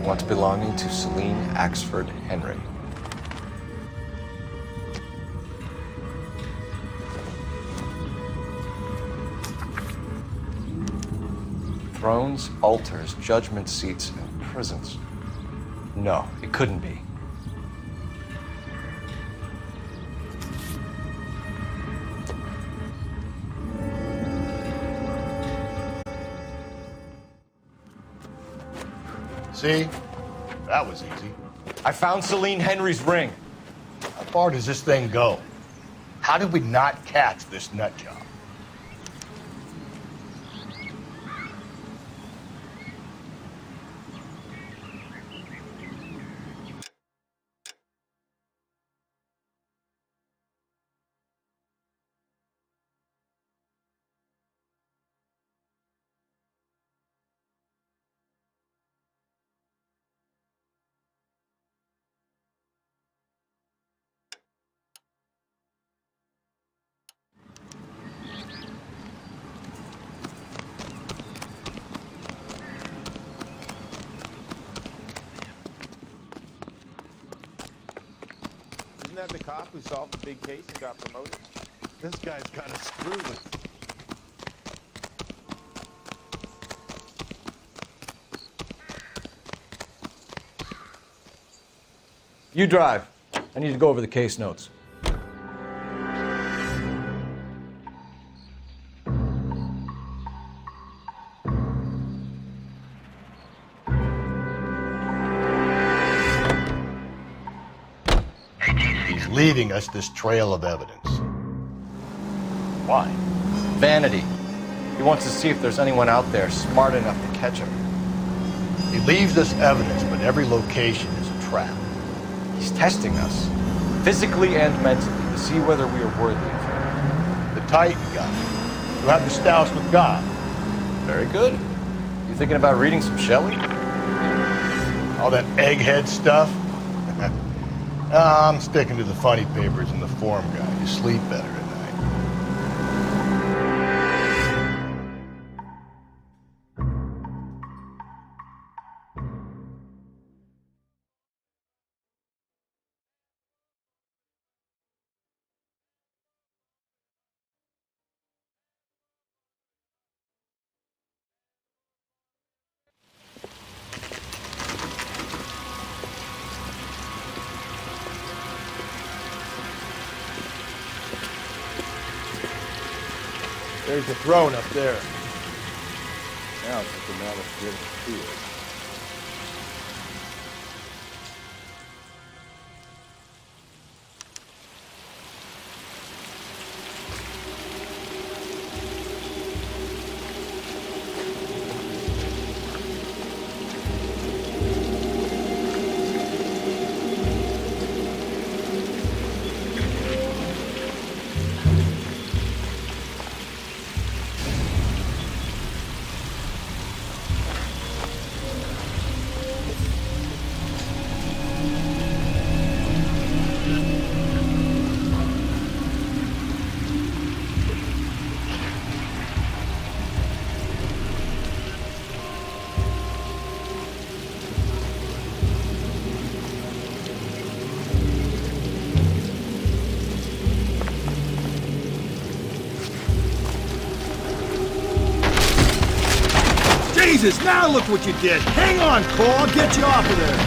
once belonging to Celine Axford Henry. Thrones, altars, judgment seats, and prisons. No, it couldn't be. See? That was easy. I found Celine Henry's ring. How far does this thing go? How did we not catch this nut job? Isn't that the cop who solved the big case and got promoted? This guy's got a screw loose. You drive. I need to go over the case notes. He's leaving us this trail of evidence. Why? Vanity. He wants to see if there's anyone out there smart enough to catch him. He leaves us evidence, but every location is a trap. He's testing us, physically and mentally, to see whether we are worthy of him. The Titan guy, who had the stouts with God. Very good. You thinking about reading some Shelley? All that egghead stuff? I'm sticking to the funny papers and the form guide. You sleep better at night. There's a throne up there. Now it's just a matter of getting to it. Jesus, now look what you did. Hang on, Cole. I'll get you off of there.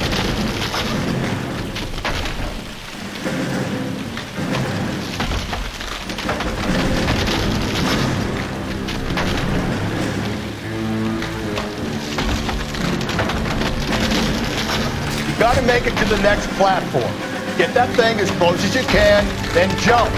You gotta make it to the next platform. Get that thing as close as you can, then jump.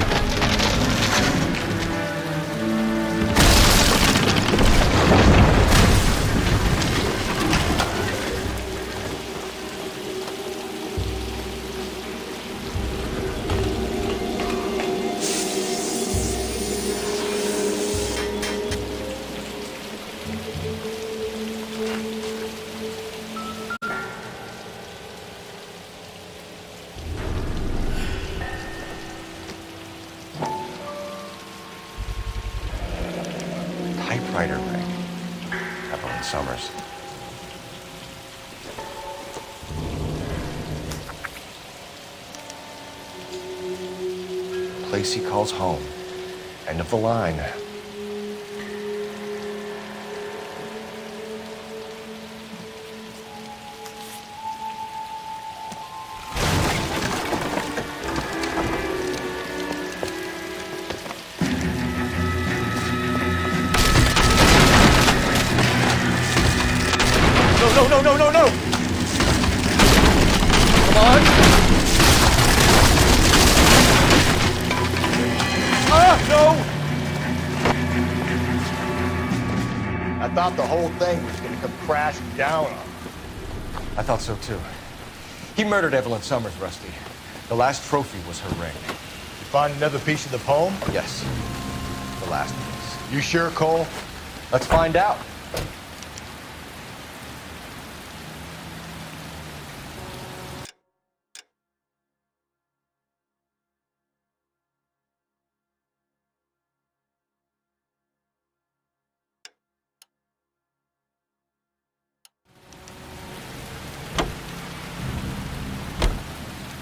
Typewriter ring. Evelyn Summers. place he calls home. End of the line. No! Come on! No! I thought the whole thing was gonna come crashing down on him. I thought so too. He murdered Evelyn Summers, Rusty. The last trophy was her ring. You find another piece of the poem? Yes. The last piece. You sure, Cole? Let's find out.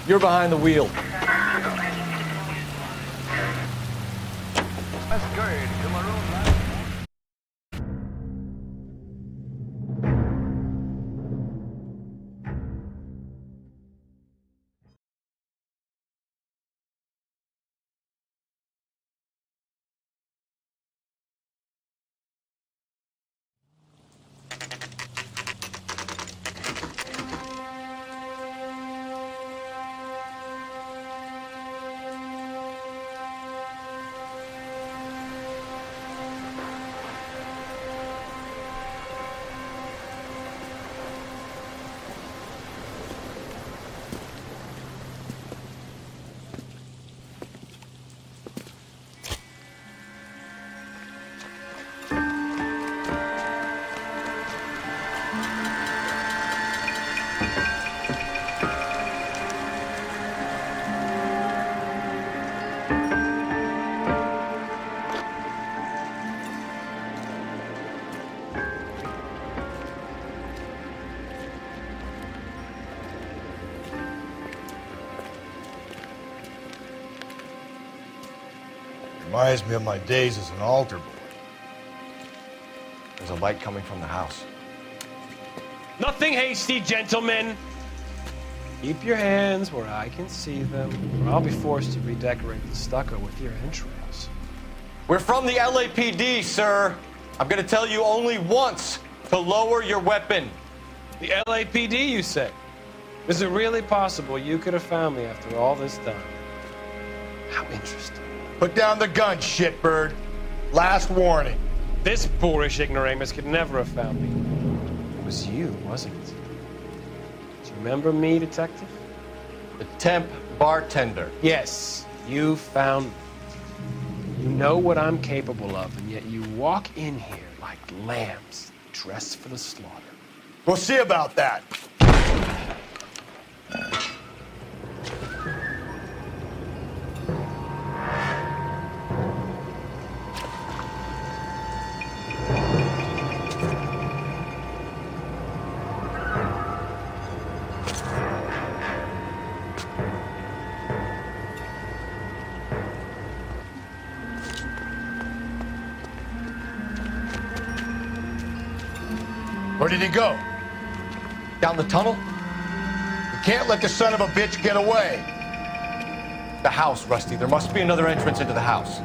You're behind the wheel. Escort to Maroon Line. Reminds me of my days as an altar boy. There's a light coming from the house. Nothing hasty, gentlemen. Keep your hands where I can see them, or I'll be forced to redecorate the stucco with your entrails. We're from the LAPD, sir. I'm gonna tell you only once to lower your weapon. The LAPD, you say? Is it really possible you could have found me after all this time? How interesting. Put down the gun, shitbird. Last warning. This boorish ignoramus could never have found me. It was you, wasn't it? Do you remember me, detective? The temp bartender. Yes, you found me. You know what I'm capable of, and yet you walk in here like lambs dressed for the slaughter. We'll see about that. Where did he go? Down the tunnel? You can't let the son of a bitch get away. The house, Rusty. There must be another entrance into the house.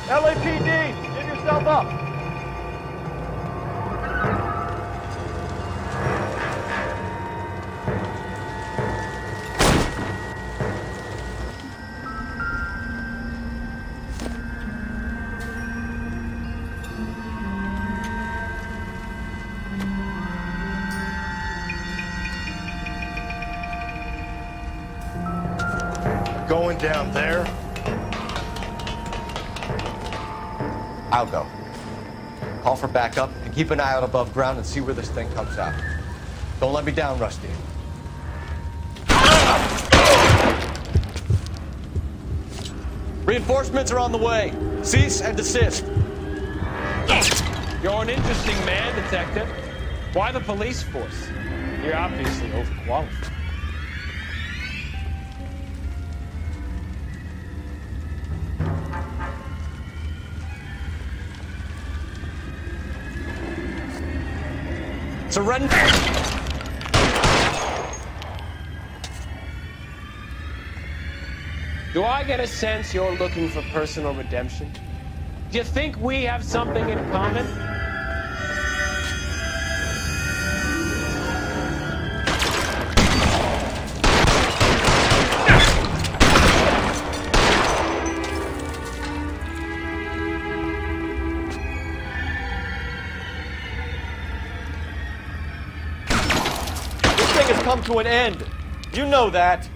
LAPD, give yourself up. Going down there? I'll go. Call for backup and keep an eye out above ground and see where this thing comes out. Don't let me down, Rusty. Reinforcements are on the way. Cease and desist. You're an interesting man, Detective. Why the police force? You're obviously overqualified. Surrender! Do I get a sense you're looking for personal redemption? Do you think we have something in common? This thing has come to an end. You know that.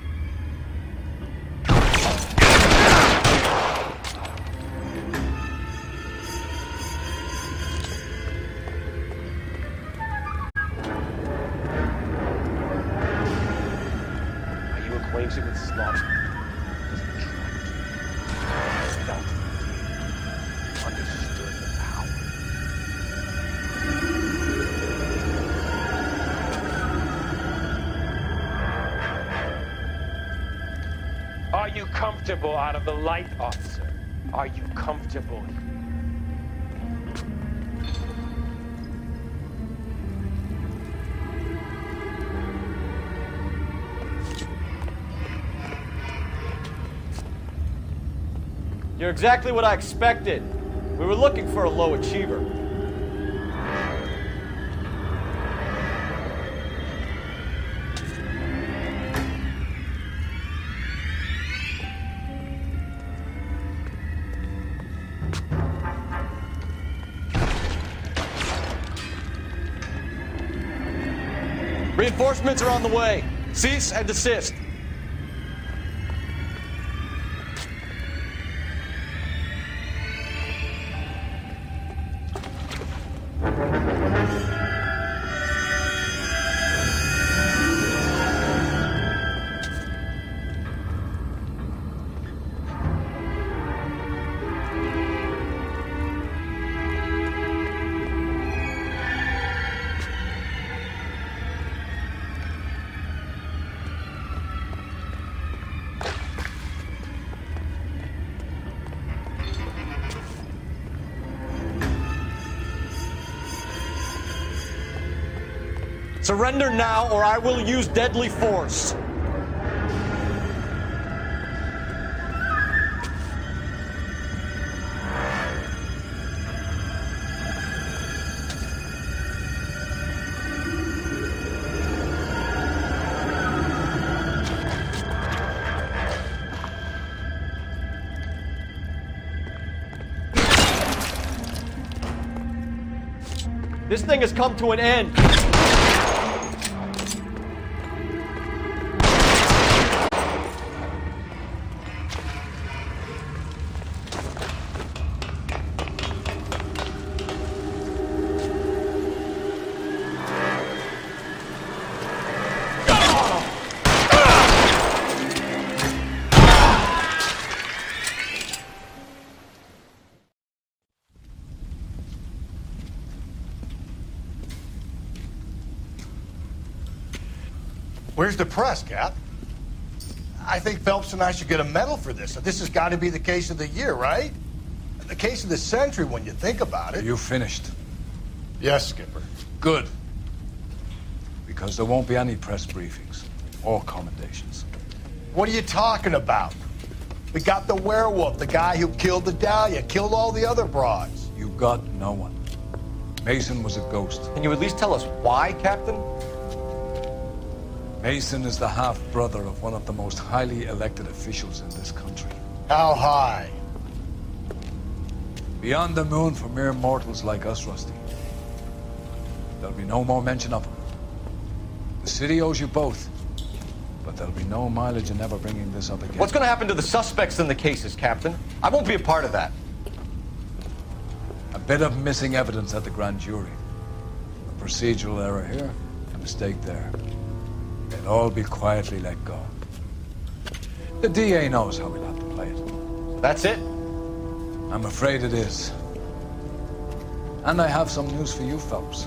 Acquainted with slaughter. Felt it. Understood the power. Are you comfortable out of the light, officer? Are you comfortable? You're exactly what I expected. We were looking for a low achiever. Reinforcements are on the way. Cease and desist. Surrender now, or I will use deadly force. This thing has come to an end. Where's the press, Cap? I think Phelps and I should get a medal for this. This has got to be the case of the year, right? The case of the century when you think about it. You finished? Yes, Skipper. Good. Because there won't be any press briefings or commendations. What are you talking about? We got the werewolf, the guy who killed the Dahlia, killed all the other broads. You got no one. Mason was a ghost. Can you at least tell us why, Captain? Mason is the half-brother of one of the most highly elected officials in this country. How high? Beyond the moon for mere mortals like us, Rusty. There'll be no more mention of him. The city owes you both, but there'll be no mileage in ever bringing this up again. What's going to happen to the suspects in the cases, Captain? I won't be a part of that. A bit of missing evidence at the grand jury. A procedural error here, a mistake there. They'll all be quietly let go. The DA knows how we'll have to play it. That's it? I'm afraid it is. And I have some news for you, Phelps.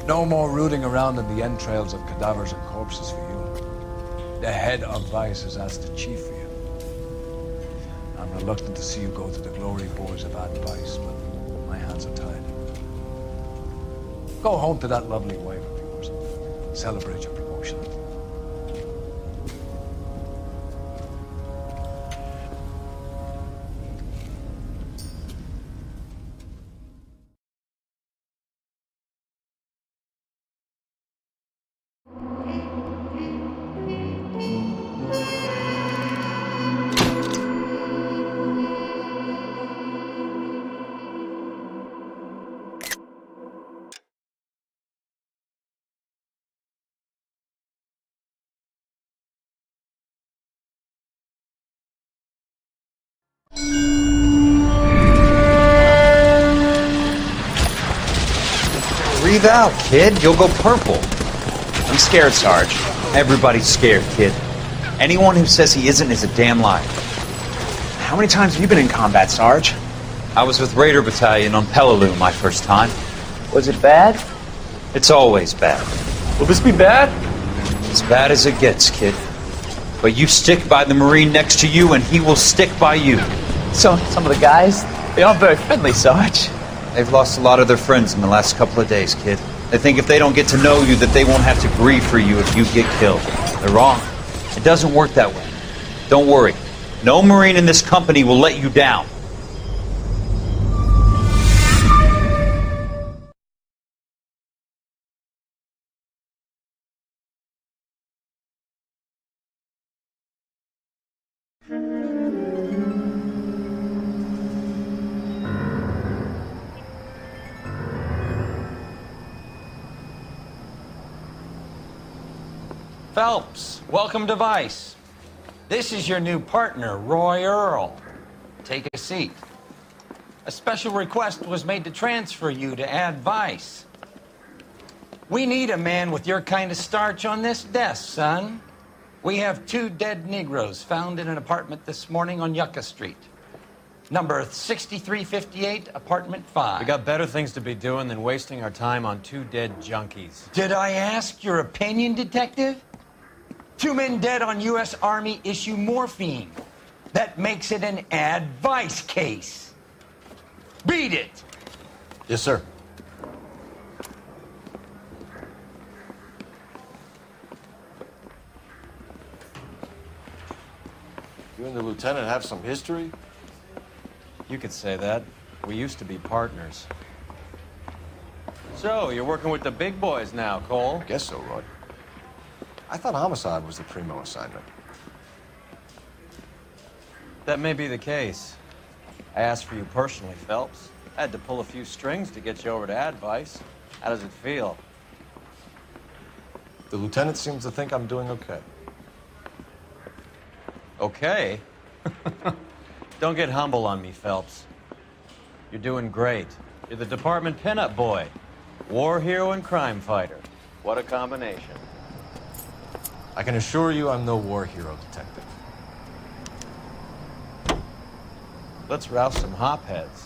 No more rooting around in the entrails of cadavers and corpses for you. The head of Vice has asked the chief for you. I'm reluctant to see you go to the glory boys of Vice, but my hands are tied. Go home to that lovely wife of yours and celebrate your promotion. Breathe out, kid. You'll go purple. I'm scared, Sarge. Everybody's scared, kid. Anyone who says he isn't is a damn liar. How many times have you been in combat, Sarge? I was with Raider Battalion on Peleliu my first time. Was it bad? It's always bad. Will this be bad? As bad as it gets, kid. But you stick by the Marine next to you and he will stick by you. So, some of the guys, they aren't very friendly, Sarge. They've lost a lot of their friends in the last couple of days, kid. They think if they don't get to know you that they won't have to grieve for you if you get killed. They're wrong. It doesn't work that way. Don't worry. No Marine in this company will let you down. Phelps, welcome to Vice. This is your new partner, Roy Earl. Take a seat. A special request was made to transfer you to Ad Vice. We need a man with your kind of starch on this desk, son. We have 2 dead Negroes found in an apartment this morning on Yucca Street. Number 6358, apartment 5. We got better things to be doing than wasting our time on 2 dead junkies. Did I ask your opinion, detective? 2 men dead on U.S. Army issue morphine. That makes it an Ad Vice case. Beat it! Yes, sir. You and the lieutenant have some history? You could say that. We used to be partners. So, you're working with the big boys now, Cole? Guess so, Rod. I thought homicide was the primo assignment. That may be the case. I asked for you personally, Phelps. I had to pull a few strings to get you over to Ad Vice. How does it feel? The lieutenant seems to think I'm doing okay. Okay? Don't get humble on me, Phelps. You're doing great. You're the department pinup boy. War hero and crime fighter. What a combination. I can assure you I'm no war hero, detective. Let's rouse some hopheads.